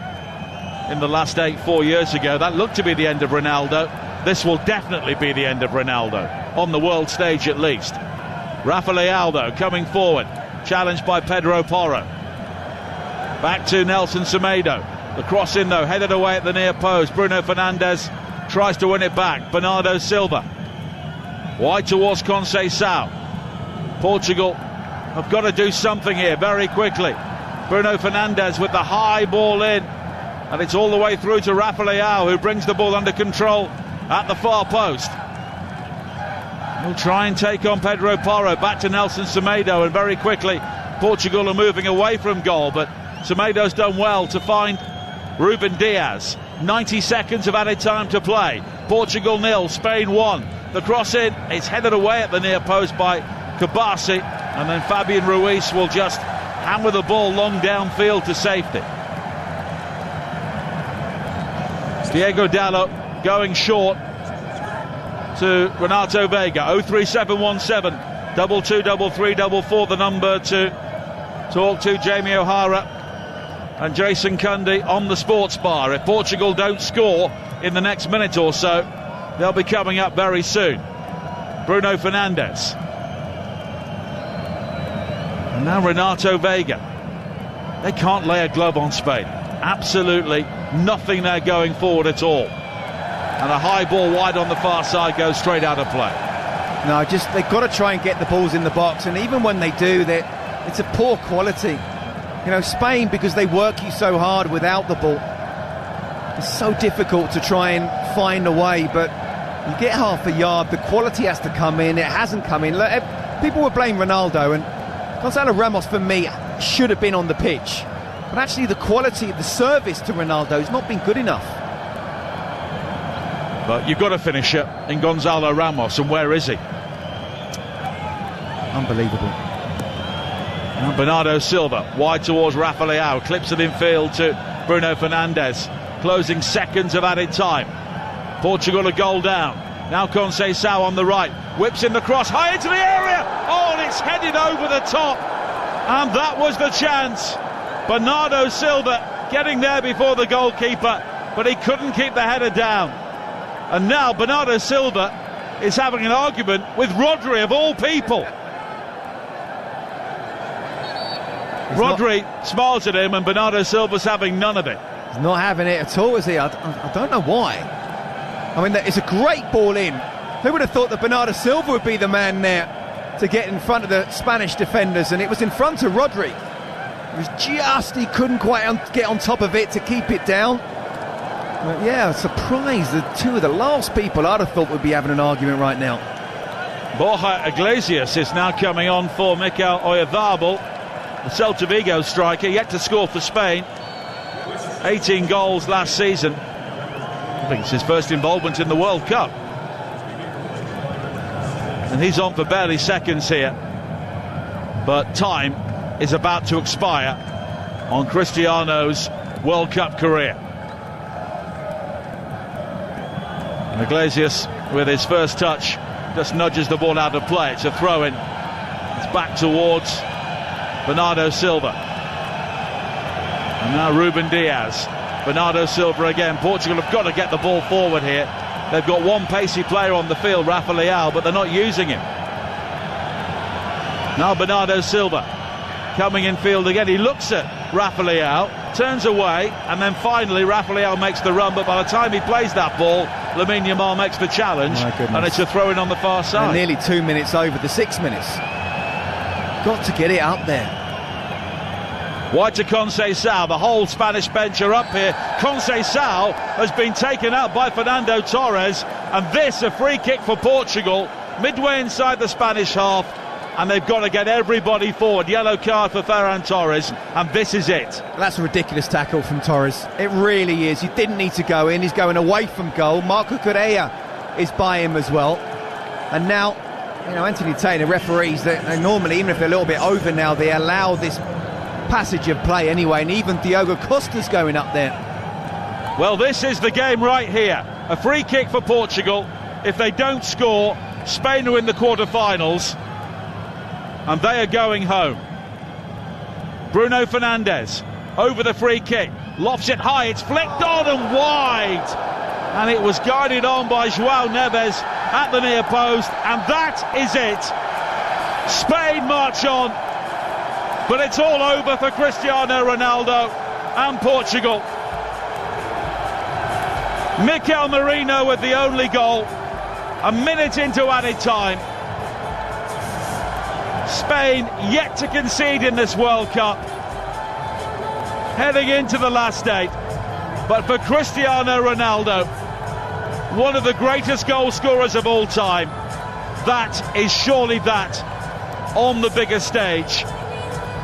in the last 4 years ago. That looked to be the end of Ronaldo. This will definitely be the end of Ronaldo, on the world stage at least. Rafa Leao, though, coming forward, challenged by Pedro Porro. Back to Nelson Semedo. The cross in, though, headed away at the near post. Bruno Fernandes tries to win it back. Bernardo Silva. Wide towards Conceição. Portugal have got to do something here very quickly. Bruno Fernandes with the high ball in. And it's all the way through to Rafa Leao, who brings the ball under control at the far post. He'll try and take on Pedro Porro. Back to Nelson Semedo, and very quickly Portugal are moving away from goal, but Semedo's done well to find Ruben Diaz. 90 seconds of added time to play. Portugal 0, Spain 1. The cross in, it's headed away at the near post by Kabasi, and then Fabian Ruiz will just hammer the ball long downfield to safety. Diego Dalot going short to Renato Vega. 03717 223344, the number to talk to Jamie O'Hara and Jason Cundy on the sports bar. If Portugal don't score in the next minute or so, they'll be coming up very soon. Bruno Fernandes. And now Renato Vega. They can't lay a glove on Spain. Absolutely nothing there going forward at all. And a high ball wide on the far side goes straight out of play. No, just they've got to try and get the balls in the box, and even when they do, it's a poor quality. You know, Spain, because they work you so hard without the ball, it's so difficult to try and find a way, but you get half a yard, the quality has to come in. It hasn't come in. Look, people will blame Ronaldo, and Gonzalo Ramos, for me, should have been on the pitch. But actually the quality of the service to Ronaldo has not been good enough. But you've got to finish it in Gonzalo Ramos, and where is he? Unbelievable. And Bernardo Silva, wide towards Rafa Leao, clips it in field to Bruno Fernandes. Closing seconds of added time. Portugal a goal down. Now Conceição on the right, whips in the cross, high into the area. Oh, and it's headed over the top. And that was the chance. Bernardo Silva getting there before the goalkeeper, but he couldn't keep the header down. And now Bernardo Silva is having an argument with Rodri, of all people. Rodri smiles at him, and Bernardo Silva's having none of it. He's not having it at all, is he? I don't know why. I mean, it's a great ball in. Who would have thought that Bernardo Silva would be the man there to get in front of the Spanish defenders, and it was in front of Rodri. It was just, he couldn't quite get on top of it to keep it down. But yeah, surprised. The two of the last people I'd have thought would be having an argument right now. Borja Iglesias is now coming on for Mikel Oyarzabal, the Celta Vigo striker, yet to score for Spain. 18 goals last season. I think it's his first involvement in the World Cup. And he's on for barely seconds here. But time is about to expire on Cristiano's World Cup career. And Iglesias, with his first touch, just nudges the ball out of play. It's a throw-in. It's back towards Bernardo Silva. And now Ruben Diaz. Bernardo Silva again. Portugal have got to get the ball forward here. They've got one pacey player on the field, Rafa Leao, but they're not using him. Now Bernardo Silva coming in field again. He looks at Rafa Leao, turns away, and then finally Rafa Leao makes the run, but by the time he plays that ball, Lamine Yamal makes the challenge, and it's a throw-in on the far side. And nearly 2 minutes over the 6 minutes. Got to get it up there. Wide to Conceição. The whole Spanish bench are up here. Conceição has been taken out by Fernando Torres, and this a free kick for Portugal midway inside the Spanish half, and they've got to get everybody forward. Yellow card for Ferran Torres, and this is it. That's a ridiculous tackle from Torres. It really is. He didn't need to go in. He's going away from goal. Marco Correa is by him as well. And now, you know, Anthony Taylor, referees, they normally, even if they're a little bit over now, they allow this passage of play anyway, and even Diogo Costa's going up there. Well, this is the game right here. A free kick for Portugal. If they don't score, Spain are in the quarter-finals, and they are going home. Bruno Fernandes over the free kick, lofts it high, it's flicked on and wide, and it was guided on by João Neves at the near post, and that is it. Spain march on, but it's all over for Cristiano Ronaldo and Portugal. Mikel Merino with the only goal, a minute into added time. Spain yet to concede in this World Cup, heading into the last 8. But for Cristiano Ronaldo, one of the greatest goal scorers of all time, that is surely that on the bigger stage,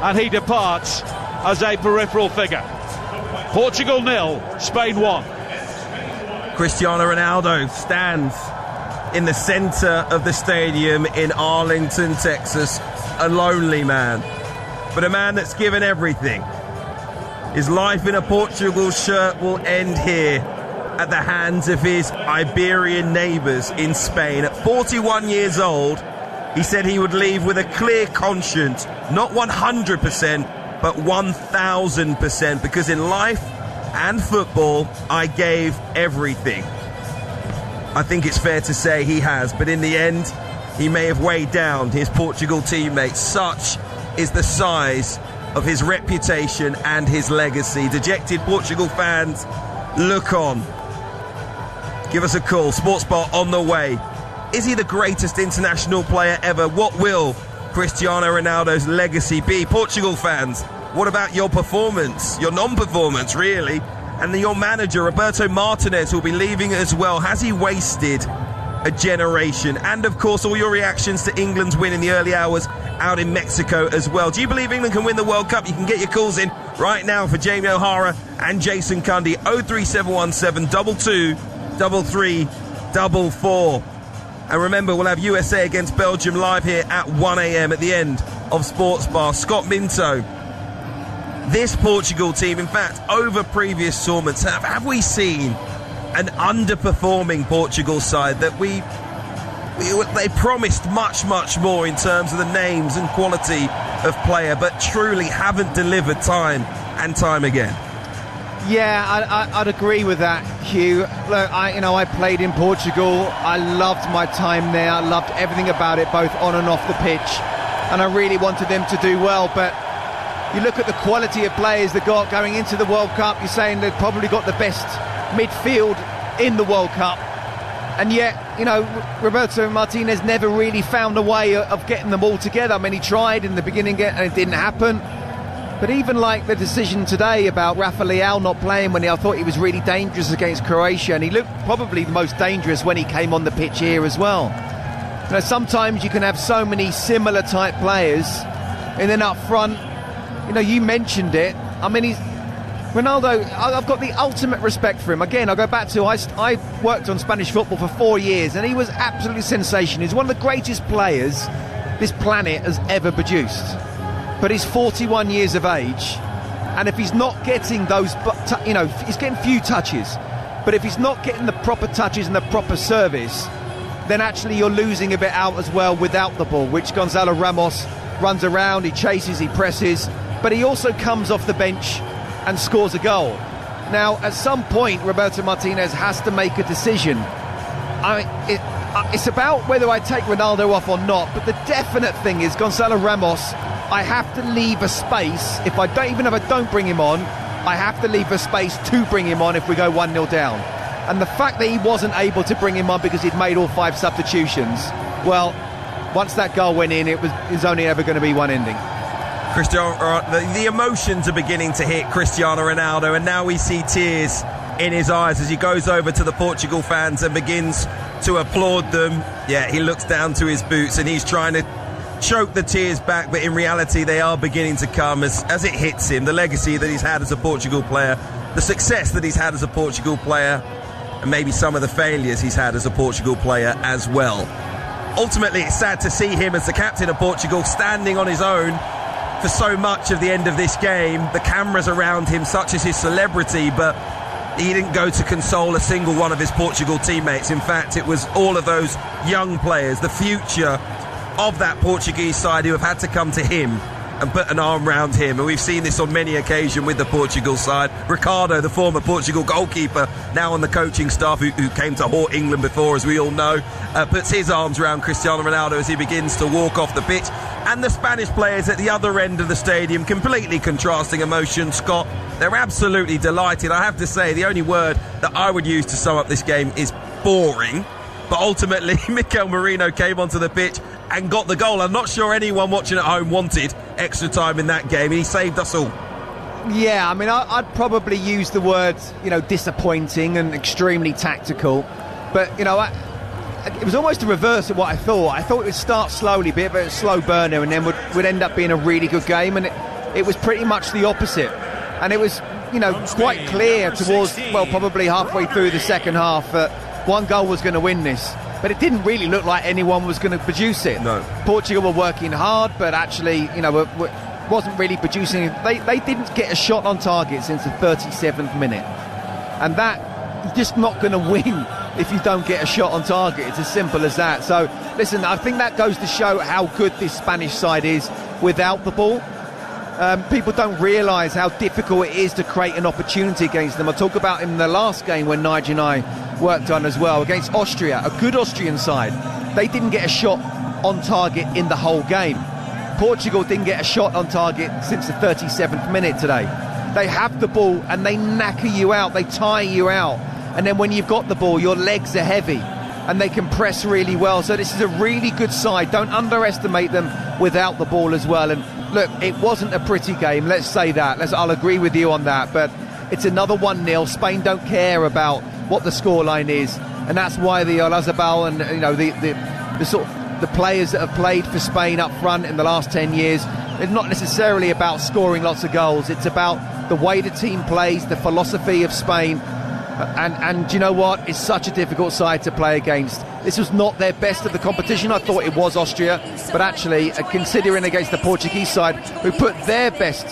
and he departs as a peripheral figure. Portugal 0, Spain 1. Cristiano Ronaldo stands in the centre of the stadium in Arlington, Texas, a lonely man, but a man that's given everything. His life in a Portugal shirt will end here at the hands of his Iberian neighbours in Spain. At 41 years old, he said he would leave with a clear conscience, not 100%, but 1,000%, because in life and football, I gave everything. I think it's fair to say he has, but in the end, he may have weighed down his Portugal teammates. Such is the size of his reputation and his legacy. Dejected Portugal fans, look on. Give us a call. Sports Bar on the way. Is he the greatest international player ever? What will Cristiano Ronaldo's legacy be? Portugal fans, what about your performance? Your non-performance, really? And then your manager, Roberto Martinez, will be leaving as well. Has he wasted a generation? And, of course, all your reactions to England's win in the early hours out in Mexico as well. Do you believe England can win the World Cup? You can get your calls in right now for Jamie O'Hara and Jason Cundy. 03717 22 33 44. And remember, we'll have USA against Belgium live here at 1 a.m. at the end of Sports Bar. Scott Minto. This Portugal team, in fact, over previous tournaments, have we seen an underperforming Portugal side that they promised much more in terms of the names and quality of player, but truly haven't delivered time and time again? Yeah, I'd agree with that, Hugh. Look, I played in Portugal. I loved my time there. I loved everything about it, both on and off the pitch, and I really wanted them to do well. But you look at the quality of players they got going into the World Cup, you're saying they've probably got the best midfield in the World Cup, and yet, Roberto Martinez never really found a way of getting them all together. I mean, he tried in the beginning and it didn't happen. But even like the decision today about Rafa Leão not playing when I thought he was really dangerous against Croatia, and he looked probably the most dangerous when he came on the pitch here as well. Sometimes you can have so many similar type players, and then up front, you mentioned it. I mean, Ronaldo, I've got the ultimate respect for him. Again, I go back to, I worked on Spanish football for 4 years, and he was absolutely sensational. He's one of the greatest players this planet has ever produced. But he's 41 years of age, and if he's not getting those, he's getting few touches, but if he's not getting the proper touches and the proper service, then actually you're losing a bit out as well without the ball, which Gonzalo Ramos runs around, he chases, he presses, but he also comes off the bench and scores a goal. Now, at some point, Roberto Martinez has to make a decision. It's about whether I take Ronaldo off or not, but the definite thing is Gonzalo Ramos, I have to leave a space. Even if I don't bring him on, I have to leave a space to bring him on if we go 1-0 down. And the fact that he wasn't able to bring him on because he'd made all 5 substitutions, well, once that goal went in, it was only ever going to be one ending. The emotions are beginning to hit Cristiano Ronaldo, and now we see tears in his eyes as he goes over to the Portugal fans and begins to applaud them. Yeah, he looks down to his boots and he's trying to choke the tears back, but in reality they are beginning to come as it hits him. The legacy that he's had as a Portugal player, the success that he's had as a Portugal player, and maybe some of the failures he's had as a Portugal player as well. Ultimately, it's sad to see him as the captain of Portugal standing on his own for so much of the end of this game. The cameras around him, such as his celebrity, but he didn't go to console a single one of his Portugal teammates. In fact, it was all of those young players, the future of that Portuguese side, who have had to come to him and put an arm round him. And we've seen this on many occasions with the Portugal side. Ricardo, the former Portugal goalkeeper, now on the coaching staff, who came to haunt England before, as we all know, puts his arms around Cristiano Ronaldo as he begins to walk off the pitch. And the Spanish players at the other end of the stadium, completely contrasting emotions. Scott, they're absolutely delighted. I have to say, the only word that I would use to sum up this game is boring. But ultimately, Mikel Merino came onto the pitch and got the goal. I'm not sure anyone watching at home wanted extra time in that game. He saved us all. Yeah, I mean, I'd probably use the words, disappointing and extremely tactical. But, it was almost the reverse of what I thought. I thought it would start slowly, be a bit of a slow burner, and then would end up being a really good game. And it was pretty much the opposite. And it was, quite clear towards, probably halfway through the second half that one goal was going to win this. But it didn't really look like anyone was going to produce it. No. Portugal were working hard, but actually, wasn't really producing. They didn't get a shot on target since the 37th minute. And that, you're just not going to win if you don't get a shot on target. It's as simple as that. So, listen, I think that goes to show how good this Spanish side is without the ball. People don't realise how difficult it is to create an opportunity against them. I talk about in the last game when Nigel and I worked on as well, against Austria, a good Austrian side. They didn't get a shot on target in the whole game. Portugal didn't get a shot on target since the 37th minute today. They have the ball and they knacker you out, they tire you out. And then when you've got the ball, your legs are heavy and they can press really well. So this is a really good side. Don't underestimate them without the ball as well. And look, it wasn't a pretty game, let's say that. I'll agree with you on that. But it's another 1-0. Spain don't care about what the scoreline is. And that's why the Olazabal and the players that have played for Spain up front in the last 10 years, it's not necessarily about scoring lots of goals. It's about the way the team plays, the philosophy of Spain. And do you know what? It's such a difficult side to play against. This was not their best of the competition. I thought it was Austria, but actually, considering against the Portuguese side, who put their best,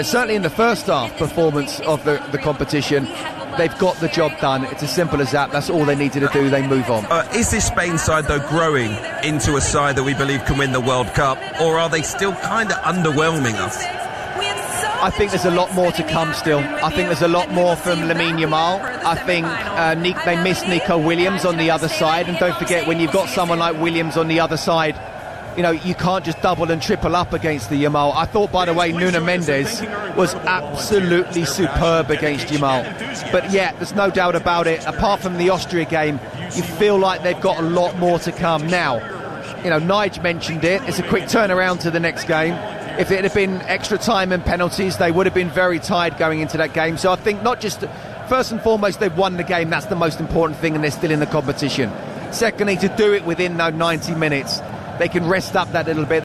certainly in the first half performance of the competition, they've got the job done. It's as simple as that. That's all they needed to do. They move on. Is this Spain side, though, growing into a side that we believe can win the World Cup, or are they still kind of underwhelming us? I think there's a lot more to come still. I think there's a lot more from Lamine Yamal. I think they missed Nico Williams on the other side. And don't forget, when you've got someone like Williams on the other side, you can't just double and triple up against the Yamal. I thought, by the way, Nuno Mendes was absolutely superb against Yamal. But yeah, there's no doubt about it. Apart from the Austria game, you feel like they've got a lot more to come. Now, Nige mentioned it. It's a quick turnaround to the next game. If it had been extra time and penalties, they would have been very tired going into that game. So I think not just, first and foremost, they've won the game. That's the most important thing, and they're still in the competition. Secondly, to do it within those 90 minutes, they can rest up that little bit.